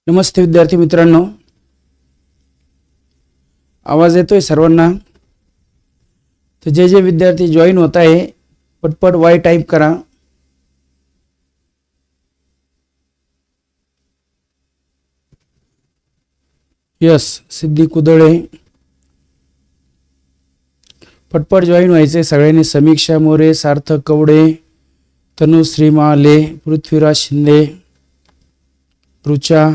नमस्ते विद्यार्थी मित्रांनो, आवाज येतोय सर्वांना? तर जे विद्यार्थी जॉईन होत आहे पटपट वाय टाइप करा. यस, सिद्धी कुदळे, पटपट जॉईन व्हायचे सगळ्यांनी. समीक्षा मोरे, सार्थक कवडे, तनुश्री माले, पृथ्वीराज शिंदे, रुचा,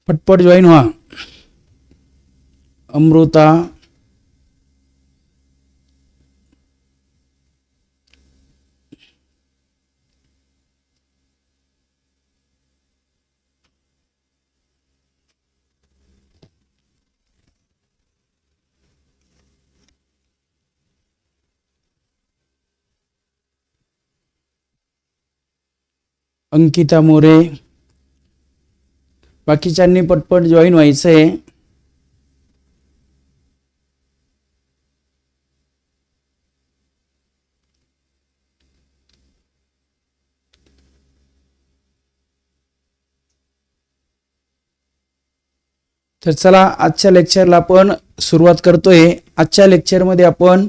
पटपट जॉईन व्हा. अमृता, अंकिता मोरे, बाकीच्यांनी पटपट जॉईन व्हायचंय. तर चला, आजच्या लेक्चरला आपण सुरुवात करतोय. आजच्या लेक्चरमध्ये आपण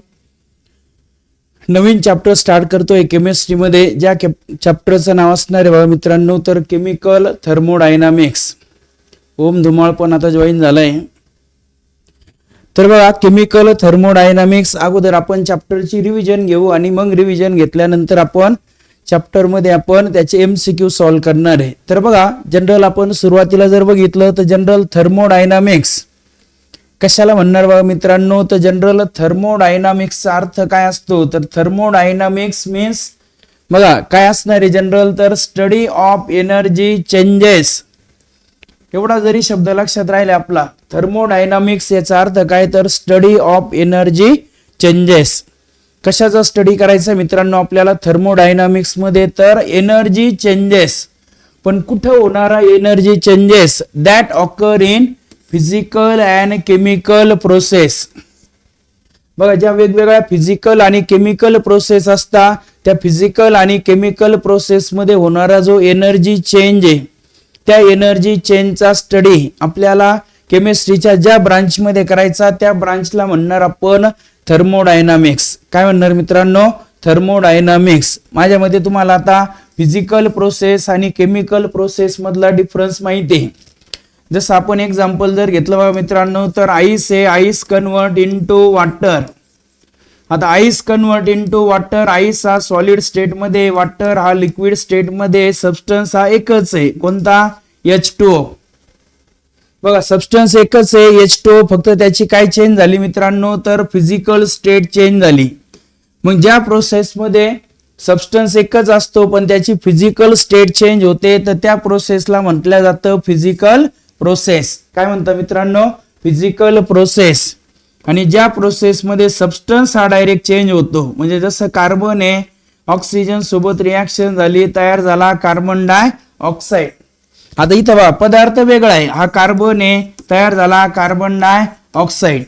नवीन चॅप्टर स्टार्ट करतोय केमिस्ट्रीमध्ये. ज्या चॅप्टरचं नाव असणार आहे बघा मित्रांनो, तर केमिकल थर्मोडायनामिक्स. ओम धुमाळ पण आता जॉईन झालाय. तर बघा, केमिकल थर्मोडायनामिक्स अगोदर आपण चॅप्टरची रिव्हिजन घेऊ आणि मग रिव्हिजन घेतल्यानंतर आपण चॅप्टर मध्ये आपण त्याचे MCQ सॉल्व्ह करणार आहे. तर बघा, जनरल आपण सुरुवातीला जर बघितलं तर जनरल थर्मोडायनामिक्स कशाला म्हणणार बघा मित्रांनो, तर जनरल थर्मोडायनामिक्सचा अर्थ काय असतो, तर थर्मोडायनामिक्स मीन्स बघा काय असणार आहे जनरल, तर स्टडी ऑफ एनर्जी चेंजेस. एवढा जरी शब्द लक्षात राहिले आपला, थर्मोडायनामिक्स याचा अर्थ काय, तर स्टडी ऑफ एनर्जी चेंजेस. कशाचा स्टडी करायचा मित्रांनो आपल्याला थर्मोडायनामिक्स मध्ये, तर एनर्जी चेंजेस. पण कुठं होणारा energy changes, that occur in physical and chemical process. बघा, ज्या वेगवेगळ्या फिजिकल आणि केमिकल प्रोसेस असतात, त्या फिजिकल आणि केमिकल प्रोसेस मध्ये होणारा जो एनर्जी चेंज आहे, त्या एनर्जी चेंजचा स्टडी आपल्याला केमिस्ट्रीच्या ज्या ब्रांच मध्ये करायचा, त्या ब्रांचला म्हणणार आपण थर्मोडायनामिक्स. काय म्हणणार मित्रांनो, थर्मोडायनामिक्स. माझ्यामध्ये तुम्हाला आता फिजिकल प्रोसेस आणि केमिकल प्रोसेस मधला डिफरन्स माहिती आहे. जसं आपण एक्झाम्पल जर घेतलं बघा मित्रांनो, तर आईस आहे, आईस कन्वर्ट इनटू वॉटर. आता ice convert into water, ice हा सॉलिड स्टेट मध्ये, वॉटर हा लिक्विड स्टेट मध्ये, सबस्टन्स हा एकच आहे, कोणता, H2O. बघा, सबस्टन्स एकच आहे H2O, फक्त त्याची काय चेंज झाली मित्रांनो, तर फिजिकल स्टेट चेंज झाली. मग ज्या प्रोसेस मध्ये सबस्टन्स एकच असतो पण त्याची फिजिकल स्टेट चेंज होते, तर त्या प्रोसेसला म्हटलं जातं फिजिकल प्रोसेस. काय म्हणतात मित्रांनो, फिजिकल प्रोसेस. आणि ज्या प्रोसेस मध्ये सबस्टन्स हा डायरेक्ट चेंज होतो, म्हणजे जसं कार्बन आहे, ऑक्सिजन सोबत रिॲक्शन झाली, तयार झाला कार्बन डायऑक्साइड. आता इथं बघा, पदार्थ वेगळा आहे, हा कार्बन आहे, तयार झाला कार्बन डायऑक्साइड.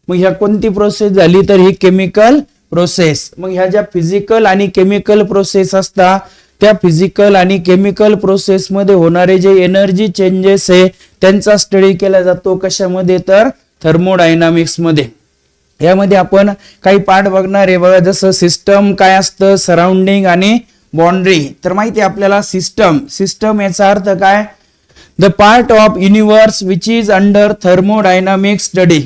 मग ह्या कोणती प्रोसेस झाली, तर ही केमिकल प्रोसेस. मग ह्या ज्या फिजिकल आणि केमिकल प्रोसेस असतात, त्या फिजिकल आणि केमिकल प्रोसेस मध्ये होणारे जे एनर्जी चेंजेस आहे, त्यांचा स्टडी केला जातो कशामध्ये, तर थर्मोडायनामिक्स मध्ये. यामध्ये आपण काही पार्ट बघणार आहे बघा, जसं सिस्टम काय असतं, सराउंडिंग आणि बाउंड्री. तर माहिती आहे आपल्याला सिस्टम. सिस्टम याचा अर्थ काय, the part of universe which is under thermodynamic study.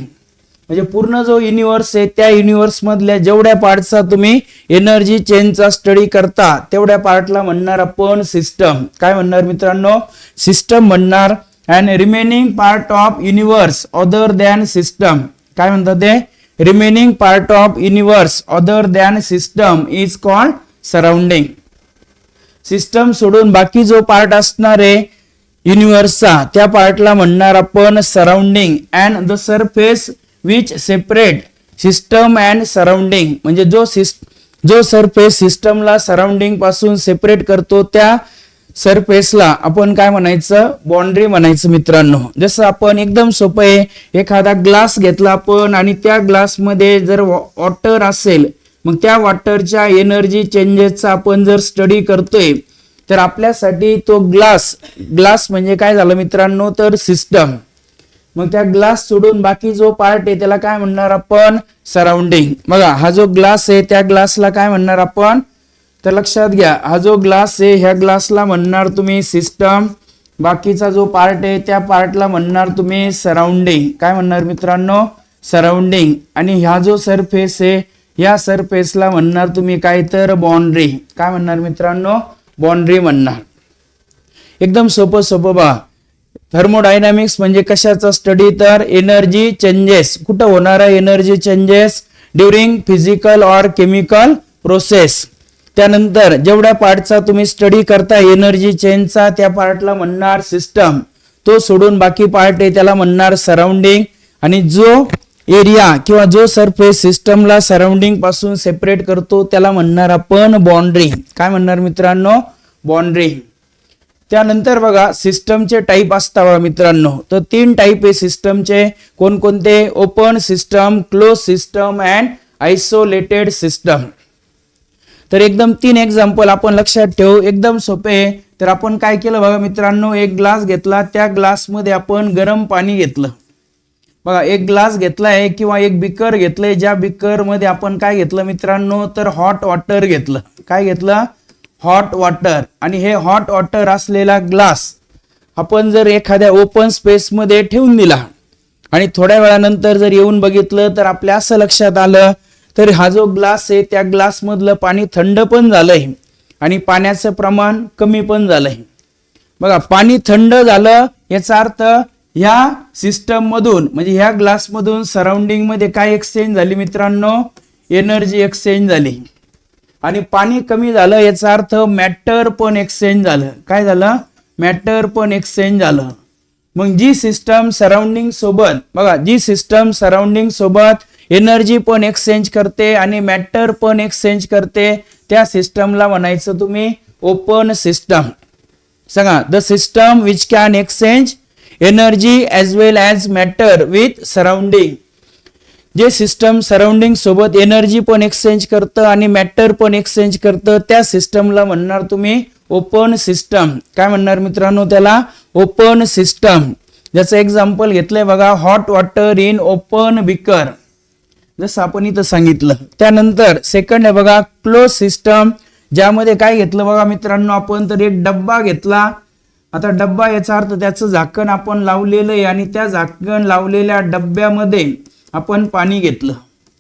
म्हणजे पूर्ण जो युनिवर्स आहे, त्या युनिवर्स मधल्या जेवढ्या पार्टचा तुम्ही एनर्जी चेंजचा स्टडी करता, तेवढ्या पार्टला म्हणणार आपण सिस्टम. काय म्हणणार मित्रांनो, सिस्टम म्हणणार. And remaining part of universe other than system. काय म्हणतात ते, remaining part of universe other than system is called surrounding. System सोडून बाकी जो पार्ट असणार आहे युनिवर्सचा, त्या पार्टला म्हणणार आपण surrounding. And the surface which separate system and surrounding. म्हणजे जो सरफेस सिस्टमला सराउंडिंग पासून सेपरेट करतो, त्या सरफेसला आपण काय म्हणायचं, बाउंड्री म्हणायचं मित्रांनो. जसं आपण एकदम सोपं आहे, एखादा ग्लास घेतला आपण आणि त्या ग्लास मध्ये जर वॉटर असेल, मग त्या वॉटरच्या एनर्जी चेंजेसचा आपण जर स्टडी करतोय, तर आपल्यासाठी तो ग्लास म्हणजे काय झालं मित्रांनो, तर सिस्टम. मग त्या ग्लास सोडून बाकी जो पार्ट आहे त्याला काय म्हणणार आपण, सराउंडिंग. बघा हा जो ग्लास आहे त्या ग्लासला काय म्हणणार आपण, तर लक्षात घ्या, हा जो ग्लास आहे ह्या ग्लासला म्हणणार तुम्ही सिस्टम, बाकीचा जो पार्ट आहे त्या पार्टला म्हणणार तुम्ही सराउंडिंग. काय म्हणणार मित्रांनो, सराउंडिंग. आणि हा जो सरफेस आहे या सरफेसला म्हणणार तुम्ही काय, तर बाउंड्री. काय म्हणणार मित्रांनो, बाउंड्री म्हणणार. एकदम सोपं बा. थर्मोडायनामिक्स म्हणजे कशाचा स्टडी, तर एनर्जी चेंजेस. कुठं होणार आहे एनर्जी चेंजेस, ड्युरिंग फिजिकल और केमिकल प्रोसेस. त्यानंतर जेवढ्या पार्टचा तुम्ही स्टडी करता एनर्जी चेंजचा, त्या पार्टला म्हणणार सिस्टम. तो सोडून बाकी पार्ट आहे त्याला म्हणणार सराउंडिंग. आणि जो एरिया किंवा जो सरफेस सिस्टमला सराउंडिंग पासून सेपरेट करतो त्याला म्हणणार आपण बाउंड्री. काय म्हणणार मित्रांनो, बाउंड्री. त्यानंतर बघा सिस्टमचे टाईप असतात मित्रांनो. तर 3 टाईप आहे सिस्टमचे. कोणकोणते, open system, close system and isolated system. तर एकदम 3 एक्झाम्पल आपण लक्षात ठेवू, एकदम सोपे. तर आपण काय केलं बघा मित्रांनो, एक ग्लास घेतला, त्या ग्लासमध्ये आपण गरम पाणी घेतलं. बघा एक ग्लास घेतलाय किंवा एक बिकर घेतलंय, ज्या बिकर मध्ये आपण काय घेतलं मित्रांनो, तर हॉट वॉटर घेतलं. काय घेतलं, हॉट वॉटर. आणि हे हॉट वॉटर असलेला ग्लास आपण जर एखाद्या ओपन स्पेस मध्ये ठेवून दिला आणि थोड्या वेळानंतर जर येऊन बघितलं तर आपल्या असं लक्षात आलं, तर हा जो ग्लास आहे त्या ग्लास मधलं पाणी थंड पण झालंय आणि पाण्याचं प्रमाण कमी पण झालंय. बघा पाणी थंड झालं याचा अर्थ ह्या सिस्टम मधून म्हणजे ह्या ग्लास मधून सराउंडिंग मध्ये काय एक्सचेंज झाली मित्रांनो, एनर्जी एक्सचेंज झाली. आणि पाणी कमी झालं याचा अर्थ मॅटर पण एक्सचेंज झालं. काय झालं, मॅटर पण एक्सचेंज झालं. मग जी सिस्टम सराउंडिंग सोबत, बघा जी सिस्टम सराउंडिंग सोबत एनर्जी पण एक्सचेंज करते आणि मॅटर पण एक्सचेंज करते, त्या सिस्टमला म्हणायचं तुम्ही ओपन सिस्टम. सांगा, the system which can exchange energy as well as matter with surrounding. जे सिस्टम सराउंडिंग सोबत एनर्जी पण एक्सचेंज करतं आणि मॅटर पण एक्सचेंज करतं, त्या सिस्टमला म्हणणार तुम्ही ओपन सिस्टम. काय म्हणणार मित्रांनो त्याला, ओपन सिस्टम. ज्याचं एक्झाम्पल घेतलंय बघा, hot water in open beaker, जसं आपण इथं सांगितलं. त्यानंतर सेकंड आहे बघा क्लोज सिस्टम, ज्यामध्ये काय घेतलं बघा मित्रांनो आपण, तर एक डब्बा घेतला. आता डब्बा याचा अर्थ त्याचं झाकण आपण लावलेलं आहे आणि त्या झाकण लावलेल्या डब्यामध्ये आपण पाणी घेतलं,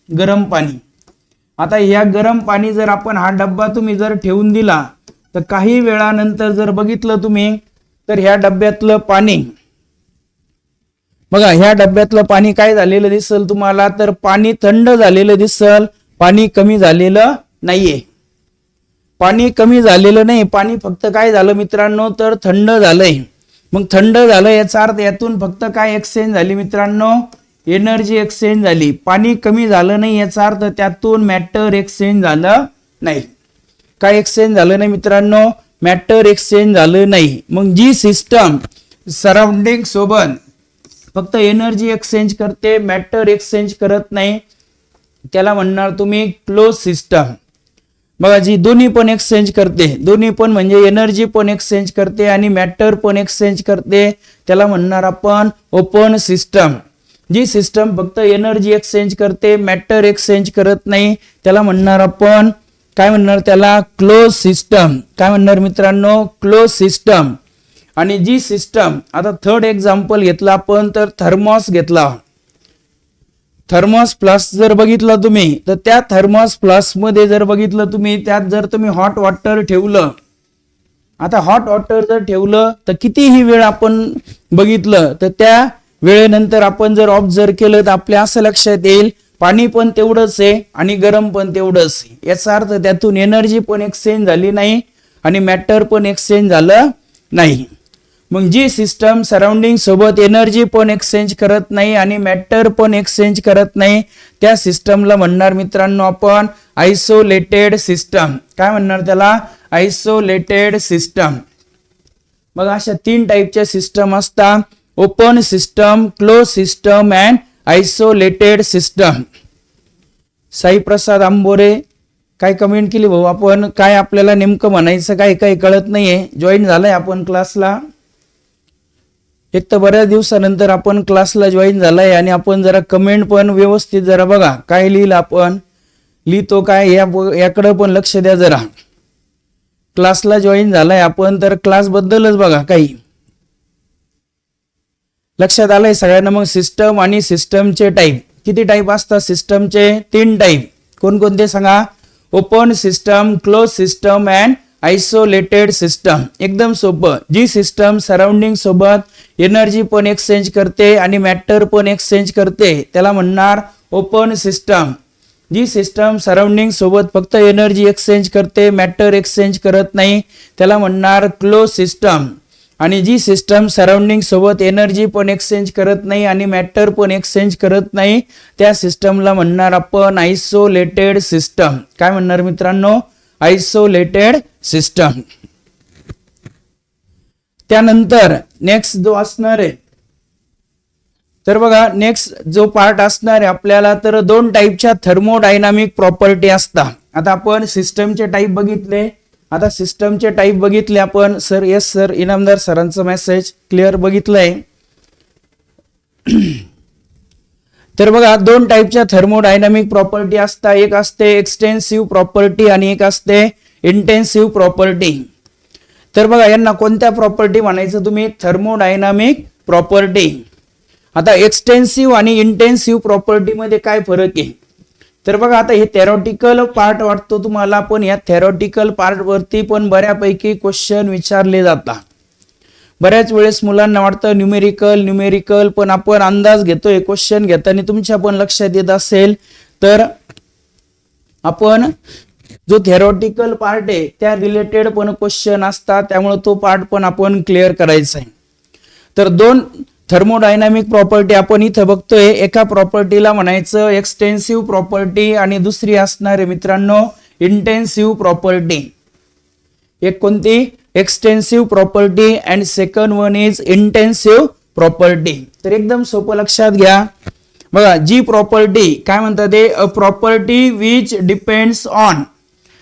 गरम पाणी. आता या गरम पाणी जर आपण हा डब्बा तुम्ही जर ठेवून दिला तर काही वेळानंतर जर बघितलं तुम्ही तर ह्या डब्यातलं पाणी, बघा ह्या डब्यातलं पाणी काय झालेलं दिसल तुम्हाला, तर पाणी थंड झालेलं दिसल, पाणी कमी झालेलं नाहीये. पाणी कमी झालेलं नाही, पाणी फक्त काय झालं मित्रांनो, तर थंड झालंय. मग थंड झालं याचा अर्थ यातून फक्त काय एक्सचेंज झाली मित्रांनो, एनर्जी एक्सचेंज झाली. पाणी कमी झालं नाही याचा अर्थ त्यातून मॅटर एक्सचेंज झालं नाही. काय एक्सचेंज झालं नाही मित्रांनो, मॅटर एक्सचेंज झालं नाही. मग जी सिस्टम सराउंडिंग सोबत फक्त एनर्जी एक्सचेंज करते, मॅटर एक्सचेंज करत नाही, त्याला म्हणणार तुम्ही क्लोज सिस्टम. बघा जी दोन्ही पण एक्सचेंज करते, दोन्ही पण म्हणजे एनर्जी पण एक्सचेंज करते आणि मॅटर पण एक्सचेंज करते, त्याला म्हणणार आपण ओपन सिस्टम. जी सिस्टम फक्त एनर्जी एक्सचेंज करते, मॅटर एक्सचेंज करत नाही, त्याला म्हणणार आपण काय म्हणणार, त्याला क्लोज सिस्टम. काय म्हणणार मित्रांनो, क्लोज सिस्टम. आणि जी सिस्टम, आता थर्ड एक्झाम्पल घेतला आपण, तर थर्मॉस घेतला. थर्मॉस प्लस जर बघितलं तुम्ही तर त्या थर्मॉस प्लस मध्ये जर बघितलं तुम्ही, त्यात जर तुम्ही हॉट वॉटर ठेवलं. आता हॉट वॉटर जर ठेवलं तर कितीही वेळ आपण बघितलं तर त्या वेळेनंतर आपण जर ऑब्झर्व केलं तर आपल्या असं लक्षात येईल पाणी पण तेवढंच आहे आणि गरम पण तेवढंच आहे. याचा अर्थ त्यातून एनर्जी पण एक्सचेंज झाली नाही आणि मॅटर पण एक्सचेंज झालं नाही. मग जी सिस्टम सराउंडिंग सोबत एनर्जी पण एक्सचेंज करत नाही आणि मॅटर पण एक्सचेंज करत नाही, त्या सिस्टमला म्हणणार मित्रांनो आपण आयसोलेटेड सिस्टम. काय म्हणणार त्याला, आयसोलेटेड सिस्टम. मग अशा 3 टाईपच्या सिस्टम असतात, open system, close system and isolated system. Sai Prasad Ambore काय कमेंट केली भाऊ, आपण काय आपल्याला नेमकं म्हणायचं काय काही कळत नाहीये. जॉईन झालाय आपण क्लासला, एक तर बऱ्याच दिवसानंतर आपण क्लासला जॉईन झालाय आणि आपण जरा कमेंट पण व्यवस्थित जरा बघा काय लिहिलं आपण, लिहितो काय याकडे पण लक्ष द्या जरा. क्लासला जॉईन झालाय आपण तर क्लास बद्दलच बघा काही लक्षात आलंय सगळ्यांना. मग सिस्टम आणि सिस्टमचे टाईप, किती टाईप असतात सिस्टमचे? 3 टाईप. कोणकोणते सांगा? Open system, close system and isolated system. एकदम सोपं. जी सिस्टम सराउंडिंग सोबत एनर्जी पण एक्सचेंज करते आणि मॅटर पण एक्सचेंज करते त्याला म्हणणार ओपन सिस्टम. जी सिस्टम सराउंडिंग सोबत फक्त एनर्जी एक्सचेंज करते, मॅटर एक्सचेंज करत नाही त्याला म्हणणार क्लोज सिस्टम. आणि जी सिस्टम सराउंडिंग सोबत एनर्जी पण एक्सचेंज करत नाही आणि मॅटर पण एक्सचेंज करत नाही त्या सिस्टमला म्हणणार आपण आयसोलेटेड सिस्टम. काय म्हणणार मित्रांनो? Isolated system. त्यानंतर नेक्स्ट जो असणार आहे तर बघा नेक्स्ट जो पार्ट असणार आहे आपल्याला, तर 2 टाईपच्या थर्मोडायनामिक प्रॉपर्टी असतात. आता आपण सिस्टमचे टाईप बघितले, आता सिस्टमचे टाईप बघितले आपण. सर येस सर, इनामदार सरांचा मेसेज क्लिअर बघितलंय. तर बघा 2 टाईपच्या थर्मोडायनामिक प्रॉपर्टी असतात. एक असते एक्सटेन्सिव्ह प्रॉपर्टी आणि एक असते इंटेन्सिव्ह प्रॉपर्टी. तर बघा यांना कोणत्या प्रॉपर्टी म्हणायचं तुम्ही? Thermodynamic property. आता एक्सटेन्सिव्ह आणि इंटेन्सिव्ह प्रॉपर्टी मध्ये काय फरक आहे? तर बघा आता हे थेरॉटिकल पार्ट वाटतो तुम्हाला, पण या थेरॉटिकल पार्ट वरती पण बऱ्यापैकी क्वेश्चन विचारले जातात. बऱ्याच वेळेस मुलांना वाटतं न्यूमेरिकल, पण आपण अंदाज घेतोय. क्वेश्चन घेताना तुमच्या पण लक्षात येत असेल तर आपण जो थेरॉटिकल पार्ट आहे त्या रिलेटेड पण क्वेश्चन असतात, त्यामुळे तो पार्ट पण आपण क्लिअर करायचा आहे. तर 2 थर्मोडायनामिक प्रॉपर्टी आपण इथं बघतोय. एका प्रॉपर्टीला म्हणायचं एक्सटेन्सिव्ह प्रॉपर्टी आणि दुसरी असणार आहे मित्रांनो इंटेन्सिव्ह प्रॉपर्टी. एक कोणती? Extensive property and second one is intensive property. तर एकदम सोपं लक्षात घ्या. बघा जी प्रॉपर्टी काय म्हणतात ते? A property which depends on.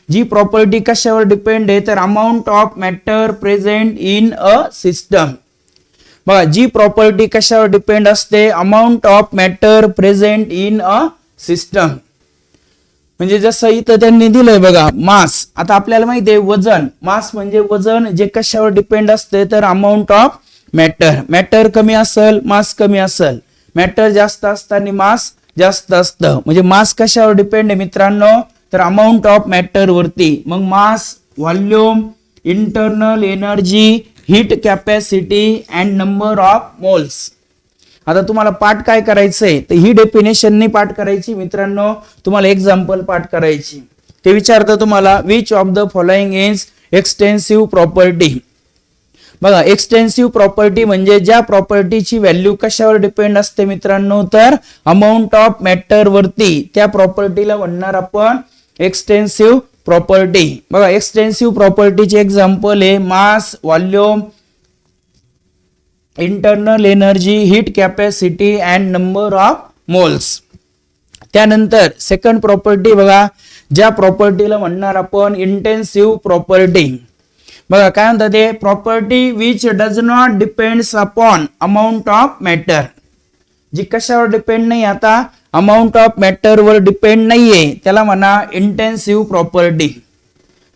जी प्रॉपर्टी कशावर डिपेंड आहे? तर amount of matter present in a system. बघा जी प्रॉपर्टी कशावर डिपेंड असते? Amount of matter present in a system. म्हणजे जसं इथं त्यांनी दिलंय बघा मास. आता आपल्याला माहिती आहे वजन, मास म्हणजे वजन, जे कशावर डिपेंड असते? तर अमाऊंट ऑफ मॅटर. मॅटर कमी असेल मास कमी असेल, मॅटर जास्त असताना मास जास्त असतं. म्हणजे मास कशावर डिपेंड आहे मित्रांनो? तर अमाऊंट ऑफ मॅटर वरती. मग mass, volume, internal energy, heat capacity and number of moles. आता तुम्हाला पाठ काय करायचंय? तर ही डेफिनेशन पाठ करायची मित्रांनो, तुम्हाला एक्झाम्पल पाठ करायची. ते विचारतं तुम्हाला which of the following is extensive property. बघा एक्सटेन्सिव्ह प्रॉपर्टी म्हणजे ज्या प्रॉपर्टीची व्हॅल्यू कशावर डिपेंड असते मित्रांनो? तर अमाऊंट ऑफ मॅटर वरती. त्या प्रॉपर्टीला म्हणणार आपण एक्सटेन्सिव्ह प्रॉपर्टी. बघा एक्सटेन्सिव्ह प्रॉपर्टीचे एक्झाम्पल आहे mass, volume, internal energy, heat capacity and number of moles. त्यानंतर सेकंड प्रॉपर्टी बघा, ज्या प्रॉपर्टीला म्हणणार आपण इंटेन्सिव्ह प्रॉपर्टी. बघा काय म्हणतात ते? Property which does not depends upon amount of matter. जी कशावर डिपेंड नाही, आता अमाऊंट ऑफ मॅटर वर डिपेंड नाहीये त्याला म्हणा इंटेन्सिव्ह प्रॉपर्टी.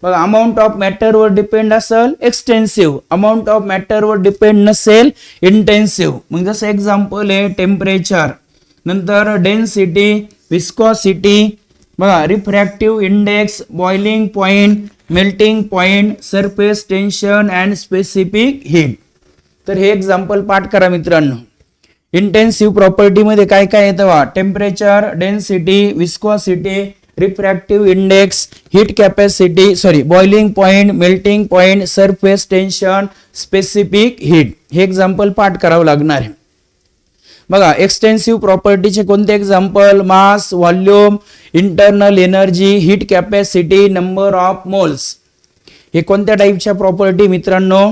बघा अमाऊंट ऑफ मॅटर वर डिपेंड असेल एक्सटेन्सिव्ह, अमाऊंट ऑफ मॅटर वर डिपेंड नसेल इंटेन्सिव्ह. मग जसं एक्झाम्पल आहे टेम्परेचर, नंतर डेन्सिटी, विस्कॉसिटी, बघा refractive index, boiling point, melting point, surface tension and specific heat. तर हे एक्झाम्पल पाठ करा मित्रांनो. इंटेन्सिव्ह प्रॉपर्टी मध्ये काय काय येतं? Temperature, density, viscosity, refractive index, heat capacity boiling point, melting point, surface tension, specific heat. हे एक्झाम्पल पाठ करावं लागणार आहे. बघा एक्सटेन्सिव्ह प्रॉपर्टीचे कोणते example? Mass, volume, internal energy, heat capacity, number of moles. हे कोणत्या टाईपच्या प्रॉपर्टी मित्रांनो?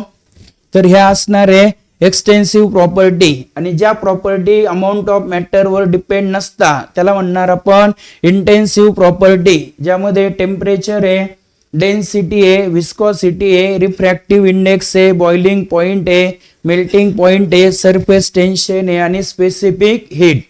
तर ह्या असणार आहे एक्सटेन्सिव्ह प्रॉपर्टी, आणि ज्या प्रॉपर्टी अमाऊंट ऑफ मॅटर वर डिपेंड नसता त्याला म्हणणार आपण इंटेन्सिव्ह प्रॉपर्टी, ज्यामध्ये टेम्परेचर आहे, डेन्सिटी आहे, विस्कोसिटी आहे, रिफ्रॅक्टिव्ह इंडेक्स आहे, बॉइलिंग पॉइंट आहे, मेल्टिंग पॉइंट आहे, सरफेस टेन्शन आहे आणि स्पेसिफिक हीट.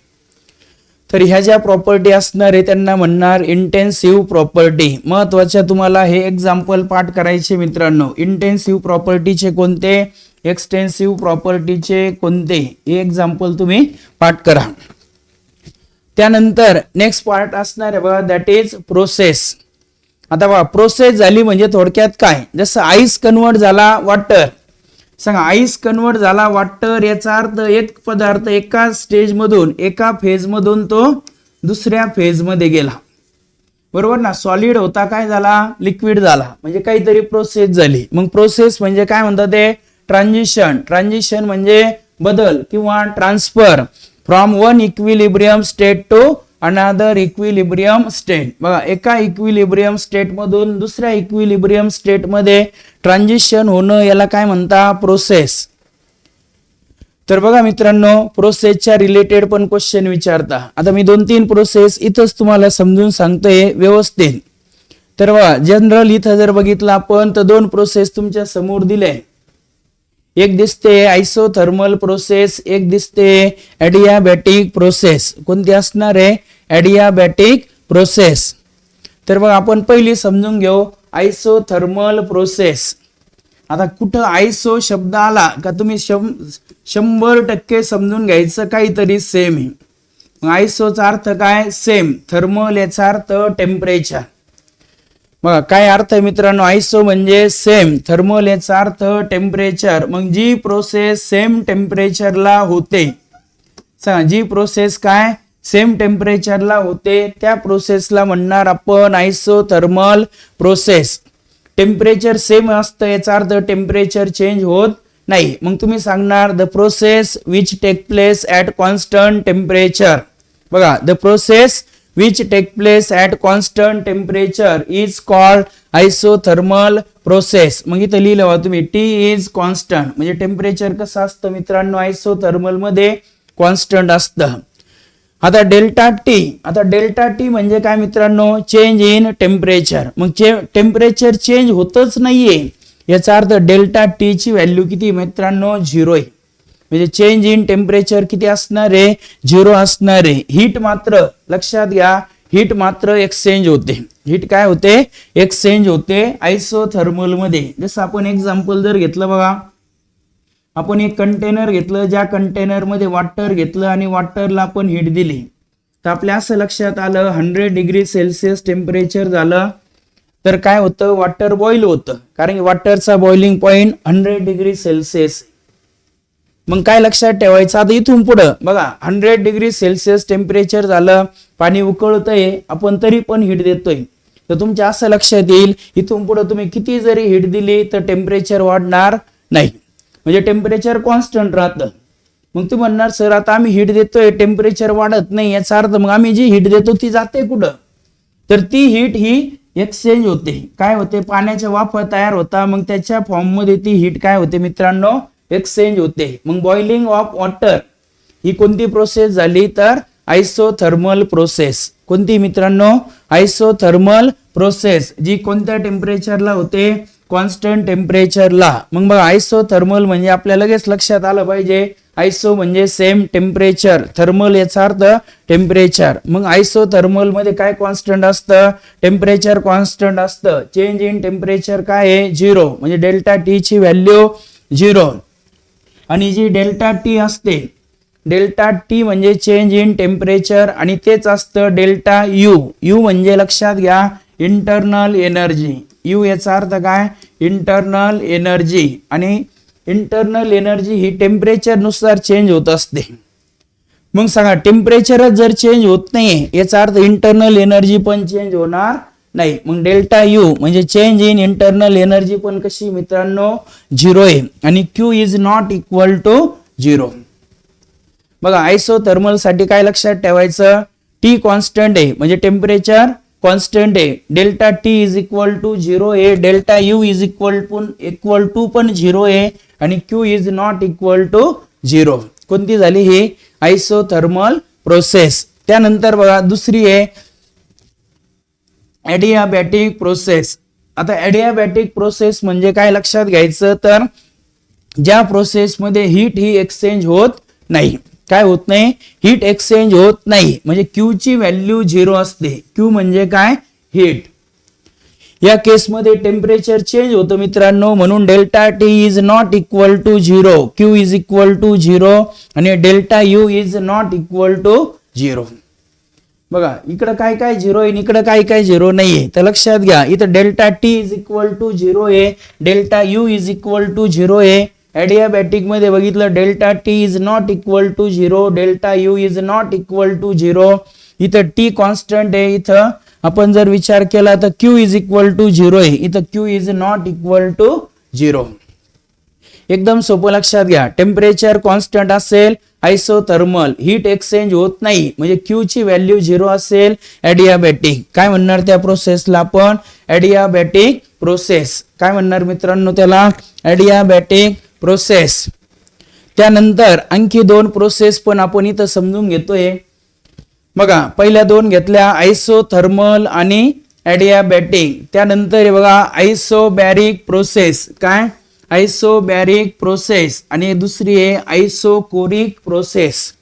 तर ह्या ज्या प्रॉपर्टी असणार आहे त्यांना म्हणणार इंटेन्सिव्ह प्रॉपर्टी. महत्वाच्या तुम्हाला हे एक्झाम्पल पाठ करायचे मित्रांनो. इंटेन्सिव्ह प्रॉपर्टीचे कोणते, एक्सटेन्सिव्ह प्रॉपर्टीचे कोणते, हे एक्झाम्पल तुम्ही पाठ करा. त्यानंतर नेक्स्ट पार्ट असणार आहे बघा, दॅट इज प्रोसेस. आता बघा प्रोसेस झाली म्हणजे थोडक्यात काय, जसं आईस कन्वर्ट झाला वॉटर, सांगा आईस कन्वर्ट झाला वॉटर, याचा अर्थ एक पदार्थ एका स्टेज मधून एका फेज मधून तो दुसऱ्या फेज मध्ये गेला, बरोबर ना. सॉलिड होता काय झाला, लिक्विड झाला, म्हणजे काहीतरी प्रोसेस झाली. मग प्रोसेस म्हणजे काय म्हणतात ते, ट्रान्झिशन. ट्रान्झिशन म्हणजे बदल किंवा transfer from one equilibrium state to another equilibrium state. बघा एका इक्विलिब्रियम स्टेट मधून दुसऱ्या इक्विलिब्रियम स्टेट मध्ये ट्रान्झिशन होणं याला काय म्हणता, प्रोसेस. तर बघा मित्रांनो, प्रोसेसच्या रिलेटेड पण क्वेश्चन विचारता. आता मी 2-3 प्रोसेस इथंच तुम्हाला समजून सांगतोय व्यवस्थित. तर बघा जनरल इथं जर बघितलं आपण तर 2 प्रोसेस तुमच्या समोर दिले. एक दिसते आयसोथर्मल प्रोसेस, एक दिसते ॲडियाबॅटिक प्रोसेस. कोणती असणार आहे, ॲडियाबॅटिक प्रोसेस. तर बघा आपण पहिली समजून घेऊ आयसोथर्मल प्रोसेस. आता कुठं आयसो शब्द आला का तुम्ही 100% समजून घ्यायचं काहीतरी सेम आहे. मग आयसोचा अर्थ काय, सेम. थर्मल याचा अर्थ टेम्परेचर. बघा काय अर्थ आहे मित्रांनो, आयसो म्हणजे सेम, थर्मल याचा अर्थ टेम्परेचर. मग जी प्रोसेस सेम टेम्परेचरला होते, जी प्रोसेस काय सेम टेम्परेचरला होते त्या प्रोसेसला म्हणणार आपण आयसोथर्मल प्रोसेस. टेम्परेचर सेम असतं याचा अर्थ टेम्परेचर चेंज होत नाही. मग तुम्ही सांगणार the process which take place at constant temperature. बघा the process which take place at constant temperature is called isothermal process. मग इथं लिहिलं बघा तुम्ही T is constant, म्हणजे टेम्परेचर कसं असतं मित्रांनो आयसोथर्मल मध्ये कॉन्स्टंट असतं. आता डेल्टा टी म्हणजे काय मित्रांनो, चेंज इन टेम्परेचर. मग टेम्परेचर चेंज होतच नाहीये याचा अर्थ डेल्टा टी ची व्हॅल्यू किती मित्रांनो, 0 आहे. म्हणजे चेंज इन टेम्परेचर किती असणार आहे, 0 असणार आहे. हीट मात्र लक्षात घ्या, हीट मात्र एक्सचेंज होते. हीट काय होते, एक्सचेंज होते आयसोथर्मल मध्ये. जसं आपण एक्झाम्पल जर घेतलं बघा, आपण एक कंटेनर घेतलं, ज्या कंटेनर मध्ये वॉटर घेतलं आणि वॉटरला आपण हीट दिली, तर आपल्या असं लक्षात आलं 100 डिग्री सेल्सिअस टेम्परेचर झालं तर काय होतं, वॉटर बॉईल होतं, कारण वॉटरचा बॉइलिंग पॉइंट 100 डिग्री सेल्सिअस. मग काय लक्षात ठेवायचं, आता इथून पुढं बघा 100 डिग्री सेल्सिअस टेम्परेचर झालं, पाणी उकळतंय, आपण तरी पण हीट देतोय. तर तुमच्या असं लक्षात येईल इथून पुढे तुम्ही किती जरी हीट दिली तर टेम्परेचर वाढणार नाही, म्हणजे टेम्परेचर कॉन्स्टंट राहतं. मग तुम्ही म्हणणार सर आता आम्ही हीट देतोय टेम्परेचर वाढत नाही, याचा अर्थ मग आम्ही जी हीट देतो ती जाते कुठं, तर ती हीट ही एक्सचेंज होते. काय होते, पाण्याच्या वाफ तयार होता, मग त्याच्या फॉर्म मध्ये ती हीट काय होते मित्रांनो, एक्सचेंज होते. मग बॉइलिंग ऑफ वॉटर ही कोणती प्रोसेस झाली, तर आयसोथर्मल प्रोसेस. कोणती मित्रांनो, आयसोथर्मल प्रोसेस, जी कोणत्या टेम्परेचरला होते, कॉन्स्टंट टेम्परेचरला. मग बघा आयसोथर्मल म्हणजे आपल्याला लगेच लक्षात आलं पाहिजे, आयसो म्हणजे सेम टेम्परेचर, थर्मल याचा अर्थ टेम्परेचर. मग आयसोथर्मल मध्ये काय कॉन्स्टंट असतं, टेम्परेचर कॉन्स्टंट असतं. चेंज इन टेम्परेचर काय आहे, 0, म्हणजे डेल्टा टी ची व्हॅल्यू 0. आणि जी डेल्टा टी असते, डेल्टा टी म्हणजे चेंज इन टेम्परेचर, आणि तेच असतं डेल्टा यू. यू म्हणजे लक्षात घ्या इंटरनल एनर्जी. यू याचा अर्थ काय, इंटरनल एनर्जी. आणि इंटरनल एनर्जी ही टेम्परेचर नुसार चेंज होत असते. मग सांगा टेम्परेचरच जर चेंज होत नाहीये याचा अर्थ इंटरनल एनर्जी पण चेंज होणार नाही. मग डेल्टा यू म्हणजे चेंज इन इंटरनल एनर्जी पण कशी मित्रांनो, 0 आहे. आणि Q is not equal to 0. बघा आयसोथर्मल साठी काय लक्षात ठेवायचं, टी कॉन्स्टंट आहे म्हणजे टेम्परेचर कॉन्स्टंट आहे. Delta T is equal to 0 आहे, delta U is equal to पण 0 आहे, आणि Q is not equal to 0. कोणती झाली ही आयसोथर्मल प्रोसेस. त्यानंतर बघा दुसरी आहे ॲडियाबॅटिक प्रोसेस. आता ॲडियाबॅटिक प्रोसेस म्हणजे काय लक्षात घ्यायचं, तर ज्या प्रोसेसमध्ये हीट ही एक्सचेंज होत नाही. काय होत नाही, हीट एक्सचेंज होत नाही, म्हणजे क्यू ची व्हॅल्यू 0 असते. क्यू म्हणजे काय, हीट. या केसमध्ये टेम्परेचर चेंज होतं मित्रांनो, म्हणून delta T is not equal to 0, Q is equal to 0 आणि delta U is not equal to 0. बघा इकडं काय काय 0 आहे, इकडं काय काय 0 नाहीये. तर लक्षात घ्या, इथं delta T is equal to 0 आहे, delta U is equal to 0 आहे. ॲडियाबॅटिक मध्ये बघितलं delta T is not equal to 0, delta U is not equal to 0. इथं टी कॉन्स्टंट आहे, इथं आपण जर विचार केला तर क्यू इज इक्वल टू 0 आहे, इथं Q is not equal to 0. एकदम सोपं लक्षात घ्या. टेम्परेचर कॉन्स्टंट असेल आयसोथर्मल, हीट एक्सचेंज होत नाही, म्हणजे क्यू ची व्हॅल्यू 0 असेल ॲडियाबॅटिक. काय म्हणणार त्या प्रोसेसला आपण, ॲडियाबॅटिक प्रोसेस. काय म्हणणार मित्रांनो त्याला, ॲडियाबॅटिक प्रोसेस. त्यानंतर आणखी 2 प्रोसेस पण आपण इथं समजून घेतोय. बघा पहिल्या 2 घेतल्या आयसोथर्मल आणि ॲडियाबॅटिक. त्यानंतर बघा आयसोबॅरिक प्रोसेस. काय, आयसोबॅरिक प्रोसेस आणि दुसरी आहे आयसोकोरिक प्रोसेस.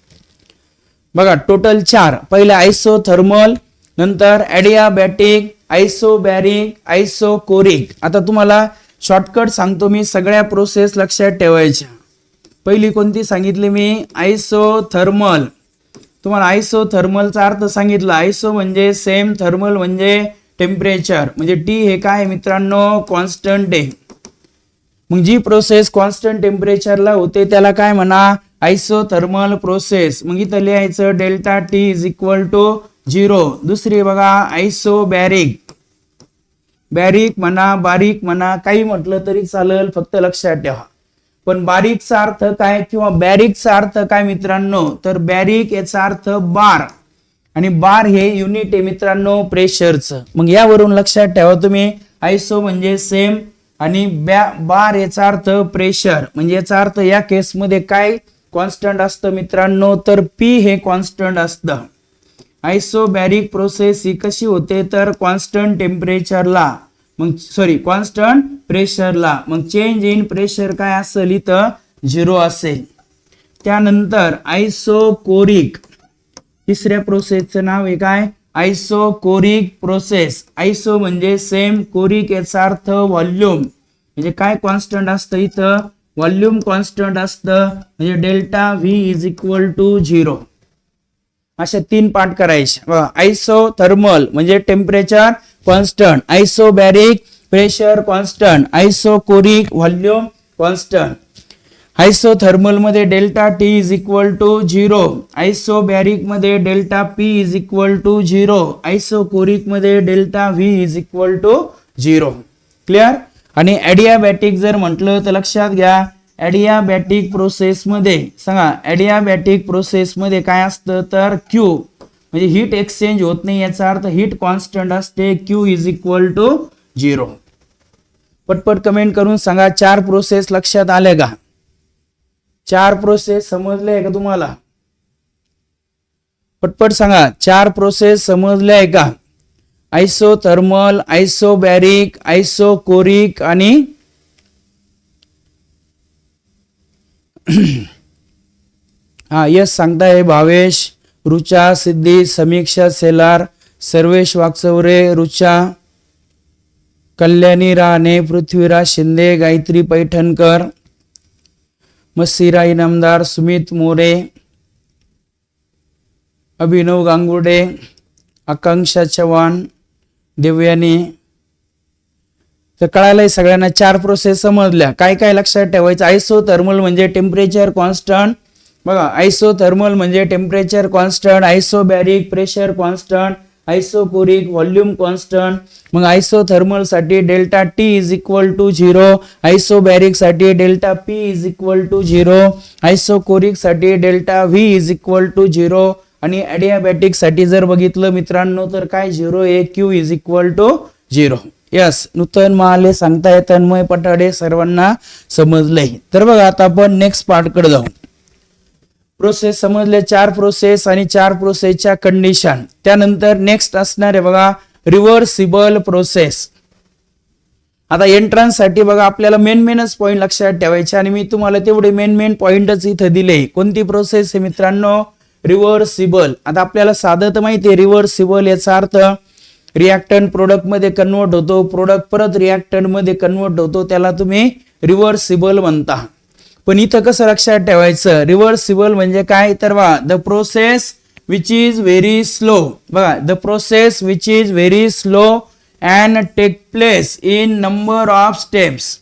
बघा टोटल 4. पहिला आयसोथर्मल, नंतर ॲडियाबॅटिक, आयसोबॅरिक, आयसोकोरिक. आता तुम्हाला शॉर्टकट सांगतो मी, सगळ्या प्रोसेस लक्षात ठेवायच्या. पहिली कोणती सांगितली मी, आयसोथर्मल. तुम्हाला आयसोथर्मलचा अर्थ सांगितला. आयसो म्हणजे सेम, थर्मल म्हणजे टेम्परेचर, म्हणजे टी हे काय मित्रांनो, कॉन्स्टंट आहे. मग जी प्रोसेस कॉन्स्टंट टेम्परेचरला होते त्याला काय म्हणा, आयसोथर्मल प्रोसेस. मग इथं लिहायचं delta T is equal to 0. दुसरी बघा आयसोबॅरिक. बॅरिक म्हणा, बारीक म्हणा, काही म्हटलं तरी चालेल, फक्त लक्षात ठेवा. पण बारीकचा अर्थ काय किंवा बॅरिकचा अर्थ काय मित्रांनो, तर बॅरिक याचा अर्थ बार, आणि बार हे युनिट आहे मित्रांनो प्रेशरचं. मग यावरून लक्षात ठेवा तुम्ही, आयसो म्हणजे सेम आणि बार याचा अर्थ प्रेशर. म्हणजे याचा अर्थ या केसमध्ये काय कॉन्स्टंट असतं मित्रांनो, तर पी हे कॉन्स्टंट असतं. आयसोबॅरिक प्रोसेस ही कशी होते, तर कॉन्स्टंट टेम्परेचरला, मग सॉरी कॉन्स्टंट प्रेशरला, मग चेंज इन प्रेशर काय असेल, इथं 0 असेल. त्यानंतर आयसोकोरिक, तिसऱ्या प्रोसेसचं नाव आहे काय, आयसोकोरिक प्रोसेस. आयसो म्हणजे सेम, कोरिक याचा अर्थ व्हॉल्यूम, म्हणजे काय कॉन्स्टंट असतं इथं, व्हॉल्यूम कॉन्स्टंट असतं, म्हणजे delta V is equal to 0. अशा 3 पार्ट करायचे. आयसोथर्मल म्हणजे temperature constant, isobaric pressure constant, isochoric volume constant. Isothermal मध्ये delta T is equal to 0, isobaric मध्ये delta P is equal to 0, isochoric मध्ये delta V is equal to 0. Clear. आणि adiabatic जर म्हटलं तर लक्षात घ्या, ॲडियाबॅटिक प्रोसेस मध्ये सांगा, ॲडियाबॅटिक प्रोसेस मध्ये काय असतं, तर क्यू म्हणजे हीट एक्सचेंज होत नाही, याचा अर्थ हीट कॉन्स्टंट असते, क्यू इज इक्वल टू 0. पटपट कमेंट करून सांगा 4 प्रोसेस लक्षात आले का, 4 प्रोसेस समजले का तुम्हाला, पटपट सांगा 4 प्रोसेस समजले आहे का. आयसोथर्मल, आयसोबॅरिक, आयसोकोरिक आणि हा यस सांगताय भावेश, रुचा, सिद्धी, समीक्षा सेलार, सर्वेश वागचौरे, रुचा, कल्याणी राणे, पृथ्वीराज शिंदे, गायत्री पैठणकर, मस्सीरा इनामदार, सुमित मोरे, अभिनव गांगुर्डे, आकांक्षा चव्हाण, देवयानी. तर कळालंय सगळ्यांना 4 प्रोसेस समजल्या. काय काय लक्षात ठेवायचं, आयसोथर्मल म्हणजे टेम्परेचर कॉन्स्टंट. बघा आयसोथर्मल म्हणजे temperature constant, isobaric pressure constant, isochoric volume constant. मग आयसोथर्मल साठी delta T is equal to 0, isobaric साठी delta P is equal to 0, isochoric साठी delta V is equal to 0 आणि ॲडियाबॅटिक साठी जर बघितलं मित्रांनो तर काय 0 आहे, Q is equal to 0. Yes, Nutan Mahale सांगताय, तन्मय पटाडे सर्वांना समजलंय. तर बघा आता आपण नेक्स्ट पार्ट कडे जाऊ. प्रोसेस समजले, 4 प्रोसेस आणि 4 प्रोसेसच्या कंडिशन. त्यानंतर नेक्स्ट असणार आहे बघा रिव्हर्सिबल प्रोसेस. आता एंट्रन्स साठी बघा आपल्याला मेनच पॉइंट लक्षात ठेवायचे आणि मी तुम्हाला तेवढे मेन पॉइंटच इथं दिले. कोणती प्रोसेस आहे मित्रांनो? रिव्हर्सिबल. आता आपल्याला साधं तर माहिती आहे रिव्हर्सिबल याचा अर्थ रिएक्टंट प्रोडक्ट मध्ये कन्वर्ट होतो, प्रोडक्ट परत रिएक्टंट मध्ये कन्वर्ट होतो, त्याला तुम्ही रिव्हर्सिबल म्हणता. पण इथं कसं लक्षात ठेवायचं? रिव्हर्सिबल म्हणजे काय? तर बघा the process which is very slow. बघा the process which is very slow and take place in number of steps.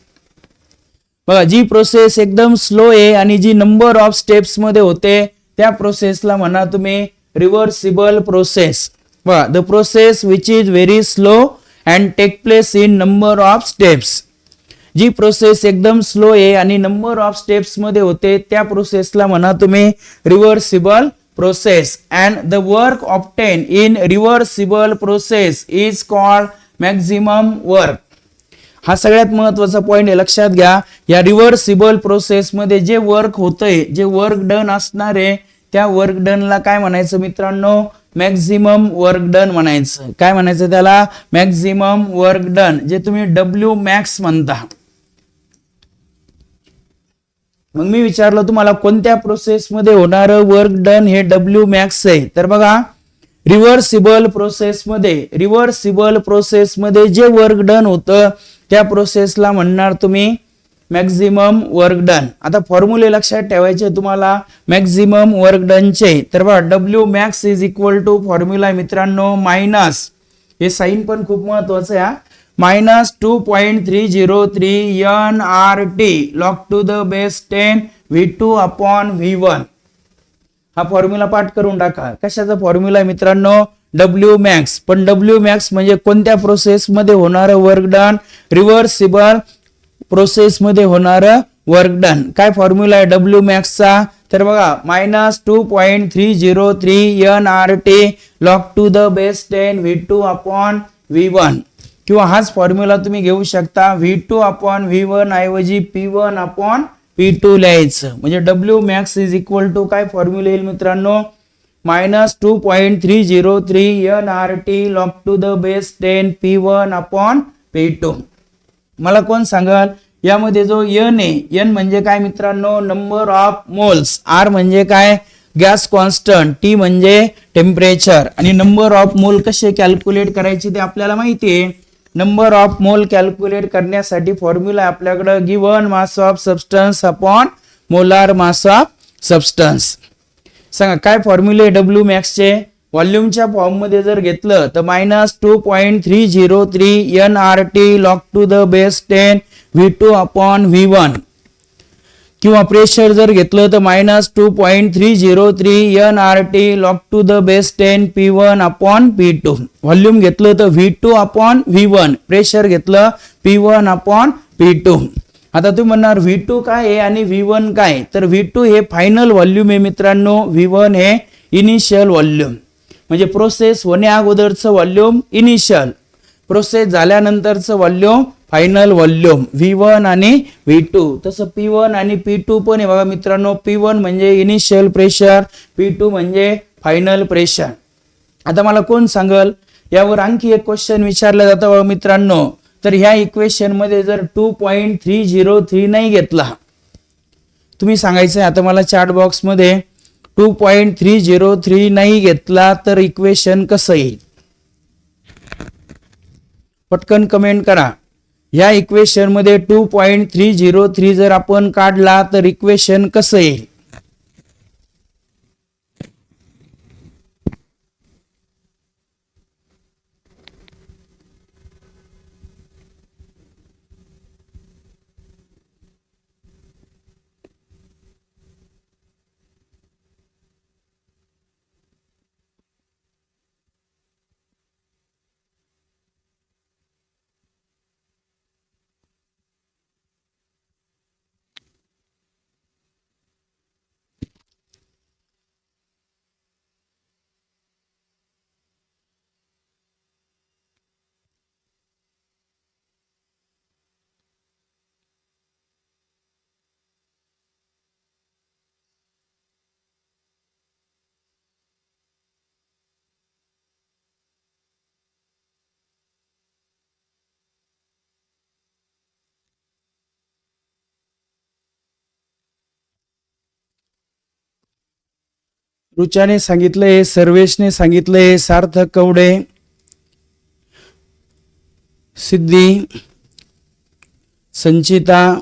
बघा जी प्रोसेस एकदम स्लो आहे आणि जी नंबर ऑफ स्टेप्स मध्ये होते त्या प्रोसेसला म्हणा तुम्ही रिव्हर्सिबल प्रोसेस. बघा the process which is very slow and take place in number of steps. जी प्रोसेस एकदम स्लो आहे आणि नंबर ऑफ स्टेप्स मध्ये होते त्या प्रोसेसला म्हणा तुम्ही reversible process. And the work obtain in reversible process is called maximum work. हा सगळ्यात महत्वाचा पॉइंट आहे, लक्षात घ्या. या रिव्हर्सिबल प्रोसेस मध्ये जे वर्क होतंय, जे वर्क डन असणार आहे त्या वर्क डनला काय म्हणायचं मित्रांनो? मॅक्झिमम वर्क डन म्हणायचं. काय म्हणायचं त्याला? मॅक्झिमम वर्क डन, जे तुम्ही डब्ल्यू मॅक्स म्हणता. मग मी विचारलं तुम्हाला कोणत्या प्रोसेस मध्ये होणारं वर्क डन हे डब्ल्यू मॅक्स आहे. तर बघा रिव्हर्सिबल प्रोसेस मध्ये जे वर्क डन होतं त्या प्रोसेसला म्हणणार तुम्ही मॅक्झिमम वर्क डन. आता फॉर्म्युले लक्षात ठेवायचे तुम्हाला मॅक्झिमम वर्क डनचे. तर बघा W max is equal to formula मित्रांनो मायनस, हे साइन पण खूप महत्वाचं आहे, minus 2.303 NRT log to the base 10 V2 upon V1. हा फॉर्म्युला पाठ करून टाका. कशाचा फॉर्म्युला आहे मित्रांनो? W max. पण डब्ल्यू मॅक्स म्हणजे कोणत्या प्रोसेस मध्ये होणारं वर्क डन? रिव्हर्सिबल प्रोसेस मध्ये होणारं वर्क डन. काय फॉर्म्युला आहे डब्ल्यू मॅक्सचा? तर बघा minus 2.303 NRT log to the base 10 V2 upon V1. किंवा हाच फॉर्म्युला तुम्ही घेऊ शकता, V2 अपॉन V1 ऐवजी P1 अपॉन P2 लिहायचं. म्हणजे W max is equal to काय फॉर्म्युला येईल मित्रांनो? Minus 2.303 NRT log to the base 10 P1 upon P2. मला कोण सांगाल यामध्ये जो N आहे, N म्हणजे काय मित्रांनो? Number of moles. R म्हणजे काय? Gas constant. T म्हणजे टेम्परेचर. आणि नंबर ऑफ मोल कसे कॅल्क्युलेट करायचे ते आपल्याला माहिती आहे. नंबर ऑफ मोल कॅल्क्युलेट करण्यासाठी फॉर्म्युला आपल्याकडे given mass of substance upon molar mass of substance. सांगा काय फॉर्म्युले डब्ल्यू मॅक्सचे? व्हॉल्यूमच्या फॉर्म मध्ये जर घेतलं तर minus 2.303 NRT log to the base 10 V2 upon V1. किंवा प्रेशर जर घेतलं तर minus 2.303 NRT log to the base 10 P1 upon P2. Volume घेतलं तर V2 अपॉन V1, प्रेशर घेतलं P1 अपॉन P2. आता तुम्ही म्हणणार V2 काय आहे आणि V1 काय? तर V2 हे फायनल व्हॉल्यूम आहे मित्रांनो, V1 हे इनिशियल व्हॉल्यूम. म्हणजे प्रोसेस होण्या अगोदरचं व्हॉल्यूम इनिशियल, प्रोसेस झाल्यानंतरचं व्हॉल्यूम फायनल व्हॉल्यूम. V1 आणि V2. तसं P1 आणि P2 पण आहे बघा मित्रांनो. P1 म्हणजे इनिशियल प्रेशर, P2 म्हणजे फायनल प्रेशर. आता मला कोण सांगल यावर आणखी एक क्वेश्चन विचारला जातं बघा मित्रांनो. तर ह्या इक्वेशन मध्ये जर 2.303 नाही घेतला, तुम्ही सांगायचं आता मला चॅट बॉक्स मध्ये 2.303 नाही घेतला तर इक्वेशन कसं येईल? पटकन कमेंट करा. या इक्वेशन मध्ये 2.303 जर आपण काढला तर इक्वेशन कसं येईल? रुचाने सांगितलंय, सर्वेशने सांगितलंय, सार्थक कवडे, सिद्धी, संचिता.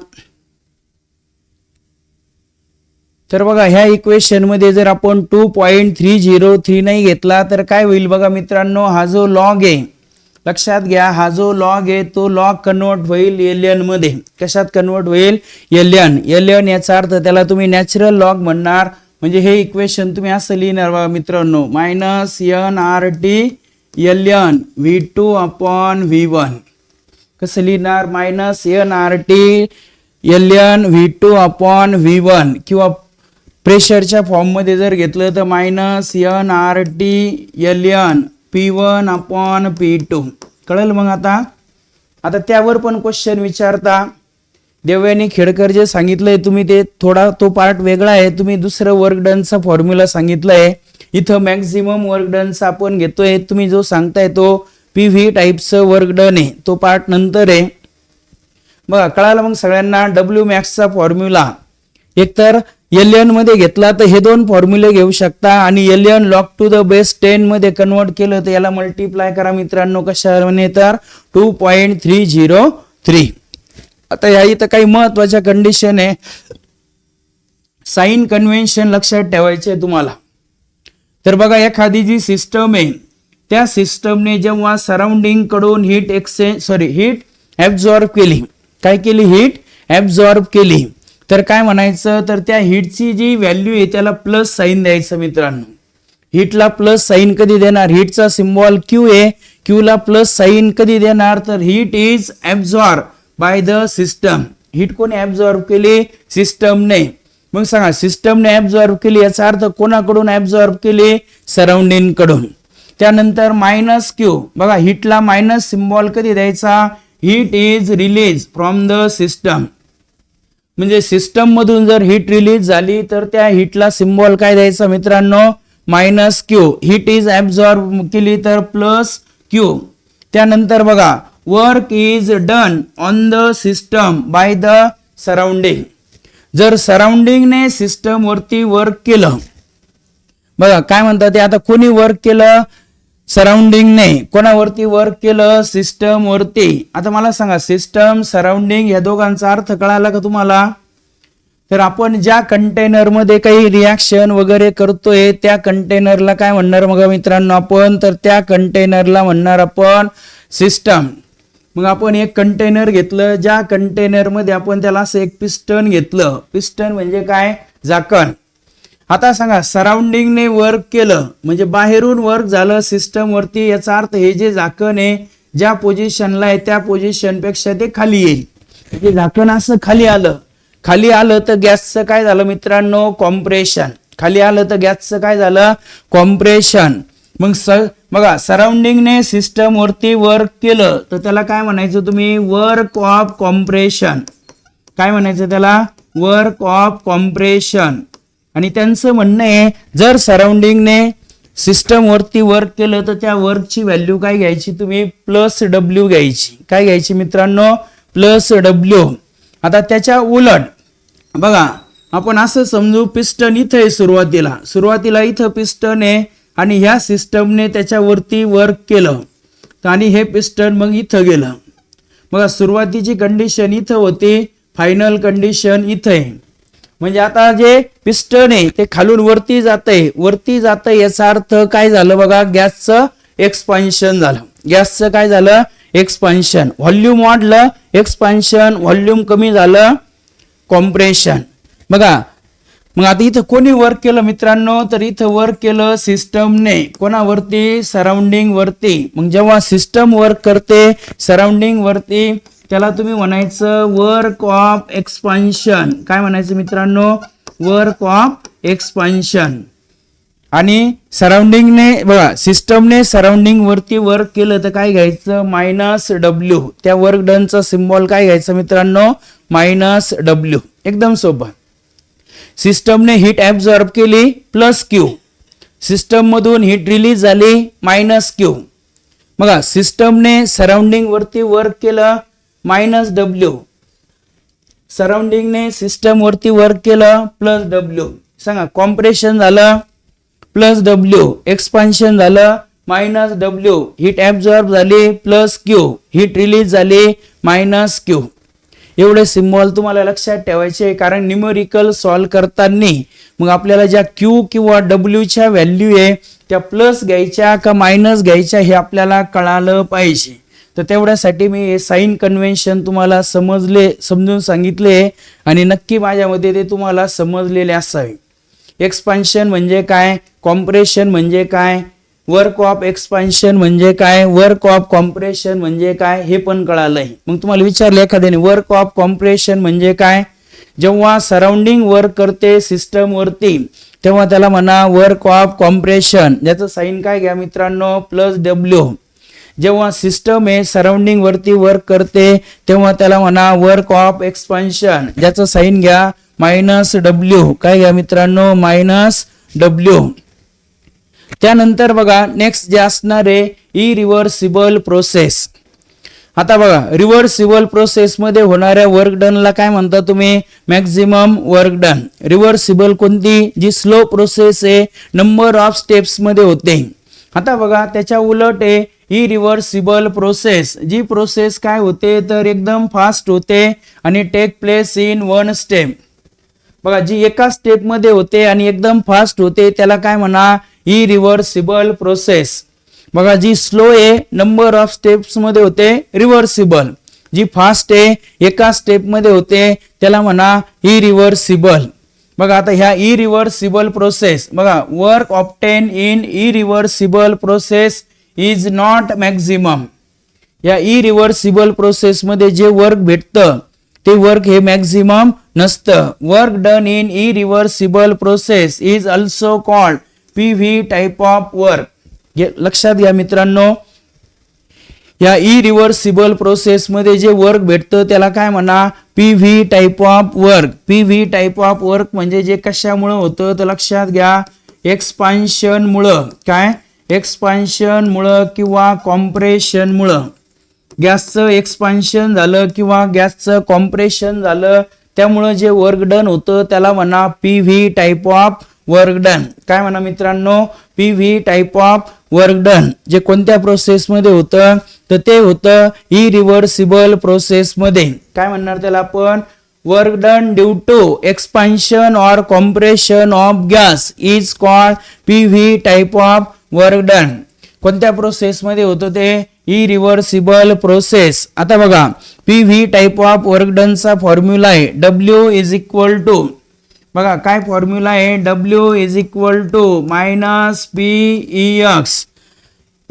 तर बघा ह्या इक्वेशन मध्ये जर आपण 2.303 नाही घेतला तर काय होईल बघा मित्रांनो, हा जो लॉग आहे लक्षात घ्या, हा जो लॉग आहे तो लॉग कन्वर्ट होईल एलएन मध्ये. कशात कन्वर्ट होईल? एलएन. एलएन याचा अर्थ त्याला तुम्ही नॅचरल लॉग म्हणणार. म्हणजे हे इक्वेशन तुम्ही असं लिहिणार बघा मित्रांनो, -nRT ln V2 upon V1. कसं लिहिणार? -nRT ln V2 upon V1 किंवा प्रेशरच्या फॉर्म मध्ये जर घेतलं तर -nRT ln P1 upon P2. कळलं मग आता त्यावर पण क्वेश्चन विचारता. देवयानी खेडकर जे सांगितलंय तुम्ही ते थोडा तो पार्ट वेगळा आहे. तुम्ही दुसरं वर्क डनचा फॉर्म्युला सांगितलंय. इथं मॅक्झिमम वर्क डनचा आपण घेतोय. तुम्ही जो सांगताय तो PV टाईपचं वर्क डन आहे, तो पार्ट नंतर आहे. बघा कळालं मग सगळ्यांना. W मॅक्सचा फॉर्म्युला एकतर एलएन मध्ये घेतला तर हे दोन फॉर्म्युले घेऊ शकता आणि LN log to the base 10 मध्ये कन्वर्ट केलं तर याला मल्टिप्लाय करा मित्रांनो. कशाने? तर 2.303. आता या इथं काही महत्वाच्या कंडिशन आहे. साइन कन्व्हेन्शन लक्षात ठेवायचे तुम्हाला. तर बघा एखादी जी सिस्टम आहे त्या सिस्टमने जेव्हा सराउंडिंग कडून हीट ऍब्झॉर्ब केली, काय केली? हीट ऍब्झॉर्ब केली. तर काय म्हणायचं? तर त्या हीटची जी व्हॅल्यू आहे त्याला प्लस साइन द्यायचं मित्रांनो. हीटला प्लस साइन कधी देणार? हीटचा सिम्बॉल Q आहे. Q ला प्लस साइन कधी देणार? तर heat is absorb bye the system. Heat कोणी ऍब्झॉर्ब केली? सिस्टमने. मग सांगा सिस्टमने ऍब्झॉर्ब केली याचा अर्थ कोणाकडून ऍब्झॉर्ब केली? सराउंडिंग कडून. त्यानंतर -Q. बघा हीटला मायनस सिम्बॉल कधी द्यायचा? Heat is release from the system. म्हणजे सिस्टम मधून जर हीट रिलीज झाली तर त्या हीटला सिम्बॉल काय द्यायचा मित्रांनो? -Q. हीट इज ऍब्झॉर्ब केली तर +Q. त्यानंतर बघा work is done on the system by the surrounding. जर सराउंडिंगने सिस्टम वरती वर्क केलं, बघा काय म्हणतात ते, आता कोणी वर्क केलं? सराउंडिंगने. कोणावरती वर्क केलं? सिस्टम वरती. आता मला सांगा सिस्टम सराउंडिंग या दोघांचा अर्थ कळाला का तुम्हाला? तर आपण ज्या कंटेनर मध्ये काही रिॲक्शन वगैरे करतोय त्या कंटेनरला काय म्हणणार मग मित्रांनो आपण? तर त्या कंटेनरला म्हणणार आपण सिस्टम. मग आपण एक कंटेनर घेतलं, ज्या कंटेनर मध्ये आपण त्याला असं एक पिस्टन घेतलं. पिस्टन म्हणजे काय? झाकण. आता सांगा सराउंडिंगने वर्क केलं म्हणजे बाहेरून वर्क झालं सिस्टम वरती, याचा अर्थ हे जे झाकण आहे ज्या पोझिशनला आहे त्या पोझिशन पेक्षा ते खाली येईल. म्हणजे झाकण असं खाली आलं तर गॅसचं काय झालं मित्रांनो? कॉम्प्रेशन. खाली आलं तर गॅसचं काय झालं? कॉम्प्रेशन. मग बघा सराउंडिंगने सिस्टम वरती वर्क केलं तर त्याला काय म्हणायचं तुम्ही? Work of compression. काय म्हणायचं त्याला? Work of compression. आणि त्यांचं म्हणणं आहे जर सराउंडिंगने सिस्टम वरती वर्क केलं तर त्या वर्कची व्हॅल्यू काय घ्यायची तुम्ही? +W घ्यायची. काय घ्यायची मित्रांनो? +W. आता त्याच्या उलट बघा आपण असं समजू पिस्टन इथं आहे सुरुवातीला इथं पिस्टन आहे आणि ह्या सिस्टमने त्याच्यावरती वर्क केलं आणि हे पिस्टन मग इथं गेलं. बघा सुरुवातीची कंडिशन इथं होती, फायनल कंडिशन इथं आहे. म्हणजे आता जे पिस्टन आहे ते खालून वरती जातंय याचा अर्थ काय झालं? बघा गॅसचं एक्सपान्शन झालं. गॅसचं काय झालं? एक्सपान्शन. व्हॉल्यूम वाढलं, एक्सपान्शन. व्हॉल्यूम कमी झालं, कॉम्प्रेशन. बघा मग आता इथं कोणी वर्क केलं मित्रांनो? तर इथं वर्क केलं सिस्टमने. कोणावरती? सराउंडिंग वरती. मग जेव्हा सिस्टम वर्क करते सराउंडिंग वरती त्याला तुम्ही म्हणायचं वर्क ऑफ एक्सपान्शन. काय म्हणायचं मित्रांनो? Work of expansion. आणि सराउंडिंगने बघा सिस्टमने सराउंडिंग वरती वर्क केलं तर काय घ्यायचं? -W. त्या वर्क डनचा सिम्बॉल काय घ्यायचं मित्रांनो? -W. एकदम सोपं. सिस्टमने हीट ऍब्झॉर्ब केली +Q. सिस्टम मधून हीट रिलीज झाली -Q. बघा सिस्टमने सराउंडिंग वरती वर्क केलं -W. सराउंडिंगने सिस्टम वरती वर्क केलं +W. सांगा कॉम्प्रेशन झालं प्लस डब्ल्यू, एक्सपान्शन झालं मायनस डब्ल्यू, हीट ऍब्झॉर्ब झाली प्लस क्यू, हीट रिलीज झाली मायनस क्यू. एवढे सिम्बॉल तुम्हाला लक्षात ठेवायचे, कारण न्यूमेरिकल सॉल्व करताना मग आपल्याला ज्या क्यू किंवा डब्ल्यूच्या व्हॅल्यू आहे त्या प्लस घ्यायच्या का मायनस घ्यायच्या हे आपल्याला कळालं पाहिजे. तर तेवढ्यासाठी मी हे साइन कन्व्हेन्शन तुम्हाला समजून सांगितले आणि नक्की माझ्यामध्ये ते तुम्हाला समजलेले असावे. एक्सपान्शन म्हणजे काय, कॉम्प्रेशन म्हणजे काय, वर्क ऑफ एक्सपान्शन म्हणजे काय, वर्क ऑफ कॉम्प्रेशन म्हणजे काय हे पण कळालंय. मग तुम्हाला विचारलं एखाद्याने वर्क ऑफ कॉम्प्रेशन म्हणजे काय, जेव्हा सराउंडिंग वर्क करते सिस्टम वरती तेव्हा त्याला म्हणा वर्क ऑफ कॉम्प्रेशन. ज्याचं साइन काय घ्या मित्रांनो, प्लस डब्ल्यू. जेव्हा सिस्टम हे सराउंडिंग वरती वर्क करते तेव्हा त्याला म्हणा वर्क ऑफ एक्सपान्शन. ज्याचं साइन घ्या मायनस डब्ल्यू. काय घ्या मित्रांनो, मायनस डब्ल्यू. त्यानंतर बघा नेक्स्ट जे असणार आहे इरिव्हर्सिबल प्रोसेस. आता बघा रिव्हर्सिबल प्रोसेस मध्ये होणाऱ्या वर्क डनला काय म्हणता तुम्ही, मॅक्झिमम वर्क डन. रिव्हर्सिबल कोणती, जी स्लो प्रोसेस आहे, नंबर ऑफ स्टेप्स मध्ये होते. आता बघा त्याच्या उलट आहे इरिव्हर्सिबल प्रोसेस. जी प्रोसेस काय होते तर एकदम फास्ट होते आणि take place in one step. बघा जी एका स्टेप मध्ये होते आणि एकदम फास्ट होते त्याला काय म्हणा, इरिव्हर्सिबल प्रोसेस. बघा जी स्लो आहे नंबर ऑफ स्टेप्स मध्ये होते रिव्हर्सिबल. जी फास्ट आहे एका स्टेप मध्ये होते त्याला म्हणा इरिव्हर्सिबल. बघा आता ह्या इरिव्हर्सिबल प्रोसेस, बघा work obtain in irreversible process is not maximum. या इरिव्हर्सिबल प्रोसेस मध्ये जे वर्क भेटतं ते वर्क हे मॅक्झिमम नसतं. Work done in irreversible process is also called PV type of work. लक्षात घ्या मित्रांनो, या इरिव्हर्सिबल प्रोसेस मध्ये जे वर्क भेटतं त्याला काय म्हणा, PV type of work. PV type of work म्हणजे जे कशामुळे होतं तर लक्षात घ्या, एक्सपान्शन मुळे. काय, एक्सपान्शन मुळे किंवा कॉम्प्रेशन मुळे. गॅसचं एक्सपान्शन झालं किंवा गॅसचं कॉम्प्रेशन झालं त्यामुळे जे वर्क डन होतं त्याला म्हणा PV type of work done. काय म्हणा मित्रांनो, PV type of work done. जे कोणत्या प्रोसेस मध्ये होतं तर ते होतं इरिव्हर्सिबल प्रोसेस मध्ये. काय म्हणणार त्याला आपण, work done due to expansion और compression of gas is called PV type of work done. कोणत्या प्रोसेस मध्ये होतं ते, इरिव्हर्सिबल प्रोसेस. आता बघा PV टाइप ऑफ वर्क डनचा फॉर्म्युला आहे W इज इक्वल टू, बघा काय फॉर्म्युला आहे, W is equal to minus PEX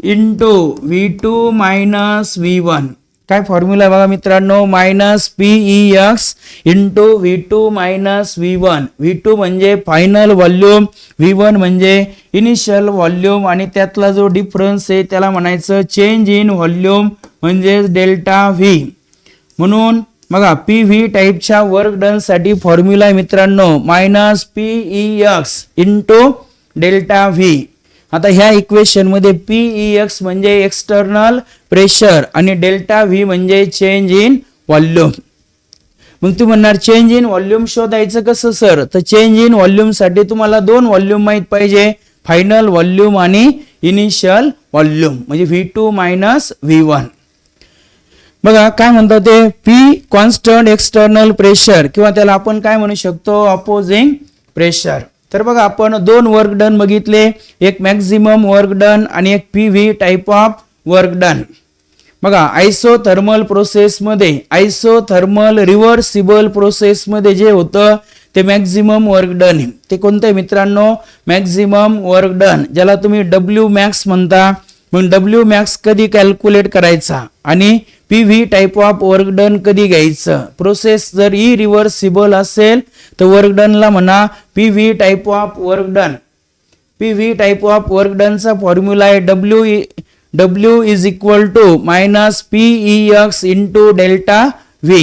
into V2 minus V1. काय फॉर्म्युला आहे बघा मित्रांनो, minus PEX into V2 minus V1. V2 म्हणजे फायनल व्हॉल्यूम, V1 म्हणजे इनिशियल व्हॉल्यूम आणि त्यातला जो डिफरन्स आहे त्याला म्हणायचं चेंज इन व्हॉल्यूम म्हणजे डेल्टा V. म्हणून बघा PV टाइपच्या वर्क डन साठी फॉर्म्युला आहे मित्रांनो minus PEX into delta V. आता ह्या इक्वेशन मध्ये PEX म्हणजे एक्सटर्नल प्रेशर आणि डेल्टा V म्हणजे चेंज इन व्हॉल्यूम. मग तुम्ही म्हणणार चेंज इन व्हॉल्यूम शोधायचं कसं सर, तर चेंज इन व्हॉल्यूम साठी तुम्हाला दोन व्हॉल्यूम माहित पाहिजे, फायनल व्हॉल्यूम आणि इनिशियल व्हॉल्यूम म्हणजे V2 मायनस V1. बघा काय म्हणतात ते, P कॉन्स्टंट एक्सटर्नल प्रेशर किंवा त्याला आपण काय म्हणू शकतो, अपोजिंग प्रेशर. तर बघा आपण दोन वर्क डन बघितले, एक मॅक्झिमम वर्क डन आणि एक PV type of work done. बघा आयसोथर्मल प्रोसेस मध्ये, आयसोथर्मल रिव्हर्सिबल प्रोसेस मध्ये जे होतं ते मॅक्झिमम वर्क डन. ते कोणतं मित्रांनो, मॅक्झिमम वर्क डन, ज्याला तुम्ही W मॅक्स म्हणता. मग W मॅक्स कधी कॅल्क्युलेट करायचा आणि PV type of work done कधी घ्यायचं. प्रोसेस जर इरिव्हर्सिबल असेल तर वर्क डनला म्हणा PV type of work done. PV type of work डनचा फॉर्म्युला आहे W is equal to minus PEX into delta V.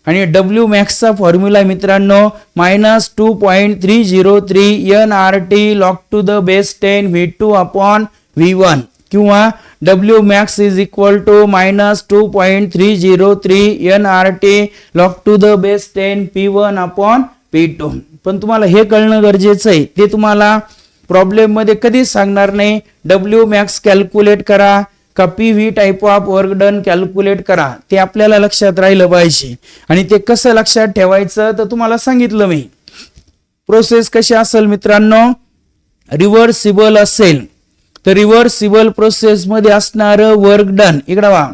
आणि W मॅक्सचा फॉर्म्युला आहे मित्रांनो minus 2.303 nRT log to the base 10 V2 upon V1 किंवा W max is equal to minus 2.303 nRT log to the base 10 P1 upon P2. पण तुम्हाला हे कळणं गरजेचं आहे, ते तुम्हाला प्रॉब्लेम मध्ये कधी सांगणार नाही डब्ल्यू मॅक्स कॅल्क्युलेट करा का PV type of work done calculate करा, ते आपल्याला लक्षात राहिलं पाहिजे. आणि ते कसं लक्षात ठेवायचं तर तुम्हाला सांगितलं मी. प्रोसेस कशी असेल मित्रांनो, रिव्हर्सिबल असेल तर रिव्हर्सिबल प्रोसेस मध्ये असणार वर्क डन, इकडे वा,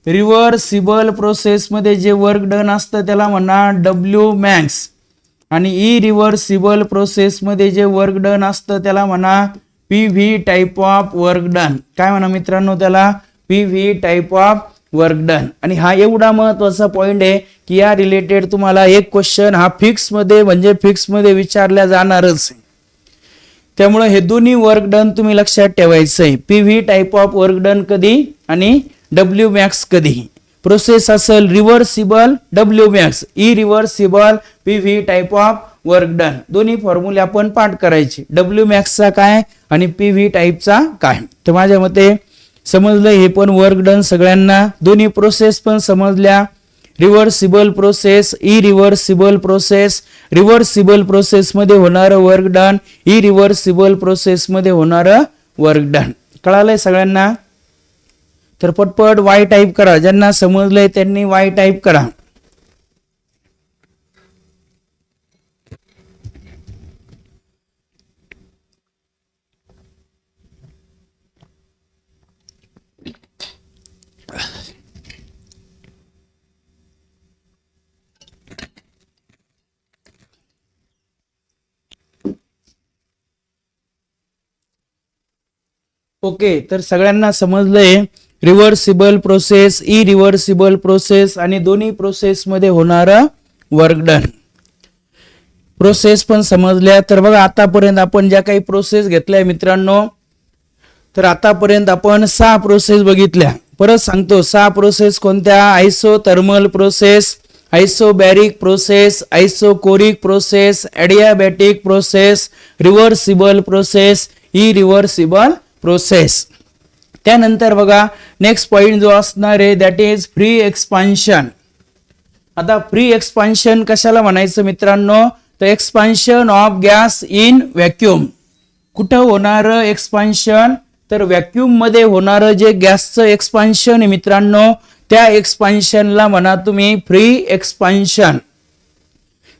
रिव्हर्सिबल प्रोसेस मध्ये जे वर्क डन असतं त्याला म्हणा डब्ल्यू मॅक्स, आणि इरिव्हर्सिबल प्रोसेस मध्ये जे वर्क डन असतं त्याला म्हणा PV type of work done. काय म्हणा मित्रांनो त्याला, PV type of work done. आणि हा एवढा महत्वाचा पॉइंट आहे की या रिलेटेड तुम्हाला एक क्वेश्चन हा फिक्स मध्ये म्हणजे फिक्स मध्ये विचारला जाणारच. त्यामुळे हे दोन्ही वर्क डन तुम्ही लक्षात ठेवायचंय. PV type of work done कधी आणि डब्ल्यू मॅक्स कधी. प्रोसेस असेल reversible W max, irreversible PV type of work done. दोन्ही फॉर्म्युले आपण पाठ करायचे, डब्ल्यू मॅक्सचा काय आणि PV टाइपचा काय. तर माझ्या मते समजलं हे पण वर्क डन सगळ्यांना, दोन्ही प्रोसेस पण समजल्या. Reversible process, irreversible process, reversible process मध्ये होणारं वर्क डन, इरिव्हर्सिबल प्रोसेस मध्ये होणारं वर्क डन. कळालंय सगळ्यांना? तर पटपट वाय टाइप करा, ज्यांना समजलंय त्यांनी वाय टाइप करा. ओके, तर सगळ्यांना समजलंय रिव्हर्सिबल प्रोसेस, इरिव्हर्सिबल प्रोसेस आणि दोन्ही प्रोसेस मध्ये होणारं वर्क डन. प्रोसेस पण समजल्या. तर बघा आतापर्यंत आपण ज्या काही प्रोसेस घेतल्या मित्रांनो, तर आतापर्यंत आपण 6 प्रोसेस बघितल्या. परत सांगतो 6 प्रोसेस कोणत्या, isothermal process, isobaric process, isochoric process, adiabatic process, reversible process, irreversible process. त्यानंतर बघा नेक्स्ट पॉइंट जो असणार आहे दॅट इज फ्री एक्सपान्शन. आता फ्री एक्सपान्शन कशाला म्हणायचं मित्रांनो, तर expansion of gas in vacuum. कुठं होणार एक्सपान्शन, तर व्हॅक्यूम मध्ये होणारं जे गॅसचं एक्सपान्शन आहे मित्रांनो, त्या एक्सपान्शनला म्हणा तुम्ही फ्री एक्सपान्शन.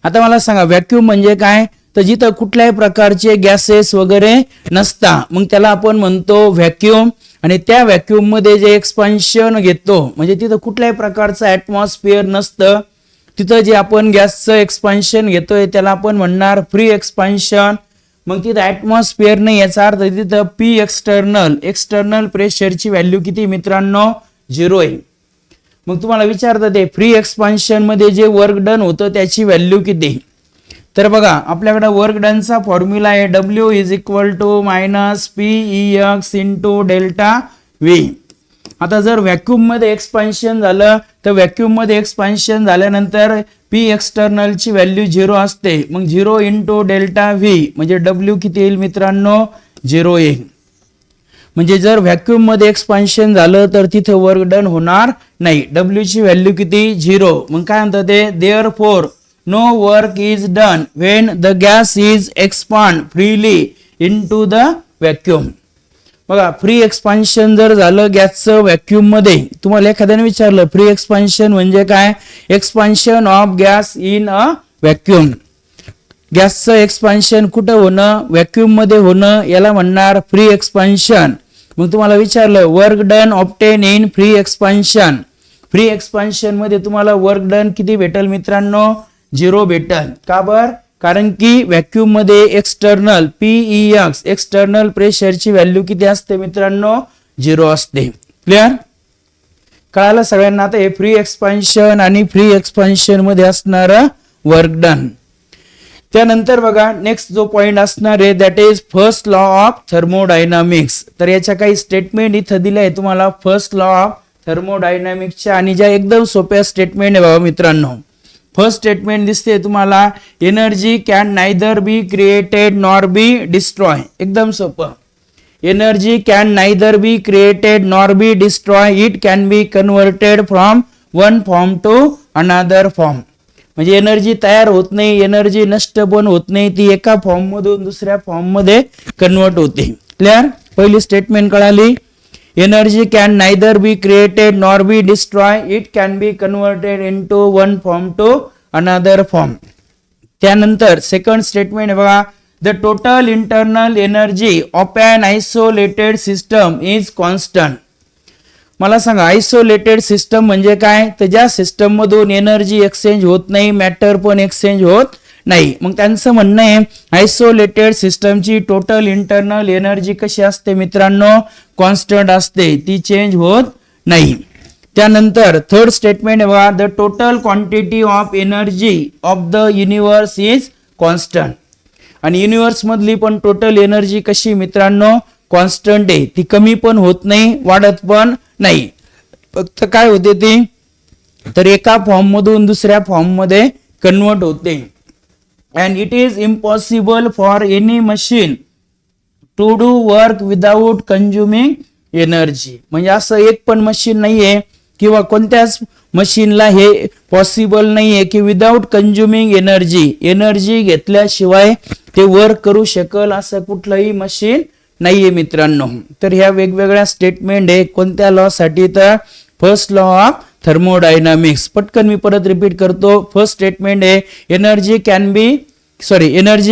आता मला सांगा व्हॅक्यूम म्हणजे काय, तर जिथं कुठल्याही प्रकारचे गॅसेस वगैरे नसता मग त्याला आपण म्हणतो व्हॅक्यूम. आणि त्या व्हॅक्यूम मध्ये जे एक्सपान्शन घेतो म्हणजे तिथं कुठल्याही प्रकारचं ऍटमॉस्फिअर नसतं, तिथं जे आपण गॅसचं एक्सपान्शन घेतोय त्याला आपण म्हणणार फ्री एक्सपान्शन. मग तिथं ऍटमॉस्फिअर नाही याचा अर्थ तिथं P एक्सटर्नल प्रेशरची व्हॅल्यू किती मित्रांनो, 0 आहे. मग तुम्हाला विचारतात ते फ्री एक्सपान्शन मध्ये जे वर्क डन होतं त्याची व्हॅल्यू किती. तर बघा आपल्याकडे वर्क डनचा फॉर्म्युला आहे W is equal to minus PEX into delta V. आता जर व्हॅक्यूम मध्ये एक्सपान्शन झालं तर व्हॅक्यूम मध्ये एक्सपान्शन झाल्यानंतर P एक्सटर्नलची व्हॅल्यू 0 असते. मग 0 इंटू डेल्टा V म्हणजे W किती येईल मित्रांनो, 0 येईल. म्हणजे जर व्हॅक्यूम मध्ये एक्सपान्शन झालं तर तिथे वर्क डन होणार नाही, W ची व्हॅल्यू किती, 0. मग काय म्हणतात ते, therefore no work is done when the gas is expand freely into the vacuum. बघा फ्री एक्सपान्शन जर झालं गॅसचं व्हॅक्यूम मध्ये, तुम्हाला एखाद्याने विचारलं फ्री एक्सपान्शन म्हणजे काय, expansion of gas in a vacuum. गॅसचं एक्सपान्शन कुठं होणं, व्हॅक्यूम मध्ये होणं, याला म्हणणार फ्री एक्सपान्शन. मग तुम्हाला विचारलं work done obtain in free expansion, free expansion मध्ये तुम्हाला वर्क डन किती भेटेल मित्रांनो, 0 भेटेल. का बर, कारण की व्हॅक्यूम मध्ये एक्सटर्नल PEX एक्सटर्नल प्रेशरची व्हॅल्यू किती असते मित्रांनो, 0 असते. क्लिअर, कळालं सगळ्यांना. आता हे फ्री एक्सपान्शन आणि फ्री एक्सपान्शन मध्ये असणार वर्क डन. त्यानंतर बघा नेक्स्ट जो पॉइंट असणार आहे that is first law of thermodynamics. तर याच्या काही स्टेटमेंट इथं दिल्या आहे तुम्हाला फर्स्ट लॉ ऑफ थर्मोडायनामिक्सच्या, आणि ज्या एकदम सोप्या स्टेटमेंट आहे बाबा मित्रांनो. फर्स्ट स्टेटमेंट दिसते तुम्हाला, energy can neither be created nor be destroy. एकदम सोपं, energy can neither be created nor be destroy, it can be converted from one form to another form. म्हणजे एनर्जी तयार होत नाही, एनर्जी नष्ट पण होत नाही, ती एका फॉर्म मधून दुसऱ्या फॉर्म मध्ये कन्वर्ट होते. क्लिअर? पहिली स्टेटमेंट कळाली. Energy can neither be created nor be destroy, it can be converted into one form to another form. त्यानंतर सेकंड स्टेटमेंट बघा, the total internal energy of an isolated system is constant. मला सांगा isolated system म्हणजे काय? तर ज्या system मधून energy exchange होत नाही, मॅटर पण एक्सचेंज होत नाही. मग त्यांचं म्हणणं आहे आयसोलेटेड सिस्टमची टोटल इंटरनल एनर्जी कशी असते मित्रांनो? कॉन्स्टंट असते, ती चेंज होत नाही. त्यानंतर थर्ड स्टेटमेंट बघा, the total quantity of energy of the universe is constant. आणि युनिवर्स मधली पण टोटल एनर्जी कशी मित्रांनो? कॉन्स्टंट आहे, ती कमी पण होत नाही, वाढत पण नाही. फक्त काय होते ती? तर एका फॉर्म मधून दुसऱ्या फॉर्म मध्ये कन्वर्ट होते. And it is impossible for any machine to do work without consuming energy. म्हणजे असं एक पण मशीन नाहीये किंवा कोणत्याच मशीनला हे पॉसिबल नाहीये की विदाउट कंझ्युमिंग एनर्जी घेतल्याशिवाय ते वर्क करू शकल असं कुठलंही मशीन नाहीये मित्रांनो. तर ह्या वेगवेगळ्या स्टेटमेंट आहे कोणत्या लॉ साठी? तर फर्स्ट लॉ ऑफ थर्मोडायनामिक्स. पटकन मी परत रिपीट करतो. फर्स्ट स्टेटमेंट आहे energy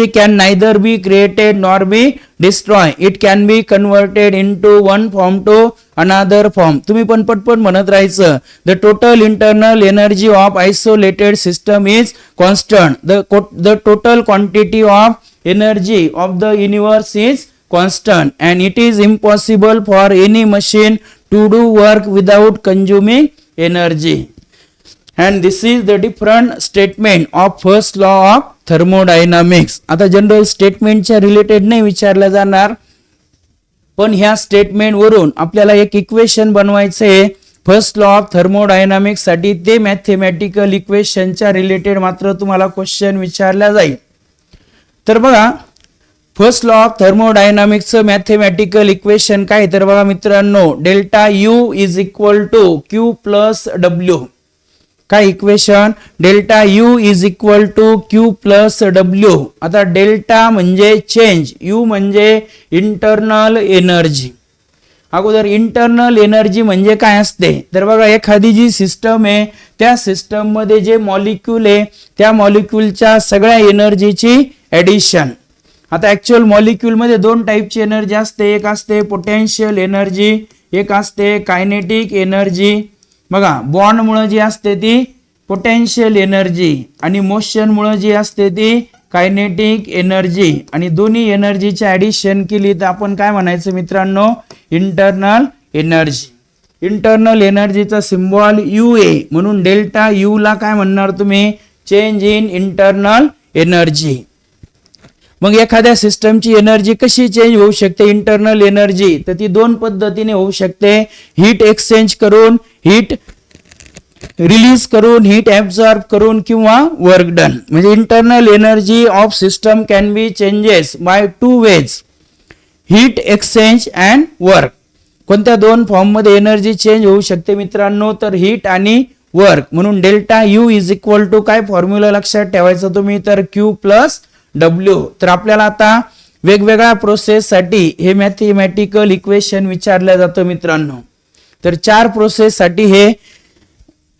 can neither be created nor be destroy, it can be converted into one form to another form. तुम्ही पण पटपट म्हणत राहायचं. The total internal energy of isolated system is constant. The total quantity of energy of the universe is constant and it is impossible for any machine to do work without consuming energy. And this is the different statement of first law of thermodynamics. आता general स्टेटमेंटच्या related नाही विचारलं जाणार, पण ह्या statement वरून आपल्याला एक इक्वेशन बनवायचं आहे फर्स्ट लॉ ऑफ थर्मोडायनामिक्स साठी. ते मॅथेमॅटिकल इक्वेशनच्या रिलेटेड मात्र तुम्हाला क्वेश्चन विचारला जाईल. तर बघा फर्स्ट लॉ ऑफ थर्मोडायनामिक्सचं मॅथेमॅटिकल इक्वेशन काय? तर बघा मित्रांनो, delta U is equal to Q plus W. काय equation? Delta U is equal to Q plus W. आता डेल्टा म्हणजे चेंज, यू म्हणजे इंटरनल एनर्जी. अगोदर इंटरनल एनर्जी म्हणजे काय असते? तर बघा एखादी जी सिस्टम आहे त्या सिस्टम मध्ये जे मॉलिक्यूल आहे त्या मॉलिक्यूलच्या सगळ्या एनर्जीची ऍडिशन. आता ऍक्च्युअल मॉलिक्यूल मध्ये दोन टाईपची एनर्जी असते. एक असते पोटेन्शियल एनर्जी, एक असते कायनेटिक एनर्जी. बघा बॉन्ड मुळे जी असते ती पोटेन्शियल एनर्जी आणि मोशन मुळे जी असते ती कायनेटिक एनर्जी. आणि दोन्ही एनर्जीची ऍडिशन केली तर आपण काय म्हणायचं मित्रांनो? Internal energy. इंटरनल एनर्जीचा सिम्बॉल यू आहे, म्हणून डेल्टा यू ला काय म्हणणार तुम्ही? Change in internal energy. मग एखाद्या सिस्टमची एनर्जी कशी चेंज होऊ शकते? इंटरनल एनर्जी तर ती दोन पद्धतीने होऊ शकते. हीट एक्सचेंज करून, हीट रिलीज करून, हीट ऍब्सॉर्ब करून किंवा वर्क डन. म्हणजे internal energy of system can be changes by two ways, heat exchange and work. कोणत्या दोन फॉर्म मध्ये एनर्जी चेंज होऊ शकते मित्रांनो? तर हीट आणि वर्क. म्हणून delta U is equal to काय फॉर्म्युला लक्षात ठेवायचा तुम्ही? तर क्यू प्लस डब्ल्यू. तर आपल्याला आता वेगवेगळ्या प्रोसेस साठी हे मॅथेमॅटिकल इक्वेशन विचारलं जातं मित्रांनो. तर चार प्रोसेस साठी हे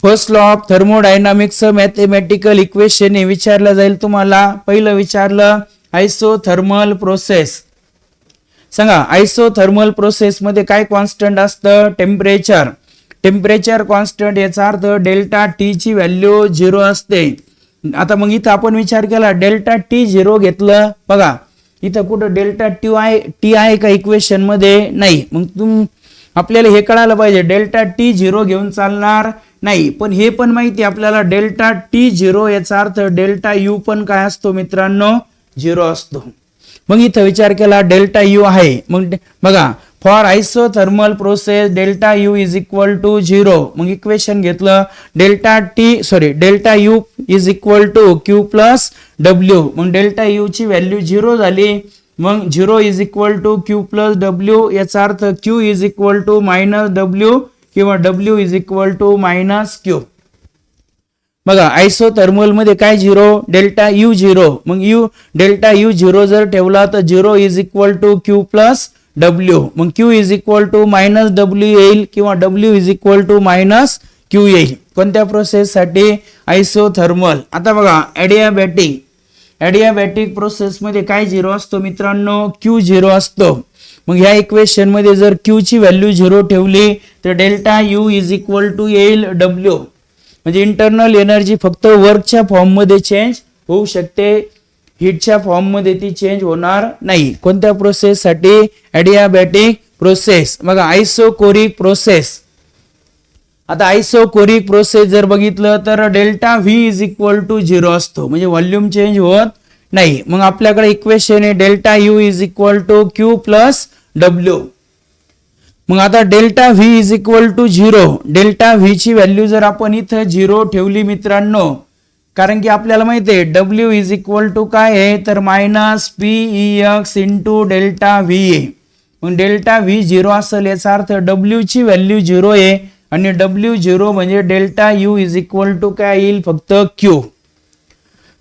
फर्स्ट लॉ ऑफ थर्मोडायनामिक्सचं मॅथेमॅटिकल इक्वेशन हे विचारलं जाईल तुम्हाला. पहिलं विचारलं आयसोथर्मल प्रोसेस. सांगा आयसोथर्मल प्रोसेस मध्ये काय कॉन्स्टंट असतं? टेम्परेचर. टेम्परेचर कॉन्स्टंट याचा अर्थ डेल्टा टी ची व्हॅल्यू 0 असते. आता मग इथं आपण विचार केला डेल्टा टी 0 घेतलं. बघा इथं कुठं डेल्टा टी आहे का इक्वेशन मध्ये? नाही. मग आपल्याला हे कळायला पाहिजे डेल्टा टी 0 घेऊन चालणार नाही. पण हे पण माहिती आपल्याला डेल्टा टी 0 याचा अर्थ डेल्टा यू पण काय असतो मित्रांनो? 0 असतो. मग इथं विचार केला डेल्टा यू आहे. मग बघा for isothermal process delta U is equal to 0. मग इक्वेशन घेतलं delta U is equal to Q plus W. मग डेल्टा यू ची व्हॅल्यू 0 झाली. मग 0 is equal to Q plus W याचा अर्थ Q is equal to minus W किंवा W is equal to minus Q. बघा आयसोथर्मल मध्ये काय झिरो, डेल्टा यू झिरो. मग डेल्टा यू झिरो जर ठेवला तर zero is equal to Q plus W. मग Q is equal to minus W येईल किंवा W is equal to minus Q येईल. कोणत्या प्रोसेस साठी, आयसोथर्मल. आता बघा ॲडियाबॅटिक प्रोसेस मध्ये काय झिरो असतो मित्रांनो, क्यू झिरो असतो. मग ह्या इक्वेशन मध्ये जर क्यू ची व्हॅल्यू झिरो ठेवली तर delta U is equal to येईल डब्ल्यू. म्हणजे इंटरनल एनर्जी फक्त वर्कच्या फॉर्म मध्ये चेंज होऊ शकते, हीटच्या फॉर्म मध्ये ती चेंज होणार नाही. कोणत्या प्रोसेस साठी, ॲडियाबॅटिक प्रोसेस. बघा आयसोकोरिक प्रोसेस. आता आयसोकोरिक प्रोसेस जर बघितलं तर delta V is equal to zero असतो, म्हणजे व्हॉल्यूम चेंज होत नाही. मग आपल्याकडे इक्वेशन आहे delta U is equal to Q plus W. मग आता delta V is equal to zero. Delta V ची व्हॅल्यू जर आपण इथं झिरो ठेवली मित्रांनो, कारण की आपल्याला माहिती आहे डब्ल्यू इज इक्वल टू काय आहे तर minus PE X into delta V आहे. मग डेल्टा व्ही झिरो असेल याचा अर्थ डब्ल्यू ची व्हॅल्यू झिरो आहे आणि डब्ल्यू झिरो म्हणजे delta U is equal to काय येईल फक्त क्यू.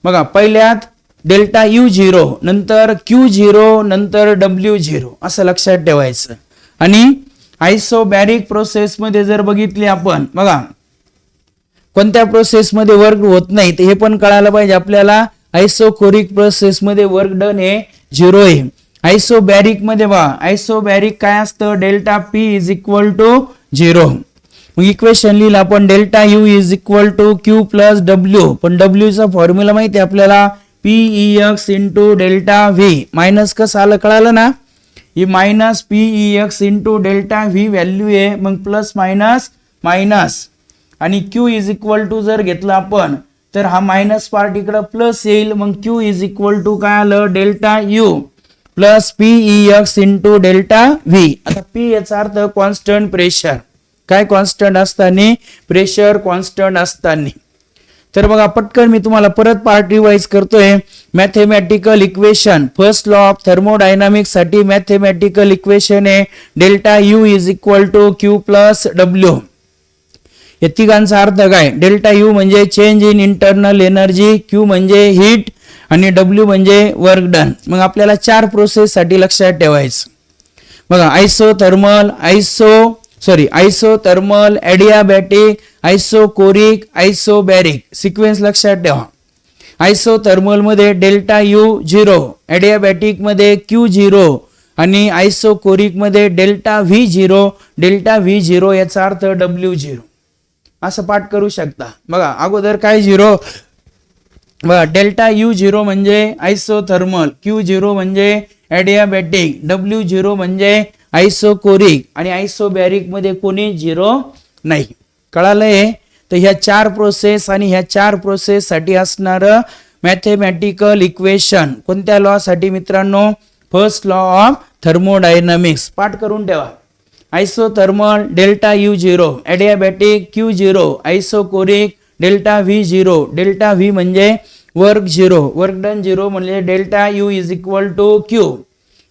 बघा पहिल्यात डेल्टा यू झिरो, नंतर क्यू झिरो, नंतर डब्ल्यू झिरो असं लक्षात ठेवायचं. आणि आयसोबॅरिक प्रोसेस मध्ये जर बघितली आपण, बघा कोणत्या प्रोसेस मध्ये वर्क होत नाही ते हे पण कळायला पाहिजे आपल्याला. आयसोकोरिक प्रोसेस मध्ये वर्क डन हे झिरो आहे. आयसोबॅरिक मध्ये बघा आयसोबॅरिक काय असतं, delta P is equal to zero. मग इक्वेशन लिहिलं आपण delta U is equal to Q plus W. पण डब्ल्यू चा फॉर्म्युला माहिती आहे आपल्याला, P E X into delta V. Minus कसं आलं कळालं ना, ही minus PE X into delta V value आहे, मग प्लस मायनस मायनस. आणि क्यू इज इक्वल टू जर घेतलं आपण तर हा मायनस पार्ट इकडं प्लस येईल. मग क्यू इज इक्वल टू काय आलं, delta U plus PE X into delta V. आता पी याचा अर्थ कॉन्स्टंट प्रेशर. काय कॉन्स्टंट असताना, प्रेशर कॉन्स्टंट असताना. तर बघा पटकन मी तुम्हाला परत पार्ट रिवाइज करतोय. Mathematical equation, first law of thermodynamics साठी मॅथेमॅटिकल इक्वेशन आहे delta U is equal to Q plus W. या तिघांचा अर्थ काय, डेल्टा यू म्हणजे change in internal energy, Q म्हणजे हीट आणि डब्ल्यू म्हणजे वर्क डन. मग आपल्याला चार प्रोसेस साठी लक्षात ठेवायचं. बघा isothermal, adiabatic, isochoric, isobaric. Sequence लक्षात ठेवा. आयसोथर्मल मध्ये डेल्टा यू झिरो, ॲडियाबॅटिक मध्ये क्यू झिरो आणि आयसोकोरिक मध्ये delta V zero. Delta V zero याचा अर्थ डब्ल्यू झिरो असं पाठ करू शकता. बघा अगोदर काय झिरो, बघा डेल्टा यू झिरो म्हणजे आयसोथर्मल, क्यू झिरो म्हणजे ॲडियाबॅटिक, डब्ल्यू झिरो म्हणजे आयसोकोरिक आणि आयसोबॅरिक मध्ये कोणी झिरो नाही. कळालंय. तर ह्या चार प्रोसेस आणि ह्या चार प्रोसेस साठी असणार मॅथेमॅटिकल इक्वेशन कोणत्या लॉ साठी मित्रांनो, फर्स्ट लॉ ऑफ थर्मोडायनामिक्स. पाठ करून ठेवा. Isothermal delta U zero, adiabatic Q zero, isochoric delta V zero. Delta V म्हणजे work zero, work done zero म्हणजे delta U is equal to Q.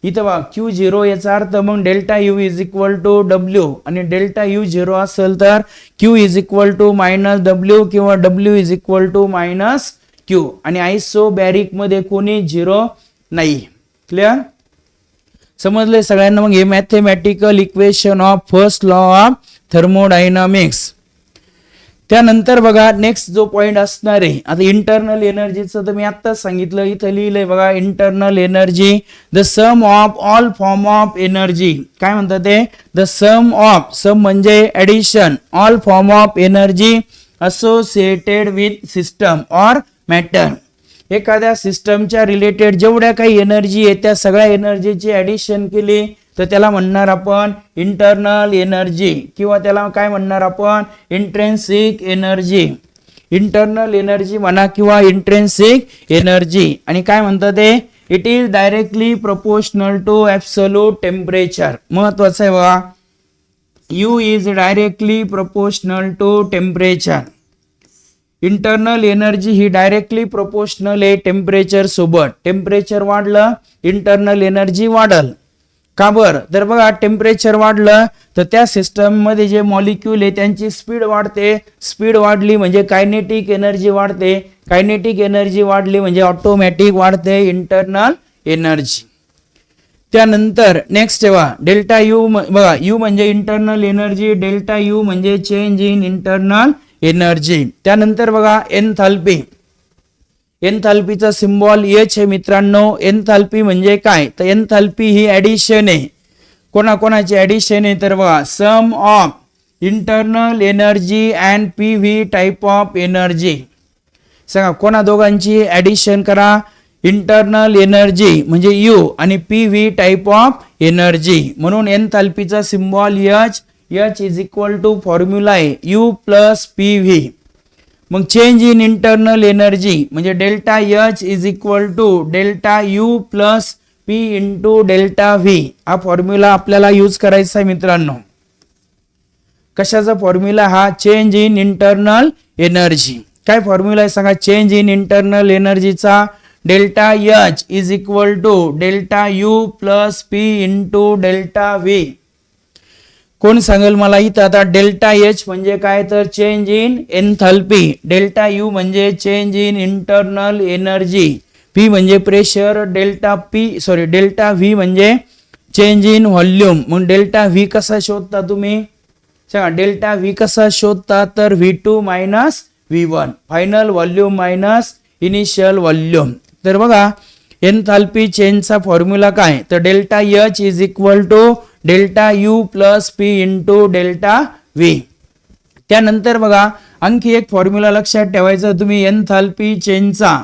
इथं बघा क्यू झिरो याचा अर्थ मग delta U is equal to W आणि delta U zero असेल तर Q is equal to minus W किंवा W is equal to minus Q. आणि आयसोबॅरिक मध्ये कोणी झिरो नाही. क्लिअर समजले सगळ्यांना. मग हे mathematical equation of first law of thermodynamics. त्यानंतर बघा नेक्स्ट जो पॉइंट असणार आहे, आता इंटरनल एनर्जीचं तर मी आत्ताच सांगितलं, इथं लिहिलंय बघा internal energy the sum of all form of energy. काय म्हणतात ते, द सम ऑफ, सम म्हणजे addition, all form of energy associated with system or matter. एखाद्या सिस्टमच्या रिलेटेड जेवढ्या काही एनर्जी आहे त्या सगळ्या एनर्जीची ऍडिशन केली तर त्याला म्हणणार आपण इंटरनल एनर्जी किंवा त्याला काय म्हणणार आपण इंट्रेन्सिक एनर्जी. इंटरनल एनर्जी म्हणा किंवा इंट्रेन्सिक एनर्जी. आणि काय म्हणतात ते, it is directly proportional to absolute temperature. महत्वाचं आहे बघा, U is directly proportional to temperature. Internal energy ही डायरेक्टली प्रोपोर्शनल आहे टेम्परेचर सोबत. टेम्परेचर वाढलं इंटरनल एनर्जी वाढल. का बरं? तर बघा टेम्परेचर वाढलं तर त्या सिस्टम मध्ये जे मॉलिक्यूल आहे त्यांची स्पीड वाढते, स्पीड वाढली म्हणजे कायनेटिक एनर्जी वाढते, कायनेटिक एनर्जी वाढली म्हणजे ऑटोमॅटिक वाढते इंटरनल एनर्जी. त्यानंतर नेक्स्ट ठेवा डेल्टा यू. बघा यू म्हणजे इंटरनल एनर्जी, डेल्टा यू म्हणजे चेंज इन इंटरनल एनर्जी. त्यानंतर बघा एन्थाल्पी. एन्थाल्पीचा सिम्बॉल एच आहे मित्रांनो. एन्थाल्पी म्हणजे काय? तर एन्थाल्पी ही ऍडिशन आहे. कोणाकोणाची ऍडिशन आहे? तर बघा sum of internal energy and P V type of energy. सांगा कोणा दोघांची ऍडिशन करा? इंटरनल एनर्जी म्हणजे यू आणि P V type of energy. म्हणून एन्थाल्पीचा symbol H. H is equal to formula आहे यू प्लस पी व्ही. मग चेंज इन इंटरनल एनर्जी म्हणजे delta H is equal to delta U plus P into delta V. हा formula आपल्याला use करायचा आहे मित्रांनो. कशाचा फॉर्म्युला? हा चेंज इन इंटरनल एनर्जी. काय फॉर्म्युला आहे सांगा? चेंज इन इंटरनल एनर्जीचा delta H is equal to delta U plus P into delta V. कोण सांगेल मला इथं? आता डेल्टा एच म्हणजे काय? तर change in enthalpy. Delta U म्हणजे change in internal energy. P म्हणजे प्रेशर. डेल्टा व्ही म्हणजे चेंज इन व्हॉल्यूम. मग डेल्टा व्ही कसा शोधता तुम्ही? सांगा डेल्टा व्ही कसा शोधता? तर V2 minus V1. Final volume minus initial volume. तर बघा एन्थाल्पी चेंजचा फॉर्म्युला काय? तर delta H is equal to delta U plus P into delta V. त्यानंतर बघा आणखी एक फॉर्म्युला लक्षात ठेवायचा तुम्ही. एन्थाल्पी चेंजचा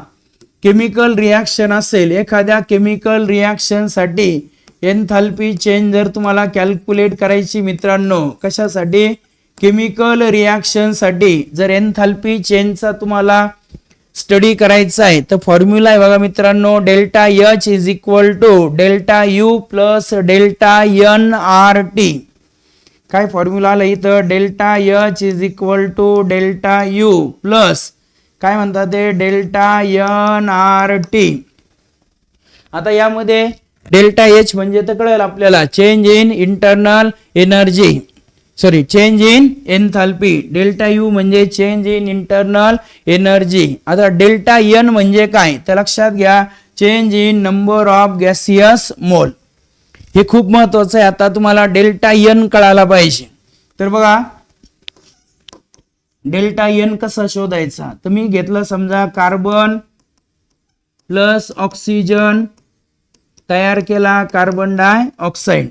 केमिकल रिॲक्शन असेल, एखाद्या केमिकल रिॲक्शन साठी एन्थाल्पी चेंज जर तुम्हाला कॅल्क्युलेट करायची मित्रांनो, कशासाठी? केमिकल रिॲक्शन साठी जर एन्थाल्पी चेंजचा तुम्हाला स्टडी करायचा आहे तर फॉर्म्युला आहे बघा मित्रांनो delta H is equal to delta U plus delta N R T. काय फॉर्म्युला आला इथं? Delta H is equal to delta U plus काय म्हणतात ते डेल्टा एन आर टी. आता यामध्ये डेल्टा एच म्हणजे तर कळेल आपल्याला change in internal energy, change in enthalpy. Delta U म्हणजे चेंज इन इंटरनल एनर्जी. आता डेल्टा एन म्हणजे काय? तर लक्षात घ्या change in number of gaseous मोल. हे खूप महत्वाचं आहे. आता तुम्हाला डेल्टा एन कळायला पाहिजे. तर बघा डेल्टा एन कसा शोधायचा? तर मी घेतलं समजा कार्बन प्लस ऑक्सिजन तयार केला कार्बन डायऑक्साईड.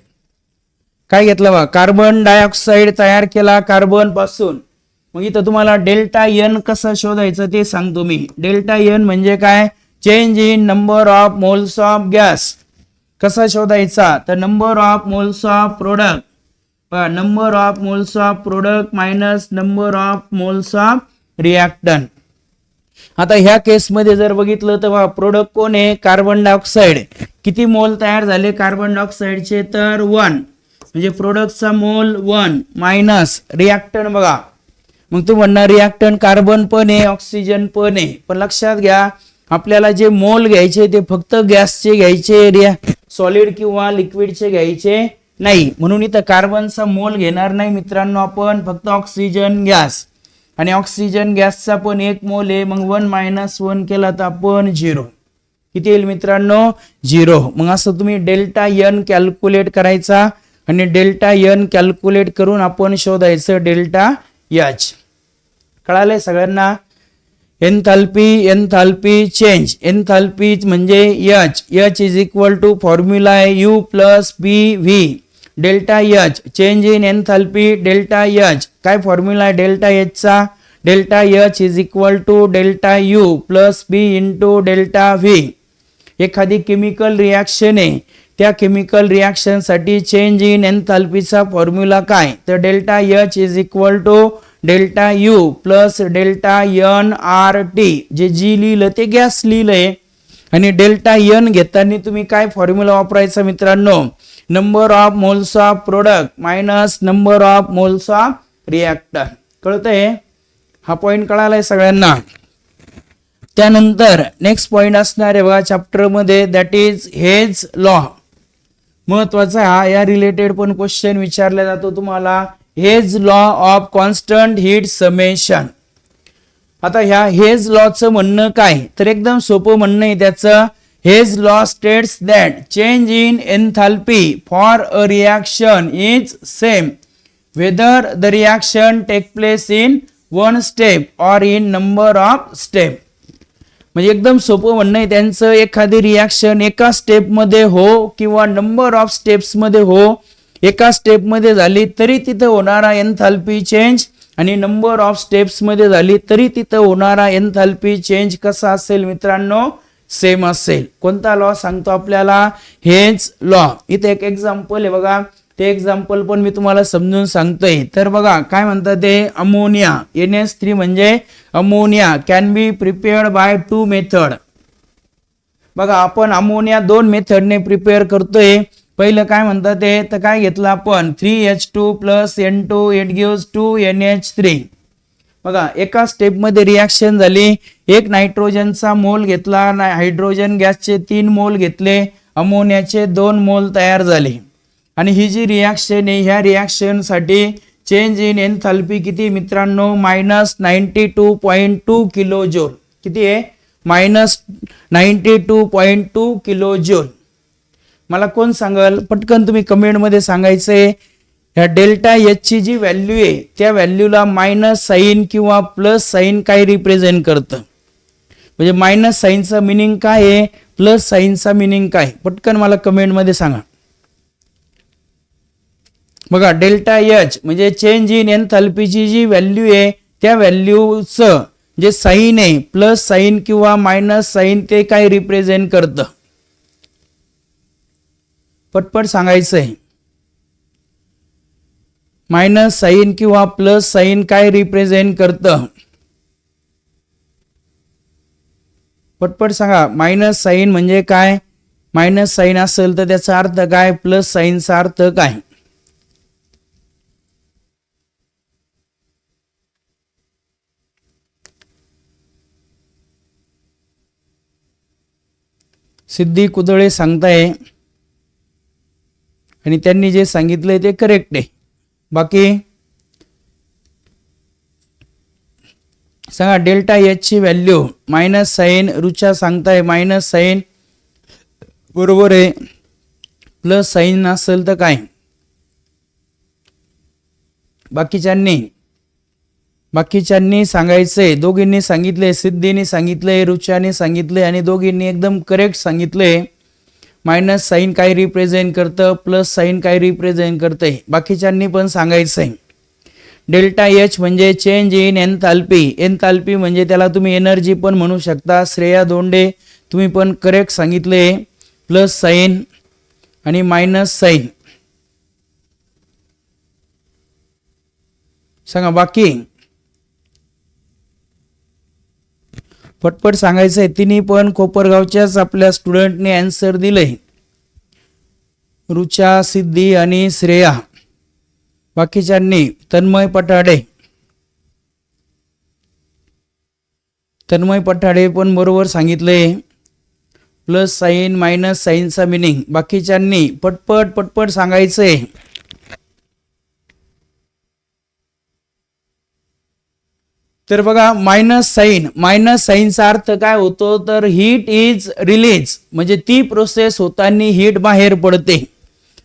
काय घेतलं बघा? कार्बन डायऑक्साईड तयार केला कार्बन पासून. मग इथं तुम्हाला डेल्टा एन कसा शोधायचं ते सांगतो मी. डेल्टा एन म्हणजे काय? Change in number of moles of gas. कसा शोधायचा? तर number of moles of product. Number of moles of product minus number of moles of reactant. आता ह्या केसमध्ये जर बघितलं तर प्रोडक्ट कोण आहे? Carbon dioxide. किती मोल तयार झाले कार्बन डायऑक्साईडचे? तर 1. म्हणजे प्रोडक्टचा मोल 1 मायनस रिॲक्टंट. बघा मग तू म्हणणार रिॲक्टंट कार्बन पण आहे ऑक्सिजन पण आहे, पण लक्षात घ्या आपल्याला जे मोल घ्यायचे ते फक्त गॅसचे घ्यायचे, सॉलिड किंवा लिक्विडचे घ्यायचे नाही. म्हणून इथं कार्बनचा मोल घेणार नाही मित्रांनो आपण, फक्त ऑक्सिजन गॅस. आणि ऑक्सिजन गॅसचा पण 1 मोल आहे. मग 1 - 1 केला तर आपण 0. किती येईल मित्रांनो? 0. मग असं तुम्ही डेल्टा एन कॅल्क्युलेट करायचा आणि डेल्टा एन कॅल्क्युलेट करून आपण शोधायचं डेल्टा एच. कळालंय सगळ्यांना? Enthalpy change. एन्थाल्पी म्हणजे H. H is equal to formula आहे U plus P V. Delta H change in enthalpy delta H. काय फॉर्म्युला आहे डेल्टा एचचा? Delta H is equal to delta U plus P into delta V. एखादी chemical reaction आहे, त्या chemical reaction साठी change in एन्थाल्पीचा formula काय? तर delta H is equal to delta U plus delta N R T. जे जी लिहिलं ते गॅस लिहिलंय. आणि डेल्टा एन घेताना तुम्ही काय फॉर्म्युला वापरायचा मित्रांनो? Number of moles of product minus number of moles of reactant. कळतंय? हा पॉइंट कळालाय सगळ्यांना? त्यानंतर नेक्स्ट पॉइंट असणार आहे बघा चॅप्टर मध्ये, दॅट इज हेज लॉ. महत्वाचा हा या रिलेटेड पण क्वेश्चन विचारला जातो तुम्हाला, hedge law of constant heat summation. आता ह्या हेज लॉचं म्हणणं काय, तर एकदम सोपं म्हणणं आहे त्याचं. Hess law states that change in enthalpy for a reaction is same whether the reaction take place in one step or in number of step. म्हणजे एकदम सोपं म्हणणं आहे त्यांचं, एखादी रिएक्शन एका स्टेप मध्ये हो किंवा नंबर ऑफ स्टेप्स मध्ये हो, एका स्टेप मध्ये झाली तरी तिथं होणारा एन्थाल्पी चेंज आणि नंबर ऑफ स्टेप्स मध्ये झाली तरी तिथं होणारा एन्थाल्पी चेंज कसा असेल मित्रांनो, सेम असेल. कोणता लॉ सांगतो आपल्याला, हेज लॉ. इथे एक एक्झाम्पल आहे बघा, ते एक्झाम्पल पण मी तुम्हाला समजून सांगतोय. तर बघा काय म्हणतात ते, अमोनिया NH3 म्हणजे ammonia can be prepared by 2 method. बघा आपण अमोनिया 2 मेथडने प्रिपेअर करतोय. पहिलं काय म्हणतात ते, तर काय घेतलं आपण 3H2 + N2 it gives 2NH3. बघा एका स्टेप मध्ये रिएक्शन झाली, एक नायट्रोजनचा मोल घेतला, हायड्रोजन गॅसचे 3 मोल घेतले, अमोनियाचे 2 मोल तयार झाले. आणि ही जी रिएक्शन आहे ह्या रिएक्शन साठी चेंज इन एन्थाल्पी किती मित्रांनो, -92.2 किलो जूल. किती आहे, -92.2 किलो जूल. मला कोण सांगाल, पटकन तुम्ही कमेंट मध्ये सांगायचंय. ह्या डेल्टा एच ची जी व्हॅल्यू आहे त्या व्हॅल्यूला मायनस साइन किंवा प्लस साइन काय रिप्रेझेंट करतं, म्हणजे मायनस साइनचा मिनिंग काय आहे, प्लस साइनचा मिनिंग काय, पटकन मला कमेंट मध्ये सांगा. बघा डेल्टा एच म्हणजे चेंज इन एन्थाल्पीची जी व्हॅल्यू आहे त्या व्हॅल्यूचं जे साइन आहे, प्लस साइन किंवा मायनस साइन, ते काय रिप्रेझेंट करतं, पटपट सांगायचंय. मायनस साइन किंवा प्लस साइन काय रिप्रेझेंट करतं, पटपट सांगा. मायनस साइन म्हणजे काय, मायनस साइन असेल तर त्याचा अर्थ काय, प्लस साइनचा अर्थ काय. सिद्धी कुदळे सांगताय आणि त्यांनी जे सांगितलंय ते करेक्ट आहे. बाकी सांगा डेल्टा एच ची व्हॅल्यू मायनस साइन, रुचा सांगताय मायनस साइन बरोबर आहे, प्लस साइन असेल तर काय. बाकीच्यांनी सांगायचंय. दोघींनी सांगितले, सिद्धीने सांगितलंय, रुचाने सांगितलंय आणि दोघींनी एकदम करेक्ट सांगितलंय. मायनस साइन काय रिप्रेझेंट करतं, प्लस साइन काय रिप्रेझेंट करतंय. बाकीच्यांनी पण सांगायचंय. डेल्टा एच म्हणजे चेंज इन एन्थाल्पी. एन्थाल्पी म्हणजे त्याला तुम्ही एनर्जी पण म्हणू शकता. श्रेया दोंडे तुम्ही पण करेक्ट सांगितले, प्लस साइन आणि मायनस साइन. सांगा बाकी, पटपट सांगायचंय. तिन्ही पण कोपरगावच्याच आपल्या स्टुडंटने आन्सर दिलंय, रुचा, सिद्धी आणि श्रेया. बाकीच्यांनी तन्मय पठाडे पण बरोबर सांगितलंय, प्लस साइन मायनस साइनचा मिनिंग. बाकीच्यांनी पटपट सांगायचंय. तर बघा मायनस साइनचा अर्थ काय होतो, तर हीट इज रिलीज, म्हणजे ती प्रोसेस होताना हीट बाहेर पडते.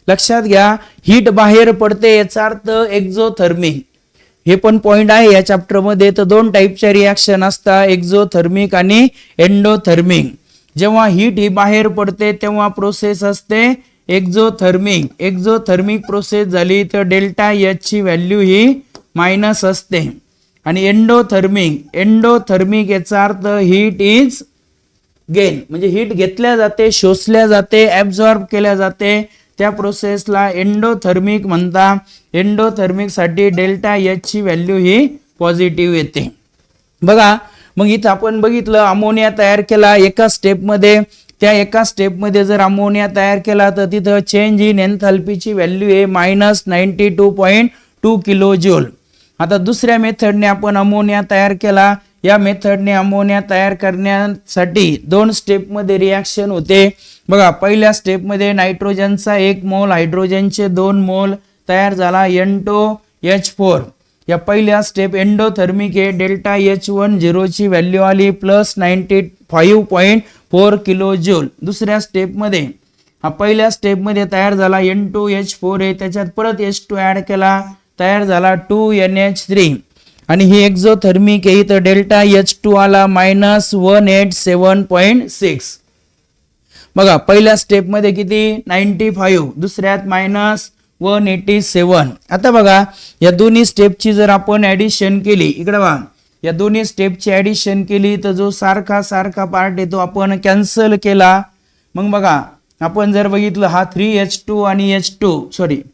लक्षात घ्या, हीट बाहेर पडते याचा अर्थ एक्झोथर्मिक. हे पण पॉइंट आहे या चॅप्टर मध्ये. तर 2 टाईपच्या रिएक्शन असतात, एक्झोथर्मिक आणि एंडोथर्मिक. जेव्हा हीट ही बाहेर पडते तेव्हा प्रोसेस असते एक्झोथर्मिक. एक्झोथर्मिक प्रोसेस झाली तर डेल्टा एच ची व्हॅल्यू ही मायनस असते. आणि एंडोथर्मिक याचा अर्थ हीट इज गेन, म्हणजे हीट घेतल्या जाते, शोषल्या जाते, ऍब्झॉर्ब केल्या जाते, त्या प्रोसेसला एंडोथर्मिक म्हणतात. एंडोथर्मिक साठी डेल्टा एच ची व्हॅल्यू ही पॉझिटिव्ह येते. बघा मग इथं आपण बघितलं अमोनिया तयार केला एका स्टेप मध्ये. त्या एका स्टेप मध्ये जर अमोनिया तयार केला तर तिथं चेंज इन एन्थाल्पीची व्हॅल्यू आहे -92.2 किलो जूल. आता दुसऱ्या मेथडने आपण अमोनिया तयार केला, या मेथडने अमोनिया तयार करण्यासाठी 2 स्टेपमध्ये रिॲक्शन होते. बघा, पहिल्या स्टेपमध्ये नायट्रोजनचा 1 मोल, हायड्रोजनचे 2 मोल तयार झाला N2H4. या पहिल्या स्टेप एंडोथर्मिक आहे. डेल्टा H10 ची व्हॅल्यू आली प्लस 95.4 किलो जूल. दुसऱ्या स्टेपमध्ये हा पहिल्या स्टेपमध्ये तयार झाला N2H4 आहे, त्याच्यात परत H2 ऍड केला, तयार झाला 2NH3. आणि ही एक्झोथर्मिक आहे, तर डेल्टा H2 आला -187.6. बघा, पहिल्या स्टेपमध्ये किती 95, दुसऱ्यात -187. आता बघा, या दोन्ही स्टेपची जर आपण ऍडिशन केली, इकडे बघा, या दोन्ही स्टेपची ऍडिशन केली तर जो सारखा पार्ट आहे तो आपण कॅन्सल केला. मग बघा, आपण जर बघितलं हा 3H2 आणि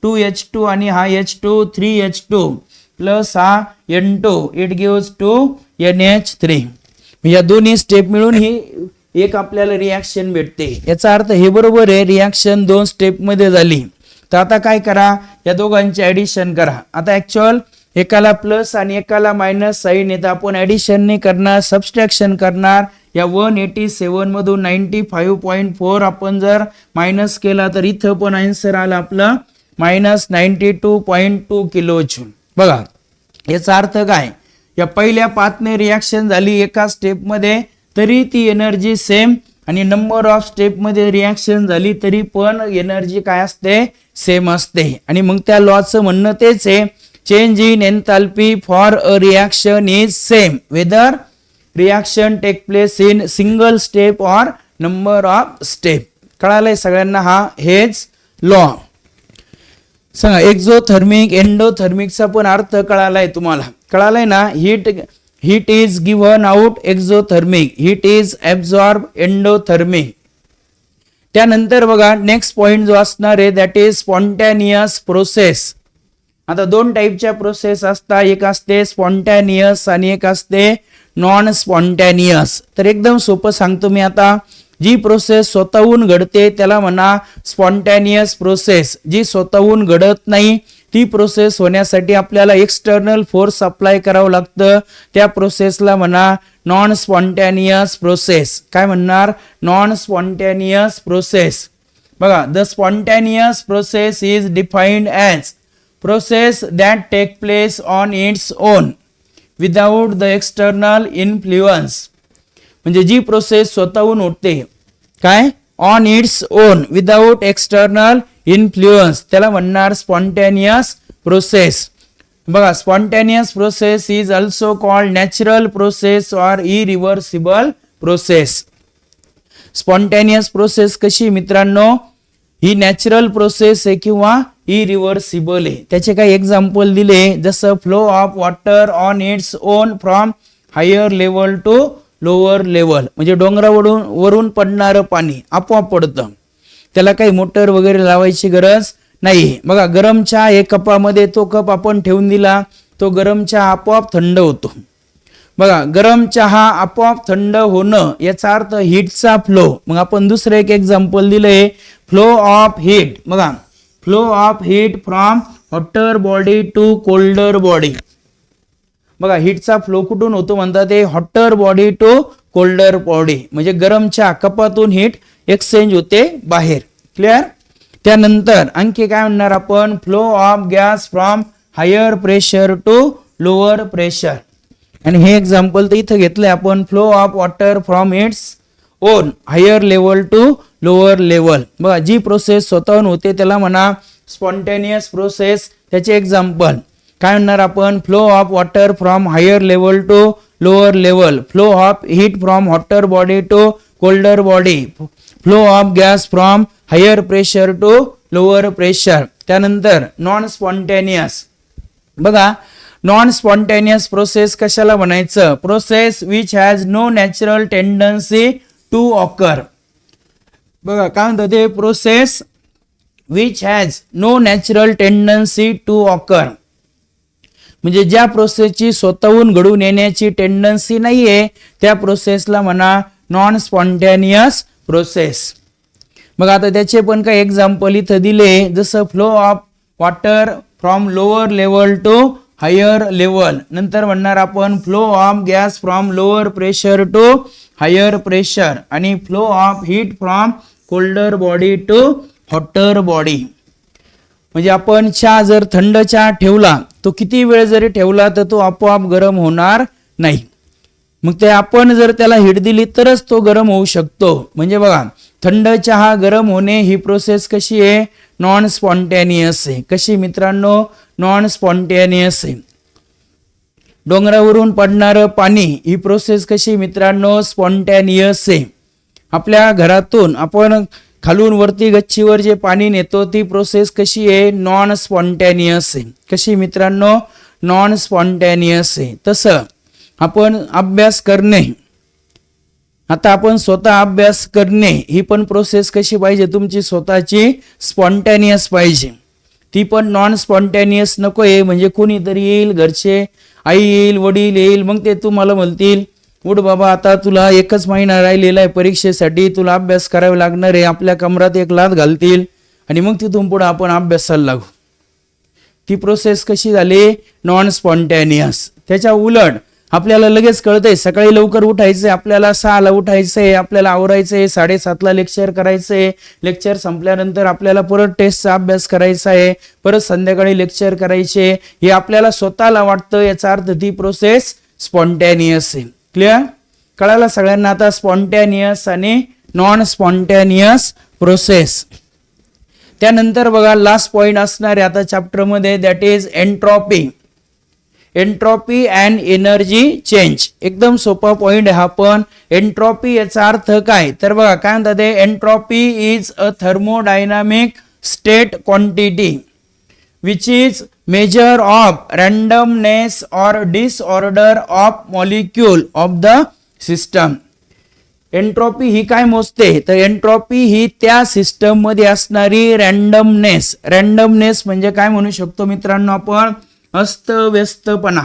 2H2 आणि हा H2 3H2 प्लस हा N2, इट गिव्स 2NH3. या दोन्ही स्टेप मिळून ही एक आपल्याला रिॲक्शन भेटते. याचा अर्थ हे बरोबर आहे, रिॲक्शन 2 स्टेप मध्ये झाली. तर आता काय करा, या दोघांचे ऍडिशन करा. आता ऍक्च्युअल एकाला प्लस आणि एकाला मायनस साइन येतं, आपण ऍडिशन नाही करणार, सबस्ट्रॅक्शन करणार. या 187 मधून 95.4 आपण जर मायनस केला तर इथं पण आन्सर आला आपलं -92.2 किलो जूल. बघा, याचा अर्थ काय, या पहिल्या पाथने रिॲक्शन झाली एका स्टेप मध्ये तरी ती एनर्जी सेम, आणि नंबर ऑफ स्टेप मध्ये रिॲक्शन झाली तरी पण एनर्जी काय असते, सेम असते. आणि मग त्या लॉचं म्हणणं तेच आहे, change in enthalpy for a reaction is same whether reaction take place in single step or number of step. कळालंय सगळ्यांना, हा हेच लॉ. सांगा, एक्झोथर्मिक एंडोथर्मिकचा पण अर्थ कळालाय तुम्हाला, कळालाय ना. Heat is given out exothermic, heat is absorb endothermic. त्यानंतर बघा, नेक्स्ट पॉइंट जो असणार आहे दॅट इज स्पॉन्टॅनियस प्रोसेस. आता 2 टाईपच्या प्रोसेस असतात, एक असते स्पॉन्टॅनियस आणि एक असते नॉन स्पॉन्टॅनियस. तर एकदम सोपं सांगतो मी आता. जी प्रोसेस स्वतःहून घडते त्याला म्हणा स्पॉन्टॅनियस प्रोसेस. जी स्वतःहून घडत नाही ती प्रोसेस होण्यासाठी आपल्याला एक्सटर्नल फोर्स अप्लाय करावं लागतं, त्या प्रोसेसला म्हणा नॉन स्पॉन्टॅनियस प्रोसेस. काय म्हणणार, नॉन स्पॉन्टॅनियस प्रोसेस. बघा, the spontaneous process is defined as process that take place on its own without the external influence. म्हणजे जी प्रोसेस स्वतःहून होते, काय, on its own without external influence, त्याला म्हणणार स्पॉन्टॅनियस प्रोसेस. बघा, spontaneous process is also called natural process or irreversible process. Spontaneous process कशी मित्रांनो, ही नॅचरल प्रोसेस आहे किंवा इरिव्हर्सिबल आहे. त्याचे काही एक्झाम्पल दिले, जसं flow of water on its own from higher level to lower level. म्हणजे डोंगरावरून पडणारं पाणी आपोआप पडतं, त्याला काही मोटर वगैरे लावायची गरज नाही. बघा, गरम चहा एक कपामध्ये, तो कप आपण ठेवून दिला, तो गरम चहा आपोआप थंड होतो. बघा, गरम चहा आपोआप थंड होणं याचा अर्थ हीटचा फ्लो. मग आपण दुसरं एक एक्झाम्पल दिलंय, फ्लो ऑफ हीट. बघा, flow of heat from hotter body to colder body. बघा, हीटचा फ्लो कुठून होतो म्हणतात ते hotter body to colder body. म्हणजे गरमच्या कपातून हीट एक्सचेंज होते बाहेर. क्लिअर. त्यानंतर आणखी काय म्हणणार आपण, flow of gas from higher pressure to lower pressure. आणि हे एक्झाम्पल तर इथं घेतलंय आपण, flow of water from its own higher level to lower level. बघा, जी प्रोसेस स्वतःहून होते त्याला म्हणा स्पॉन्टेनियस प्रोसेस. त्याचे एक्झाम्पल काय म्हणणार आपण, flow of water from higher level to lower level, flow of heat from hotter body to colder body, flow of gas from higher pressure to lower pressure. त्यानंतर non spontaneous. बघा, non spontaneous process कशाला म्हणायचं, process which has no natural tendency to occur. बघा काय म्हणतात ते, process which has no natural tendency to occur. म्हणजे ज्या प्रोसेसची स्वतःहून घडून येण्याची टेंडन्सी नाहीये त्या प्रोसेसला म्हणा नॉन स्पॉन्टेनियस प्रोसेस. मग आता त्याचे पण काही एक्झाम्पल इथं दिले, जसं flow of water from lower level to higher level. नंतर म्हणणार आपण flow of gas from lower pressure to higher pressure आणि flow of heat from colder body to hotter body. म्हणजे आपण चहा जर थंड चहा ठेवला तो किती वेळ जरी ठेवला तर तो आपोआप गरम होणार नाही. मग ते आपण जर त्याला हीट दिली तरच तो गरम होऊ शकतो. म्हणजे बघा थंड चहा गरम होणे ही प्रोसेस कशी आहे, नॉन स्पॉन्टेनियस आहे. कशी मित्रांनो, नॉन स्पॉन्टेनियस आहे. डोंगरावरून पडणारं पाणी ही प्रोसेस कशी मित्रांनो, स्पॉन्टेनियस आहे. आपल्या घरातून आपण खालून वरती गच्चीवर जे पाणी नेतो ती प्रोसेस कशी आहे, नॉन स्पॉन्टेनियस आहे. कशी मित्रांनो, नॉन स्पॉन्टेनियस आहे. तसं आपण अभ्यास करणे, आता आपण स्वतः अभ्यास करणे ही पण प्रोसेस कशी पाहिजे, तुमची स्वतःची स्पॉन्टेनियस पाहिजे. ती पण नॉन स्पॉन्टेनियस नको आहे. म्हणजे कोणीतरी येईल, घरचे आई येईल, वडील येईल, मग ते तुम्हाला म्हणतील उठ बाबा आता तुला एकच महिना राहिलेला आहे परीक्षेसाठी, तुला अभ्यास करावा लागणार आहे. आपल्या कमरात एक लाथ घालतील आणि मग तिथून पुढे आपण अभ्यासाला लागू. ती प्रोसेस कशी झाली, नॉन स्पॉन्टेनियस. त्याच्या उलट आपल्याला लगेच कळतंय सकाळी लवकर उठायचंय, आपल्याला 6ला उठायचंय, आपल्याला आवरायचंय, 7:30ला लेक्चर करायचंय, लेक्चर संपल्यानंतर आपल्याला परत टेस्टचा अभ्यास करायचा आहे, परत संध्याकाळी लेक्चर करायचे, हे आपल्याला स्वतःला वाटतं. याचा अर्थ ती प्रोसेस स्पॉन्टेनियस आहे. क्लिअर, कळालं सगळ्यांना आता स्पॉन्टेनियस आणि नॉन स्पॉन्टेनियस प्रोसेस. त्यानंतर बघा लास्ट पॉइंट असणार आहे आता चॅप्टर मध्ये, that is entropy. Entropy and energy change. एकदम सोपा पॉइंट आहे हा पण. एंट्रॉपी याचा अर्थ काय तर बघा काय म्हणतात ते, entropy is a thermodynamic state quantity which is measure of randomness or disorder of molecule of the system. Entropy ही काय मोजते तर एंट्रॉपी ही त्या सिस्टम मध्ये असणारी रँडमनेस. रँडमनेस म्हणजे काय म्हणू शकतो मित्रांनो आपण, अस्तव्यस्तपणा.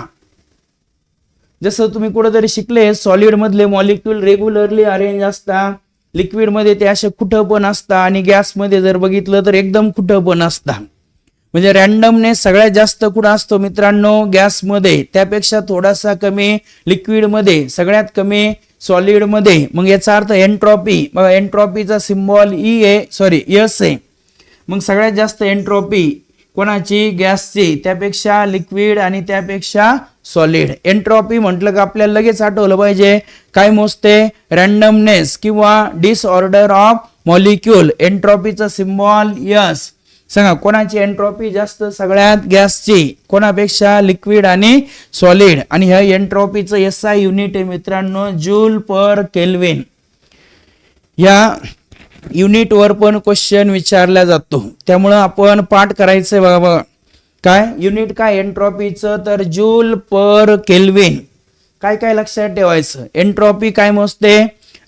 जसं तुम्ही कुठेतरी शिकले सॉलिड मधले मॉलिक्यूल रेग्युलरली अरेंज असतात, लिक्विड मध्ये ते असे कुठं पण असतात आणि गॅस मध्ये जर बघितलं तर एकदम कुठं पण असतात. म्हणजे रँडमनेस सगळ्यात जास्त कुठं असतो मित्रांनो, गॅस मध्ये, त्यापेक्षा थोडासा कमी लिक्विड मध्ये, सगळ्यात कमी सॉलिड मध्ये. मग याचा अर्थ एंट्रॉपी, बघा एंट्रॉपीचा सिम्बॉल एस आहे. मग सगळ्यात जास्त एंट्रॉपी कोणाची, गॅसची, त्यापेक्षा लिक्विड आणि त्यापेक्षा सॉलिड. एंट्रॉपी म्हटलं का आपल्याला लगेच आठवलं पाहिजे काय मोजते, रँडमनेस किंवा डिसऑर्डर ऑफ मॉलिक्यूल. एंट्रॉपीचा सिम्बॉल एस. सांगा कोणाची एंट्रॉपी जास्त, सगळ्यात गॅसची, कोणापेक्षा लिक्विड आणि सॉलिड. आणि ह्या एंट्रॉपीचं SI युनिट आहे मित्रांनो, जूल पर केल्विन. या युनिट वर पण क्वेश्चन विचारला जातो, त्यामुळं आपण पाठ करायचंय. बघा काय युनिट काय एंट्रॉपीचं तर जूल पर केल्विन. काय काय लक्षात ठेवायचं, एंट्रॉपी काय मोजते,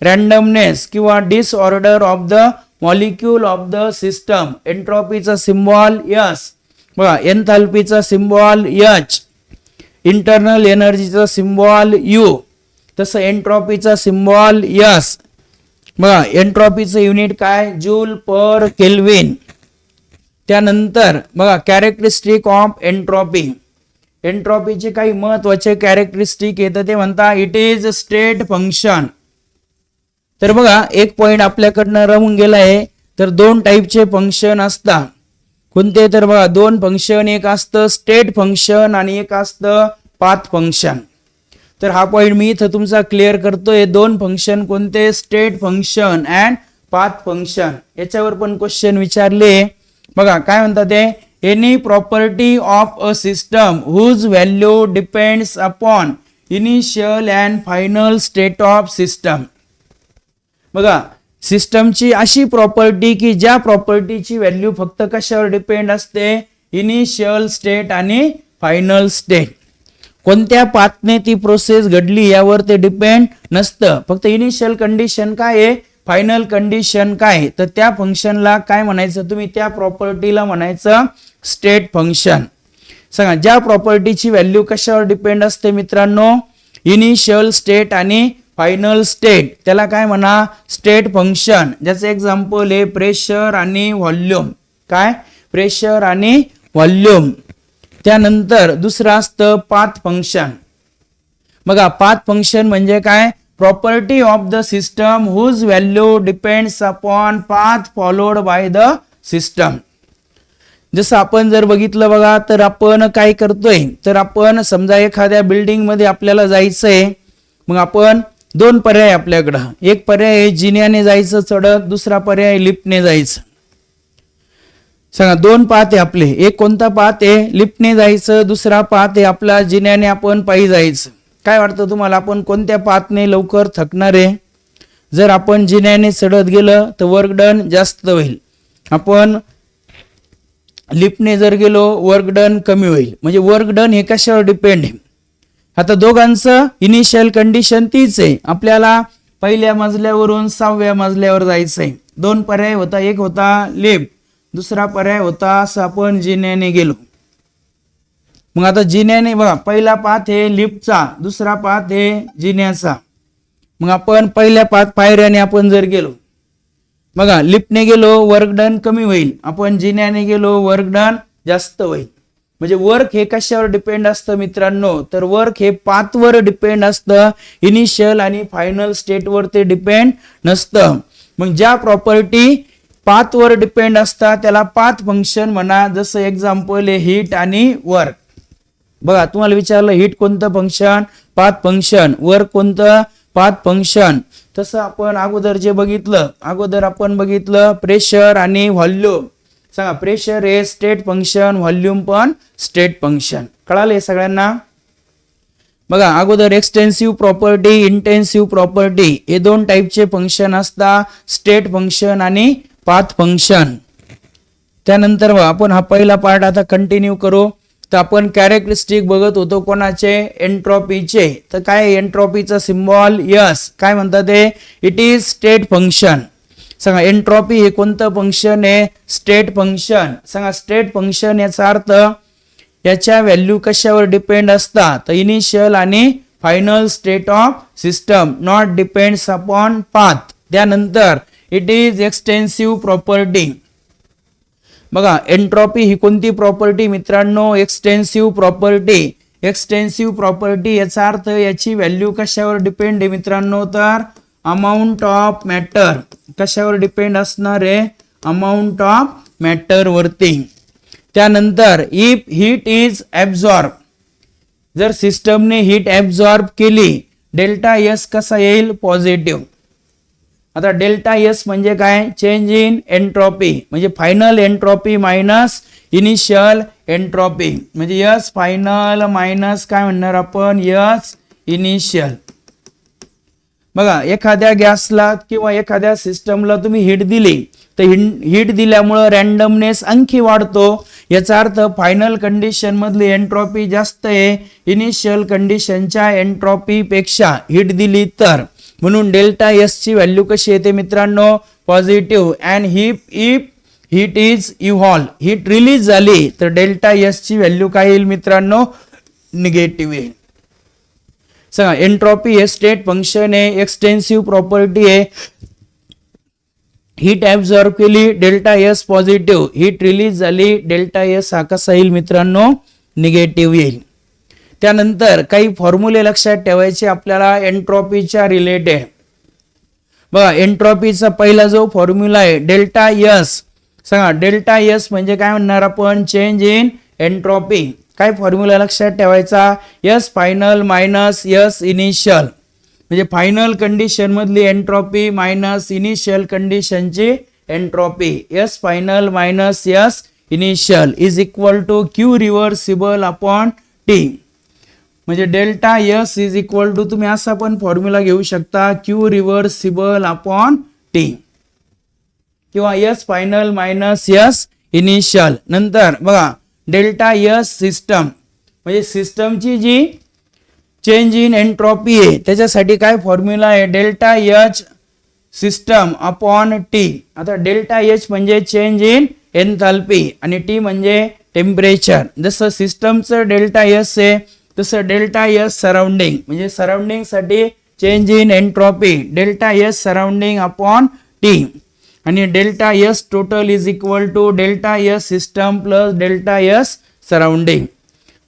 रँडमनेस किंवा disorder of the molecule of the system. एंट्रॉपीचा सिम्बॉल एस. बघा एन्थाल्पीचा सिम्बॉल H. इंटरनल एनर्जीचा सिम्बॉल U. तसं एंट्रॉपीचा सिम्बॉल एस. बघा एंट्रॉपीचं युनिट काय, जूल पर केल्विन. त्यानंतर बघा कॅरेक्टरिस्टिक ऑफ एंट्रॉपी. एंट्रॉपीचे काही महत्वाचे कॅरेक्टरिस्टिक येतं, ते म्हणता इट इज स्टेट फंक्शन. तर बघा एक पॉइंट आपल्याकडनं राहून गेला आहे. तर दोन टाईपचे फंक्शन असतात. कोणते तर बघा दोन फंक्शन, एक असतं स्टेट फंक्शन आणि एक असतं पाथ फंक्शन. तर हा पॉइंट मी इथं तुमचा क्लिअर करतोय. दोन फंक्शन कोणते, state function and path function. याच्यावर पण क्वेश्चन विचारले. बघा काय म्हणतात ते, any property of a system whose value depends upon initial and final state of system. बघा सिस्टमची अशी प्रॉपर्टी की ज्या प्रॉपर्टीची व्हॅल्यू फक्त कशावर डिपेंड असते, इनिशियल स्टेट आणि फायनल स्टेट. कोणत्या पाथने ती प्रोसेस घडली यावर ते डिपेंड नसतं. फक्त इनिशियल कंडिशन काय आहे, फायनल कंडिशन काय, तर त्या फंक्शनला काय म्हणायचं तुम्ही, त्या प्रॉपर्टीला म्हणायचं स्टेट फंक्शन. सांगा ज्या प्रॉपर्टीची व्हॅल्यू कशावर डिपेंड असते मित्रांनो, इनिशियल स्टेट आणि फायनल स्टेट, त्याला काय म्हणा, स्टेट फंक्शन. ज्याचं एक्झाम्पल आहे प्रेशर आणि व्हॉल्यूम. काय, प्रेशर आणि व्हॉल्यूम. त्यानंतर दुसरं असतं पाथ फंक्शन. बघा पाथ फंक्शन म्हणजे काय, property of the system whose value depends upon path followed by the system. जसं आपण जर बघितलं बघा, तर आपण काय करतोय, तर आपण समजा एखाद्या बिल्डिंग मध्ये आपल्याला जायचंय, मग आपण दोन पर्याय आपल्याकडं, एक पर्याय आहे जिन्याने जायचं चढत, दुसरा पर्याय लिफ्टने जायचं. सांगा दोन पाथ आहे आपले, एक कोणता पाथ आहे, लिफ्टने जायचं, दुसरा पाथ आहे आपला जिन्याने आपण पायी जायचं. काय वाटतं तुम्हाला, आपण कोणत्या पाथने लवकर थकणार आहे? जर आपण जिन्याने चढत गेलं तर वर्क डन जास्त होईल, आपण लिफ्टने जर गेलो वर्क डन कमी होईल. म्हणजे वर्क डन हे कशावर डिपेंड आहे? आता दोघांचं इनिशियल कंडिशन तीच आहे, आपल्याला पहिल्या मजल्यावरून 6व्या मजल्यावर जायचंय. दोन पर्याय होता, एक होता लिफ्ट, दुसरा पर्याय होता असं आपण जिन्याने गेलो. मग आता जिन्याने बघा, पहिला पाथ आहे लिफ्टचा, दुसरा पाथ आहे जिन्याचा. मग आपण पहिल्या पायऱ्याने आपण जर गेलो, बघा लिफ्टने गेलो वर्क डन कमी होईल, आपण जिन्याने गेलो वर्क डन जास्त होईल. म्हणजे वर्क हे कशावर डिपेंड असतं मित्रांनो, तर वर्क हे पाथवर डिपेंड असतं, इनिशियल आणि फायनल स्टेटवर ते डिपेंड नसतं. मग ज्या प्रॉपर्टी पाथवर डिपेंड असतात त्याला पाथ फंक्शन म्हणा. जसं एक्झाम्पल आहे हीट आणि वर्क. बघा तुम्हाला विचारलं हीट कोणतं फंक्शन, पाथ फंक्शन, वर्क कोणतं, पाथ फंक्शन. तसं आपण अगोदर आपण बघितलं प्रेशर आणि व्हॉल्यूम. सांगा प्रेशर हे स्टेट फंक्शन, व्हॉल्यूम पण स्टेट फंक्शन. कळाले सगळ्यांना? बघा अगोदर एक्सटेन्सिव्ह प्रॉपर्टी, इंटेन्सिव्ह प्रॉपर्टी हे दोन टाईपचे फंक्शन असतात, स्टेट फंक्शन आणि पाथ फंक्शन. त्यानंतर आपण हा पहिला पार्ट आता कंटिन्यू करू. तर आपण कॅरेक्टरिस्टिक बघत होतो कोणाचे, एंट्रॉपीचे. तर काय एंट्रॉपीचा सिम्बॉल यस, काय म्हणतात ते, इट इज स्टेट फंक्शन. सांगा एंट्रॉपी हे कोणतं फंक्शन आहे, स्टेट फंक्शन. सांगा स्टेट फंक्शन याचा अर्थ याच्या व्हॅल्यू कशावर डिपेंड असतात, तर इनिशियल आणि final state of system, not depends upon path. त्यानंतर इट इज एक्सटेन्सिव्ह प्रॉपर्टी. बघा एंट्रॉपी ही कोणती प्रॉपर्टी मित्रांनो, एक्सटेन्सिव्ह प्रॉपर्टी. एक्सटेन्सिव्ह प्रॉपर्टी याचा अर्थ याची व्हॅल्यू कशावर डिपेंड आहे मित्रांनो, तर अमाऊंट ऑफ मॅटर. कशावर डिपेंड असणार आहे, अमाऊंट ऑफ मॅटर वरती. त्यानंतर इफ हीट इज ऍब्झॉर्ब, जर सिस्टमने हीट ऍब्झॉर्ब केली, डेल्टा एस कसा येईल, पॉझिटिव्ह. आता डेल्टा एस म्हणजे काय, चेंज इन एंट्रॉपी, म्हणजे final entropy minus initial entropy. म्हणजे यस फायनल मायनस काय म्हणणार आपण, यस इनिशियल. बघा एखाद्या गॅसला किंवा एखाद्या सिस्टमला तुम्ही हीट दिली, तर हीट दिल्यामुळे रॅन्डमनेस आणखी वाढतो. याचा अर्थ फायनल कंडिशन मधली एंट्रॉपी जास्त आहे इनिशियल कंडिशनच्या एंट्रॉपी पेक्षा हीट दिली तर. म्हणून डेल्टा एस ची व्हॅल्यू कशी येते मित्रांनो, positive. And if heat is evolve, heat release झाली तर डेल्टा एस ची व्हॅल्यू काय येईल मित्रांनो, निगेटिव्ह येईल. सांगा एंट्रॉपी हे स्टेट फंक्शन आहे, एक्सटेन्सिव्ह प्रॉपर्टी आहे. हीट ऍब्झॉर्ब केली, delta S positive, heat release झाली, डेल्टा एस हा कसा येईल मित्रांनो, निगेटिव्ह येईल. त्यानंतर काही फॉर्म्युले लक्षात ठेवायचे आपल्याला एंट्रॉपीच्या रिलेटेड. बघा एंट्रॉपीचा पहिला जो फॉर्म्युला आहे डेल्टा एस. सांगा डेल्टा एस म्हणजे काय म्हणणार आपण, चेंज इन एंट्रॉपी. काय फॉर्म्युला लक्षात ठेवायचा, S final minus S initial. म्हणजे फायनल कंडिशन मधली एंट्रॉपी मायनस इनिशियल कंडिशनची entropy, S final minus S initial is equal to Q reversible upon T. म्हणजे delta S is equal to, तुम्ही असा पण फॉर्म्युला घेऊ शकता, क्यू रिव्हर्सिबल अपॉन टी किंवा S final minus S initial. नंतर बघा डेल्टा एस सिस्टम, म्हणजे सिस्टमची जी चेंज इन एंट्रॉपी आहे त्याच्यासाठी काय फॉर्म्युला आहे, delta H system upon T. आता डेल्टा एच म्हणजे चेंज इन एन्थाल्पी आणि टी म्हणजे टेम्परेचर. जसं सिस्टमचं डेल्टा एस आहे तसं डेल्टा एस सराउंडिंग, म्हणजे सराउंडिंग साठी change in entropy, delta S surrounding upon T. आणि delta S total is equal to delta S system plus delta S surrounding.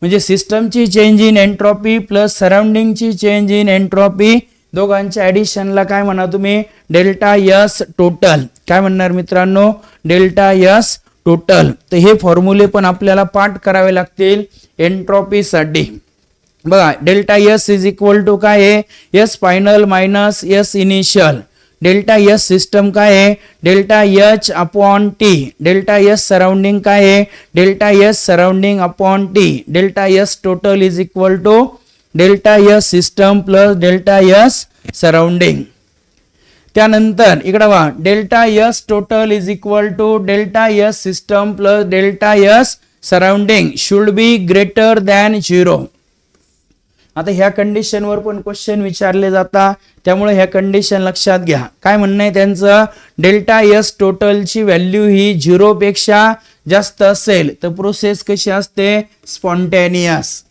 म्हणजे सिस्टमची चेंज इन एंट्रॉपी प्लस सराउंडिंगची change in entropy दोघांच्या ऍडिशनला काय म्हणा तुम्ही डेल्टा एस टोटल. काय म्हणणार मित्रांनो डेल्टा एस टोटल. तर हे फॉर्म्युले पण आपल्याला पाठ करावे लागतील एंट्रॉपी साठी. बघा delta S is equal to काय आहे S final minus S initial. Delta S system काय आहे delta H upon T. Delta S surrounding काय आहे delta S surrounding upon T. Delta S total is equal to delta S system plus delta S surrounding. त्यानंतर इकडे बघा delta S total is equal to delta S system plus delta S surrounding should be greater than 0. आता ह्या कंडिशनवर पण question विचारले जातात त्यामुळे ह्या कंडिशन लक्षात घ्या. काय म्हणणं आहे त्यांचं डेल्टा एस टोटलची व्हॅल्यू ही 0 पेक्षा जास्त असेल तर प्रोसेस कशी असते स्पॉन्टॅनियस.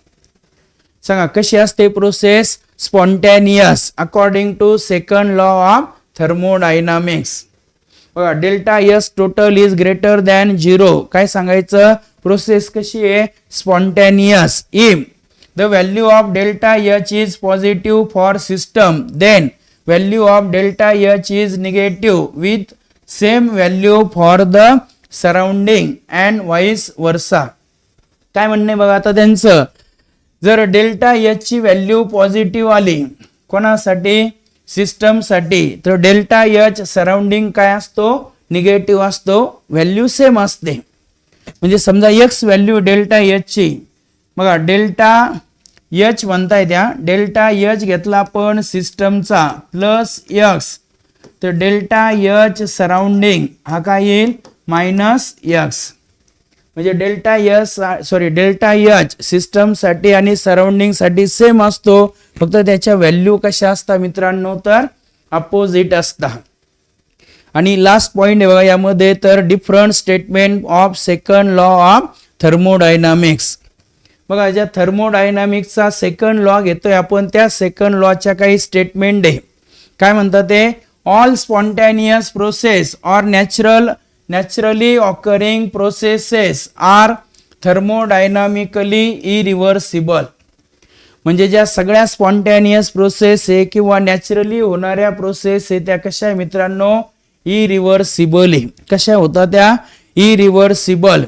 सांगा कशी असते process spontaneous according to second law of thermodynamics. बघा delta S total is greater than 0. काय सांगायचं प्रोसेस कशी आहे spontaneous. If the value of delta H is positive for system then value of delta H is negative with same value for the surrounding and vice versa. काय म्हणणे बघा आता त्यांचं जर डेल्टा H ची व्हॅल्यू पॉझिटिव्ह आली कोणासाठी system साठी तर डेल्टा H सराउंडिंग काय असतो निगेटिव्ह असतो व्हॅल्यू सेम असते. म्हणजे समजा x व्हॅल्यू डेल्टा H ची बघा डेल्टा एच म्हणताय त्या डेल्टा एच घेतला आपण सिस्टमचा प्लस एक्स तर डेल्टा एच सराउंडिंग हा काय येईल मायनस एक्स. म्हणजे डेल्टा एच सिस्टम साठी आणि सराउंडिंग साठी सेम असतो फक्त त्याच्या व्हॅल्यू कशा असतात मित्रांनो तर अपोजिट असतात. आणि लास्ट पॉइंट आहे बघा यामध्ये तर different statement of second law of thermodynamics. बघा ज्या थर्मोडायनामिक्सचा सेकंड लॉ घेतोय आपण त्या सेकंड लॉच्या काही स्टेटमेंट आहे. काय म्हणतात ते all spontaneous process or naturally occurring processes are thermodynamically irreversible. म्हणजे ज्या सगळ्या स्पॉन्टॅनियस प्रोसेस आहे किंवा नॅचरली होणाऱ्या प्रोसेस आहे त्या कशा आहे मित्रांनो इरिव्हर्सिबल आहे. कशा होतात त्या irreversible.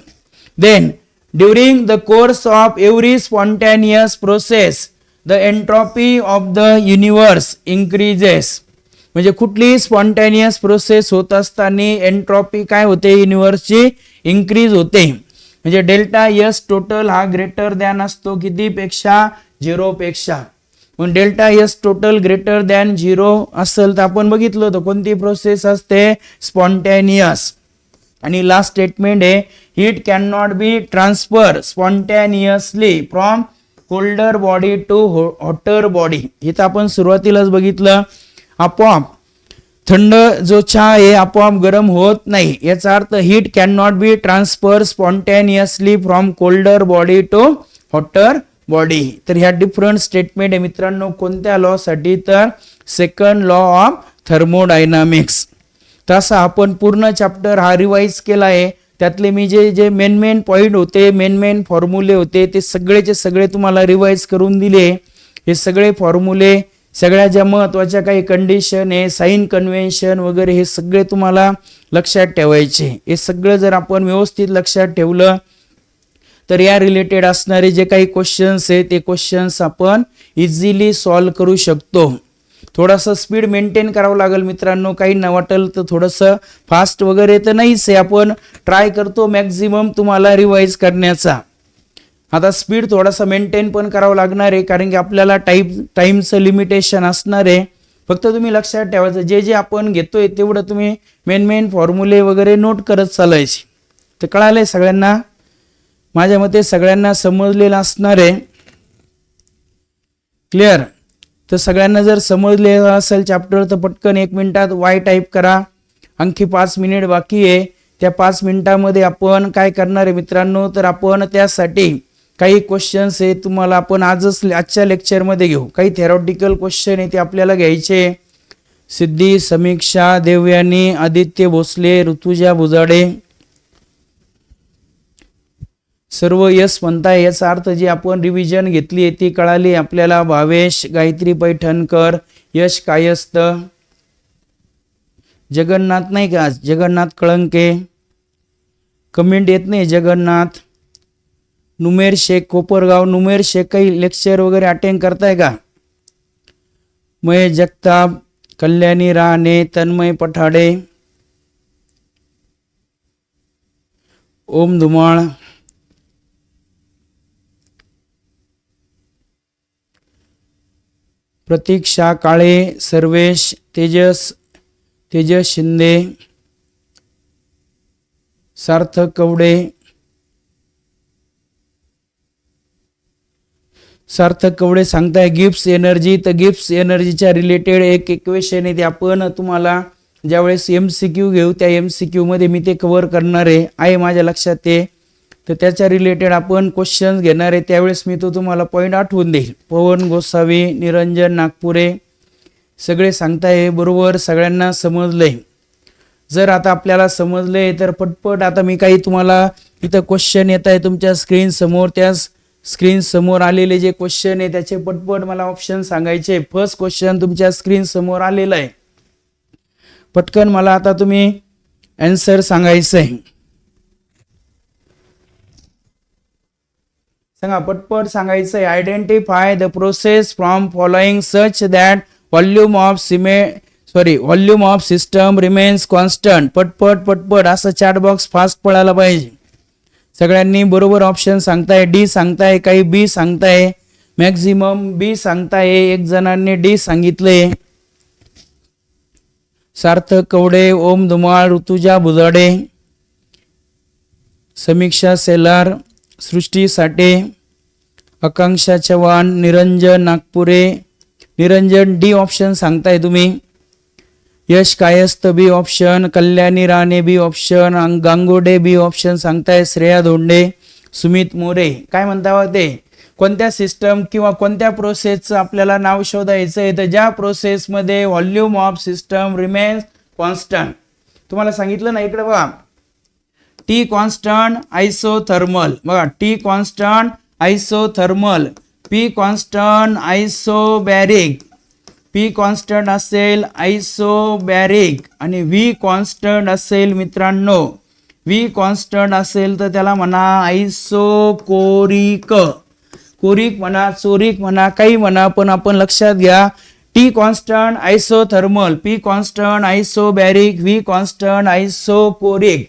Then during the course of every spontaneous process the entropy of the universe increases. म्हणजे कुठली स्पॉन्टॅनियस प्रोसेस होत असताना एंट्रॉपी काय होते युनिव्हर्सची इन्क्रीज होते. म्हणजे डेल्टा एस टोटल हा ग्रेटर दॅन असतो किती पेक्षा 0 पेक्षा. मग delta S total greater than 0 असेल तर आपण बघितलं होतं कोणती प्रोसेस असते स्पॉन्टॅनियस. आणि लास्ट स्टेटमेंट आहे heat can not be transfer spontaneously from colder body to hotter body. इथं आपण सुरुवातीलाच बघितलं आपोआप थंड जो चहा आहे आपोआप गरम होत नाही. याचा अर्थ heat can not be transfer spontaneously from colder body to hotter body. तर ह्या डिफरंट स्टेटमेंट आहे मित्रांनो कोणत्या लॉ साठी तर सेकंड लॉ ऑफ थर्मोडायनामिक्स. तसा आपण पूर्ण चॅप्टर हा रिवाइज केला आहे. त्यातले मी जे मेन पॉइंट होते मेन फॉर्म्युले होते ते सगळेचे सगळे तुम्हाला रिवाइज करून दिले. हे सगळे फॉर्म्युले सगळ्या ज्या महत्वाच्या काही कंडिशन आहे साइन कन्व्हेन्शन वगैरे हे सगळे तुम्हाला लक्षात ठेवायचे. हे सगळं जर आपण व्यवस्थित लक्षात ठेवलं तर या रिलेटेड असणारे जे काही क्वेश्चन्स आहे ते क्वेश्चन्स आपण इझिली सॉल्व्ह करू शकतो. थोडासा स्पीड मेंटेन करावं लागेल मित्रांनो. काही न वाटेल तर थोडंसं फास्ट वगैरे तर नाहीच आहे. आपण ट्राय करतो मॅक्झिमम तुम्हाला रिवाइज करण्याचा. आता स्पीड थोडासा मेंटेन पण करावं लागणार आहे कारण की आपल्याला टाईमचं लिमिटेशन असणार आहे. फक्त तुम्ही लक्षात ठेवायचं जे आपण घेतोय तेवढं तुम्ही मेन फॉर्म्युले वगैरे नोट करत चालायचे. तर कळालंय सगळ्यांना. माझ्या मते सगळ्यांना समजलेलं असणार आहे. क्लिअर. तर सगळ्यांना जर समजलेलं असेल चॅप्टर तर पटकन 1 मिनिटात वाय टाईप करा. आणखी 5 मिनिट बाकी आहे. त्या 5 मिनिटामध्ये आपण काय करणार आहे मित्रांनो तर आपण त्यासाठी काही क्वेश्चन्स आहे तुम्हाला आपण आजच्या लेक्चरमध्ये घेऊ. काही थेरॉटिकल क्वेश्चन आहे ते आपल्याला घ्यायचे. सिद्धी समीक्षा देवयानी आदित्य भोसले ऋतुजा बुजाडे सर्व यस म्हणताय, याचा अर्थ जी आपण रिव्हिजन घेतली आहे ती कळाली आपल्याला. भावेश, गायत्री पैठणकर, यश कायस्थ, जगन्नाथ नाही का, जगन्नाथ कळंके, कमेंट येत नाही जगन्नाथ. नुमेर शेख कोपरगाव, नुमेर शेख काही लेक्चर वगैरे अटेंड करताय का? महेश जगताप, कल्याणी राणे, तन्मय पठाडे, ओम धुमाळ, प्रतीक्षा काळे, सर्वेश, तेजस शिंदे, सार्थक कवडे, सांगताय गिफ्ट्स एनर्जी. तर गिफ्ट्स एनर्जीच्या रिलेटेड एक इक्वेशन आहे, ते आपण तुम्हाला ज्यावेळेस MCQ घेऊ त्या MCQ मध्ये मी ते कव्हर करणार आहे माझ्या लक्षात ते. तर त्याच्या रिलेटेड आपण क्वेश्चन्स घेणार आहे, त्यावेळेस मी तो तुम्हाला पॉईंट आठवून देईल. पवन गोसावी, निरंजन नागपुरे, सगळे सांगताय बरोबर, सगळ्यांना समजलंय. जर आता आपल्याला समजलंय तर पटपट आता मी काही तुम्हाला इथं क्वेश्चन येत आहे तुमच्या स्क्रीन समोर, त्या स्क्रीन समोर आलेले जे क्वेश्चन आहे त्याचे पटपट मला ऑप्शन सांगायचे. फर्स्ट क्वेश्चन तुमच्या स्क्रीन समोर आलेला आहे, पटकन मला आता तुम्ही आन्सर सांगायचं आहे. सांगा, पटपट सांगायचं आहे. Identify the process from following such that volume of system remains constant. पटपट असं चॅट बॉक्स फास्ट पळायला पाहिजे. सगळ्यांनी बरोबर ऑप्शन सांगताय. डी सांगताय, काही बी सांगताय, मॅक्झिमम बी सांगताय, एक जणांनी डी सांगितले. सार्थक कवडे, ओम धुमाळ, ऋतुजा बुजाडे, समीक्षा सेलार, सृष्टी साठे, आकांक्षा चव्हाण, निरंजन नागपुरे, निरंजन डी ऑप्शन सांगताय तुम्ही. यश कायस्थ बी ऑप्शन, कल्याणी राणे बी ऑप्शन, गांगोडे बी ऑप्शन सांगताय, श्रेया धोंडे, सुमित मोरे. काय म्हणता ते, कोणत्या सिस्टम किंवा कोणत्या प्रोसेसचं आपल्याला नाव शोधायचं आहे, तर ज्या प्रोसेसमध्ये volume of system remains constant. तुम्हाला सांगितलं ना, इकडे बघा, टी कॉन्स्टंट आयसोथर्मल, बघा T constant isothermal, P constant isobaric, P constant असेल आयसोबॅरिक, आणि व्ही कॉन्स्टंट असेल मित्रांनो, व्ही कॉन्स्टंट असेल तर त्याला म्हणा आयसोकोरिक. कोरिक म्हणा, चोरिक म्हणा, काही म्हणा, पण आपण लक्षात घ्या, T constant isothermal, P constant isobaric, V constant isochoric.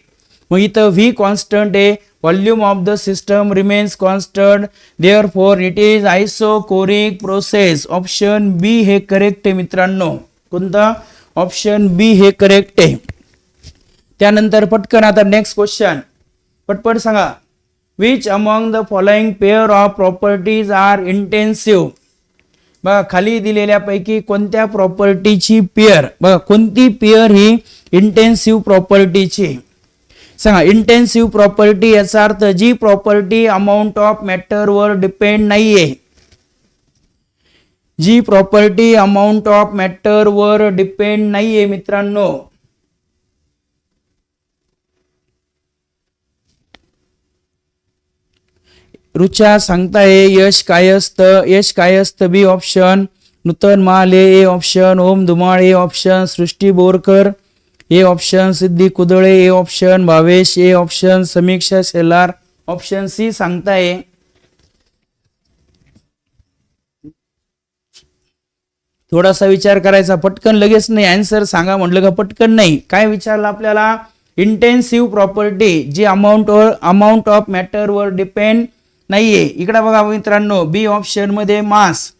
मग इथं व्ही कॉन्स्टंट आहे, volume of the system remains constant, therefore it is isochoric process. Option B हे करेक्ट आहे मित्रांनो. कोणता? ऑप्शन बी हे करेक्ट आहे. त्यानंतर पटकन आता नेक्स्ट क्वेश्चन, पटपट सांगा. Which among the following pair of properties are intensive. बघा, खाली दिलेल्यापैकी कोणत्या प्रॉपर्टीची पेअर, बघा कोणती पेअर ही इंटेन्सिव्ह प्रॉपर्टीची. सांगा, इंटेन्सिव्ह प्रॉपर्टी याचा अर्थ जी प्रॉपर्टी अमाऊंट ऑफ मॅटर वर डिपेंड नाहीये, जी प्रॉपर्टी अमाऊंट ऑफ मॅटर वर डिपेंड नाहीये मित्रांनो. रुचा सांगताय Yash Kayasth B option, Nutan Mahale A option, Om Dhumal A option, Srushti Borkar A option, Siddhi Kudale A option, Bhavesh A option, Samiksha Shelar option C सांगताय. थोडासा विचार करायचा, पटकन लगेच नाही आन्सर सांगा म्हटलं का पटकन नाही. काय विचारलं आपल्याला? इंटेन्सिव्ह प्रॉपर्टी जी अमाऊंट ऑफ मॅटर वर डिपेंड नाहीये. इकडे बघा मित्रांनो, बी ऑप्शन मध्ये मास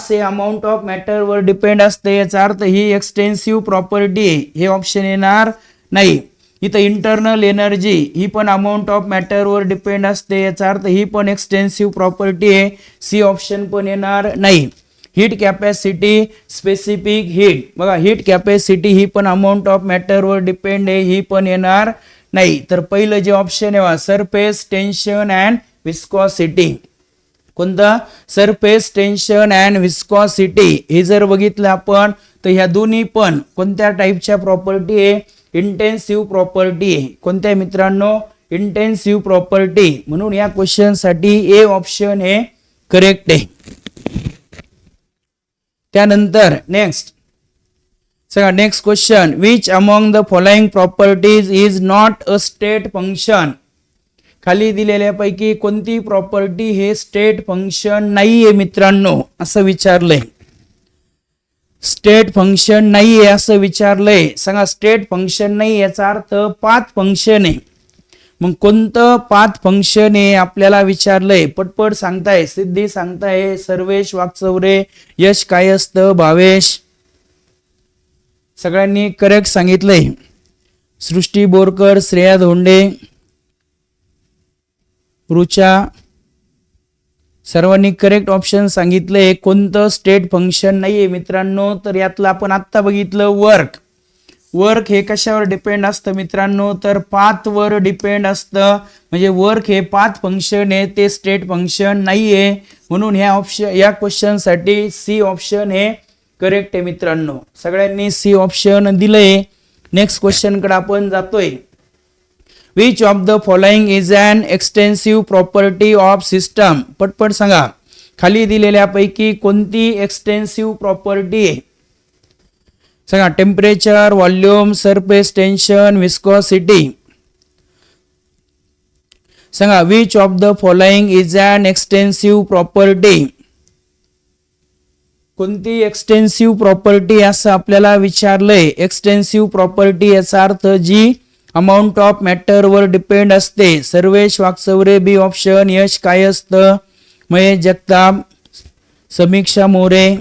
हे अमाऊंट ऑफ मॅटर वर डिपेंड असते, याचा अर्थ ही एक्सटेन्सिव्ह प्रॉपर्टी आहे, हे ऑप्शन येणार नाही. इथं इंटरनल एनर्जी ही पण अमाऊंट ऑफ मॅटर वर डिपेंड असते, याचा अर्थ ही पण एक्सटेन्सिव्ह प्रॉपर्टी आहे, सी ऑप्शन पण येणार नाही. हीट कॅपॅसिटी, स्पेसिफिक हीट, बघा हीट कॅपॅसिटी ही पण अमाऊंट ऑफ मॅटर वर डिपेंड आहे, ही पण येणार नाही. तर पहिलं जे ऑप्शन आहे सरफेस टेन्शन अँड विस्कॉसिटी. कोणता? Surface tension and viscosity. हे जर बघितलं आपण तर ह्या दोन्ही पण कोणत्या टाईपच्या प्रॉपर्टी आहे? इंटेन्सिव्ह प्रॉपर्टी आहे. कोणत्या मित्रांनो? इंटेन्सिव्ह प्रॉपर्टी, म्हणून या क्वेश्चन साठी ए ऑप्शन हे करेक्ट आहे. त्यानंतर next next question, which among the following properties is not a state function. खाली दिलेल्यापैकी कोणती प्रॉपर्टी हे स्टेट फंक्शन नाहीये मित्रांनो असं विचारलंय. स्टेट फंक्शन नाहीये असं विचारलंय. सांगा स्टेट फंक्शन नाही याचा अर्थ पाथ फंक्शन आहे. मग कोणतं पाथ फंक्शन आहे आपल्याला विचारलंय. पटपट सांगताय. सिद्धी सांगताय, सर्वेश वाकचौरे, यश कायस्थ, भावेश सगळ्यांनी करेक्ट सांगितलंय. सृष्टी बोरकर, श्रेया धोंडे, रुचा सर्वांनी करेक्ट ऑप्शन सांगितले. कोणतं स्टेट फंक्शन नाहीये मित्रांनो. तर यातलं आपण आत्ता बघितलं वर्क. वर्क हे कशावर डिपेंड असतं मित्रांनो, तर पाथ वर डिपेंड असतं. म्हणजे वर्क हे पाथ फंक्शन आहे, ते स्टेट फंक्शन नाहीये. म्हणून या क्वेश्चन साठी सी ऑप्शन हे करेक्ट आहे मित्रांनो. सगळ्यांनी सी ऑप्शन दिलंय. नेक्स्ट क्वेश्चन कडे आपण जातोय. Which of the following is an extensive property of system. पटपट सांगा. खाली दिलेल्यापैकी कोणती एक्सटेन्सिव्ह प्रॉपर्टी आहे. सांगा. Temperature, volume, surface tension, viscosity. सांगा. Which of the following is an extensive property. कोणती एक्सटेन्सिव्ह प्रॉपर्टी असं आपल्याला विचारलंय. एक्सटेन्सिव्ह प्रॉपर्टी याचा अर्थ जी अमाउंट ऑफ मॅटर वर डिपेंड असते. सर्वेश वाकचौरे बी ऑप्शन, यश कायस्थ, महेश जगताप, समीक्षा मोरे.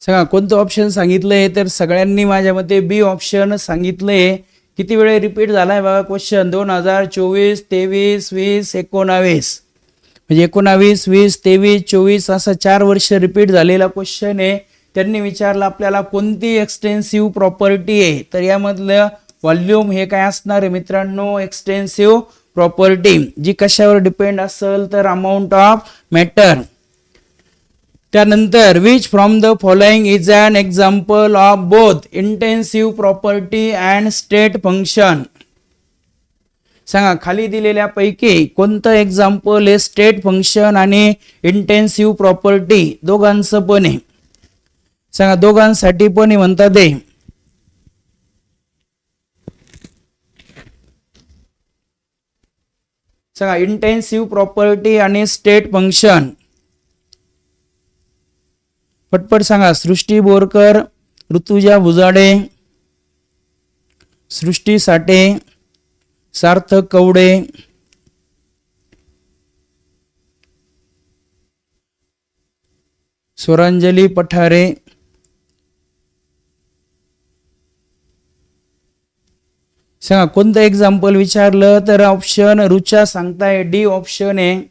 सांगा कोणतं ऑप्शन सांगितलंय. तर सगळ्यांनी माझ्या मते बी ऑप्शन सांगितलंय. किती वेळ रिपीट झालाय बघा क्वेश्चन. 2024, 23, 20, 19. म्हणजे 19, 20, 23, 24 असा 4 वर्ष रिपीट झालेला क्वेश्चन आहे. त्यांनी विचारलं आपल्याला कोणती एक्सटेन्सिव्ह प्रॉपर्टी आहे. तर यामधलं व्हॉल्यूम हे काय असणार आहे मित्रांनो, एक्सटेन्सिव्ह प्रॉपर्टी जी कशावर डिपेंड असेल तर अमाउंट ऑफ मॅटर. त्यानंतर which from the following is an example of both intensive property and state function. सांगा खाली दिलेल्यापैकी कोणतं एक्झाम्पल आहे स्टेट फंक्शन आणि इंटेन्सिव्ह प्रॉपर्टी दोघांचं पण आहे. सांगा दोघांसाठी पण म्हणतात ते. सांगा इंटेन्सिव्ह प्रॉपर्टी आणि स्टेट फंक्शन. पटपट सांगा. सृष्टी बोरकर, ऋतुजा भुजाडे, सृष्टी साठे, सार्थक कवडे, स्वरांजली पठारे. सांगा कोणतं एक्झाम्पल विचारलं तर ऑप्शन रुचा सांगताय डी ऑप्शन आहे.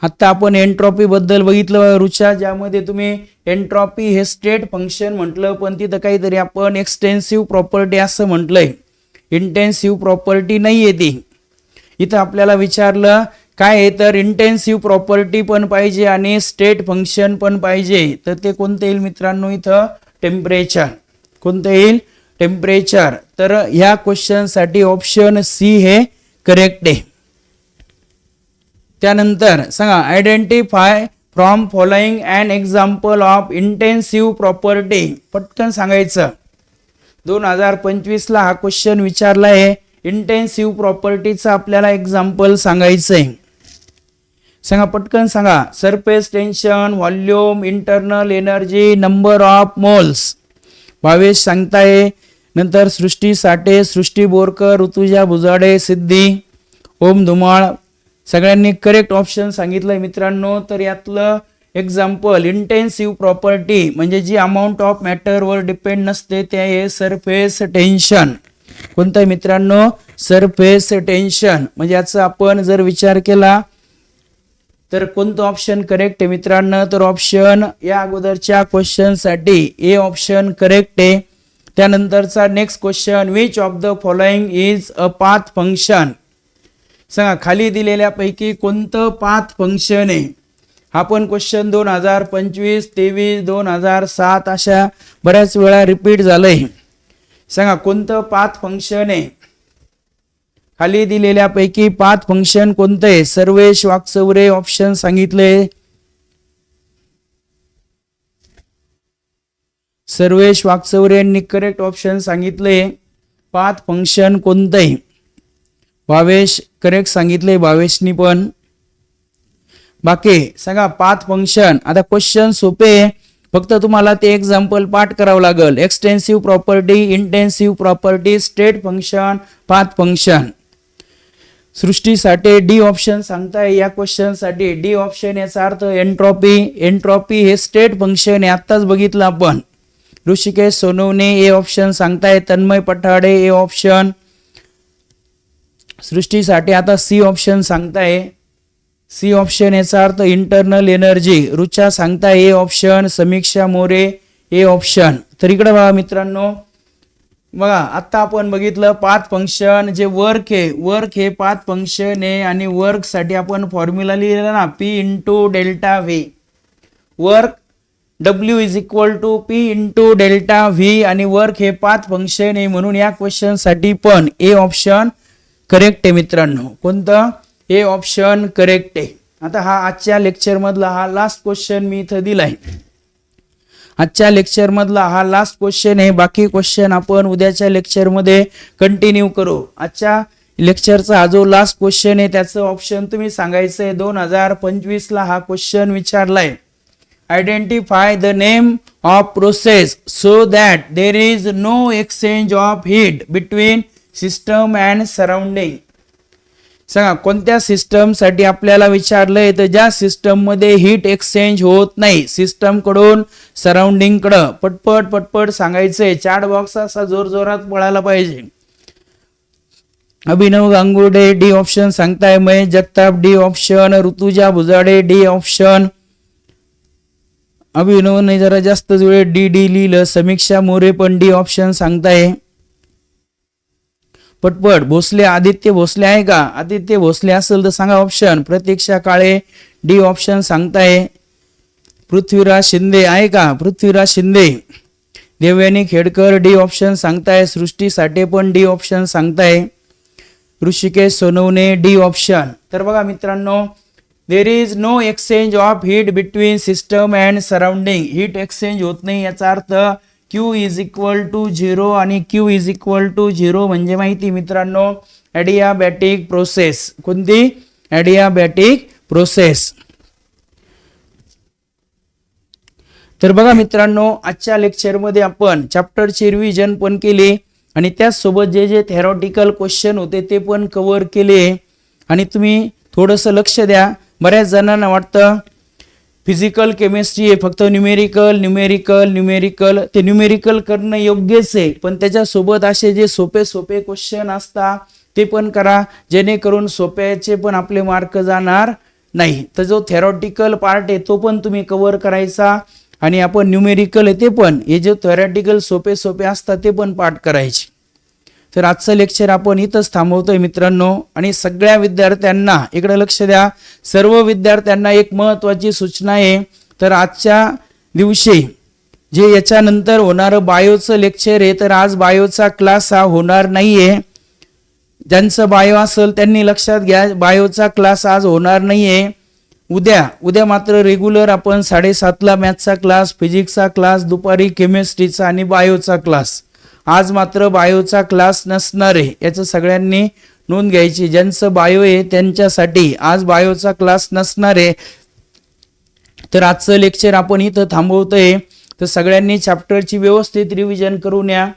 आता आपण एंट्रॉपी बद्दल बघितलं रुचा, ज्यामध्ये तुम्ही एंट्रॉपी हे स्टेट फंक्शन म्हटलं पण तिथं काहीतरी आपण एक्सटेन्सिव्ह प्रॉपर्टी असं म्हटलंय. इंटेन्सिव्ह प्रॉपर्टी नाहीये ती. इथं आपल्याला विचारलं काय आहे तर इंटेन्सिव्ह प्रॉपर्टी पण पाहिजे आणि स्टेट फंक्शन पण पाहिजे. तर ते कोणतं येईल मित्रांनो इथं टेम्परेचर. कोणतं येईल टेम्परेचर. तर ह्या क्वेश्चन साठी ऑप्शन सी हे करेक्ट आहे. त्यानंतर सांगा identify from following an example of intensive property. पटकन सांगायचं. 2025 ला हा क्वेश्चन विचारला आहे. इंटेन्सिव्ह प्रॉपर्टीचा आपल्याला एक्झाम्पल सांगायचंय. सांगा पटकन सांगा. Surface tension, volume, internal energy, number of moles. Bhavesh सांगताय. नंतर सृष्टी साठे, सृष्टी बोरकर, ऋतुजा बुजाडे, सिद्धी, ओम धुमाळ सगळ्यांनी करेक्ट ऑप्शन सांगितलंय मित्रांनो. तर यातलं एक्झाम्पल इंटेन्सिव्ह प्रॉपर्टी म्हणजे जी अमाऊंट ऑफ मॅटरवर डिपेंड नसते ते आहे सरफेस टेन्शन. कोणतं मित्रांनो? Surface tension. म्हणजे याचा आपण जर विचार केला तर कोणतं ऑप्शन करेक्ट आहे मित्रांनो? तर ऑप्शन या अगोदरच्या क्वेश्चन साठी ए ऑप्शन करेक्ट आहे. त्यानंतरचा next question, which of the following is a path function. सांगा खाली दिलेल्यापैकी कोणतं पाथ फंक्शन आहे. हा पण क्वेश्चन 2025, 23, 2007 अशा बऱ्याच वेळा रिपीट झालंय. सांगा कोणतं पाथ फंक्शन आहे. खाली दिलेल्यापैकी पाथ फंक्शन कोणतं आहे? सर्वेश वाकचौरे ऑप्शन सांगितले. सर्वेश वाकचौरे यांनी करेक्ट ऑप्शन सांगितले. पाथ फंक्शन कोणतं आहे? भावेश करेक्ट सांगितले, भावेशनी पण. बाकी सांगा पाथ फंक्शन. आता क्वेश्चन सोपे, फक्त तुम्हाला ते एक्झाम्पल पाठ करावं लागेल. Extensive property, intensive property, state function, path function. सृष्टीसाठी डी ऑप्शन सांगताय या क्वेश्चन साठी. डी ऑप्शन याचा अर्थ एंट्रॉपी. एंट्रॉपी हे स्टेट फंक्शन आहे, आत्ताच बघितलं आपण. ऋषिकेश सोनवणे ए ऑप्शन सांगताय. तन्मय पठाडे ए ऑप्शन. सृष्टीसाठी आता सी ऑप्शन सांगताय. सी ऑप्शन याचा अर्थ इंटरनल एनर्जी. रुचा सांगताय A option. Samiksha More A option. तर इकडे बघा मित्रांनो, बघा आता आपण बघितलं पाथ फंक्शन जे वर्क आहे. वर्क हे पाथ फंक्शन आहे आणि वर्क साठी आपण फॉर्म्युला लिहिला ना, P into delta V. Work W is equal to P into delta V आणि वर्क हे पाथ फंक्शन आहे म्हणून या क्वेश्चन साठी पण ए ऑप्शन करेक्ट आहे मित्रांनो. कोणतं? ए ऑप्शन करेक्ट आहे. आता हा आजच्या लेक्चर मधला हा लास्ट क्वेश्चन मी इथं दिलाय. आजच्या लेक्चर मधला हा लास्ट क्वेश्चन आहे. बाकी क्वेश्चन आपण उद्याच्या लेक्चर मध्ये कंटिन्यू करू. आजच्या लेक्चरचा हा जो लास्ट क्वेश्चन आहे त्याचं ऑप्शन तुम्ही सांगायचंय. 2025 ला हा क्वेश्चन विचारलाय. Identify the name of process so that there is no exchange of heat between system and surrounding. सांगा कोणत्या सिस्टम साठी आपल्याला विचारलंय? तर ज्या सिस्टम मध्ये हीट एक्सचेंज होत नाही सिस्टम कडून सराउंडिंग कडं. पटपट पटपट सांगायचंय. चॅट बॉक्स असा जोर जोरात पळायला पाहिजे. अभिनव गांगुर्डे डी ऑप्शन सांगताय. Mahesh Jagtap D option. Rutuja Bujade D option. अभिनवने जरा जास्त वेळ डी डी लिहिलं. समीक्षा मोरे पण डी ऑप्शन सांगताय. पटपट. भोसले आदित्य भोसले आहे का? आदित्य भोसले असेल तर सांगा option. Pratiksha Kale D option सांगताय. पृथ्वीराज शिंदे आहे का? पृथ्वीराज शिंदे. देवयानी खेडकर डी ऑप्शन सांगताय. सृष्टी साठे पण डी ऑप्शन सांगताय. Rishikesh Sonawane D option. तर बघा मित्रांनो, there is no exchange of heat between system and surrounding. Heat exchange होत नाही याचा अर्थ Q इज इक्वल टू 0 आणि Q इज इक्वल टू 0 म्हणजे माहिती मित्रांनो ॲडियाबॅटिक प्रोसेस. कोणती? Adiabatic process. तर बघा मित्रांनो, आजच्या लेक्चर मध्ये आपण चॅप्टरची रिव्हिजन पण केली आणि त्याचसोबत जे जे थेरॉटिकल क्वेश्चन होते ते पण कव्हर केले. आणि तुम्ही थोडंसं लक्ष द्या. बऱ्याच जणांना वाटतं फिजिकल केमिस्ट्री आहे फक्त न्यूमेरिकल न्यूमेरिकल न्यूमेरिकल. ते न्यूमेरिकल करणं योग्यच आहे, पण त्याच्यासोबत असे जे सोपे सोपे क्वेश्चन असतात ते पण करा, जेणेकरून सोप्याचे पण आपले मार्क जाणार नाही. तर जो थेरॉटिकल पार्ट आहे तो पण तुम्ही कव्हर करायचा आणि आपण न्यूमेरिकल आहे ते पण, हे जे थेरॉटिकल सोपे सोपे असतात ते पण पाठ करायचे. तर आजचं लेक्चर आपण इथंच थांबवतोय मित्रांनो. आणि सगळ्या विद्यार्थ्यांना इकडे लक्ष द्या. सर्व विद्यार्थ्यांना एक महत्त्वाची सूचना आहे. तर आजच्या दिवशी जे याच्यानंतर होणारं बायोचं लेक्चर आहे, तर आज बायोचा क्लास हा होणार नाहीये. ज्यांचं बायो असेल त्यांनी लक्षात घ्या, बायोचा क्लास आज होणार नाहीये. उद्या मात्र रेग्युलर आपण 7:30 ला मॅथ्सचा क्लास, फिजिक्सचा क्लास, दुपारी केमिस्ट्रीचा आणि बायोचा क्लास. आज मात्र बायोचा क्लास नसणार आहे, याचं सगळ्यांनी नोंद घ्यायची. ज्यांचं बायो आहे त्यांच्यासाठी आज बायोचा क्लास नसणार आहे, तर आजचं लेक्चर आपण इथं थांबवतोय. तर सगळ्यांनी चॅप्टरची व्यवस्थित रिव्हिजन करून या.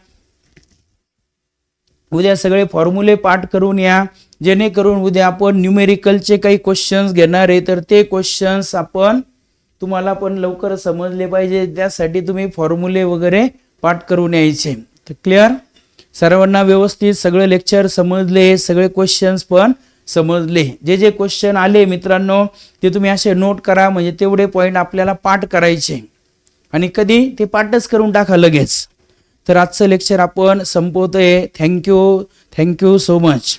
उद्या सगळे फॉर्म्युले पाठ करून या, जेणेकरून उद्या आपण न्यूमेरिकलचे काही क्वेश्चन्स घेणार आहे, तर ते क्वेश्चन्स आपण तुम्हाला पण लवकर समजले पाहिजे, त्यासाठी तुम्ही फॉर्म्युले वगैरे पाठ करून यायचे. तर क्लिअर, सर्वांना व्यवस्थित सगळे लेक्चर समजले, सगळे क्वेश्चन्स पण समजले. जे जे क्वेश्चन आले मित्रांनो ते तुम्ही असे नोट करा, म्हणजे तेवढे पॉईंट आपल्याला पाठ करायचे आणि कधी ते पाठच करून टाका लगेच. तर आजचं लेक्चर आपण संपवतोय. Thank you so much.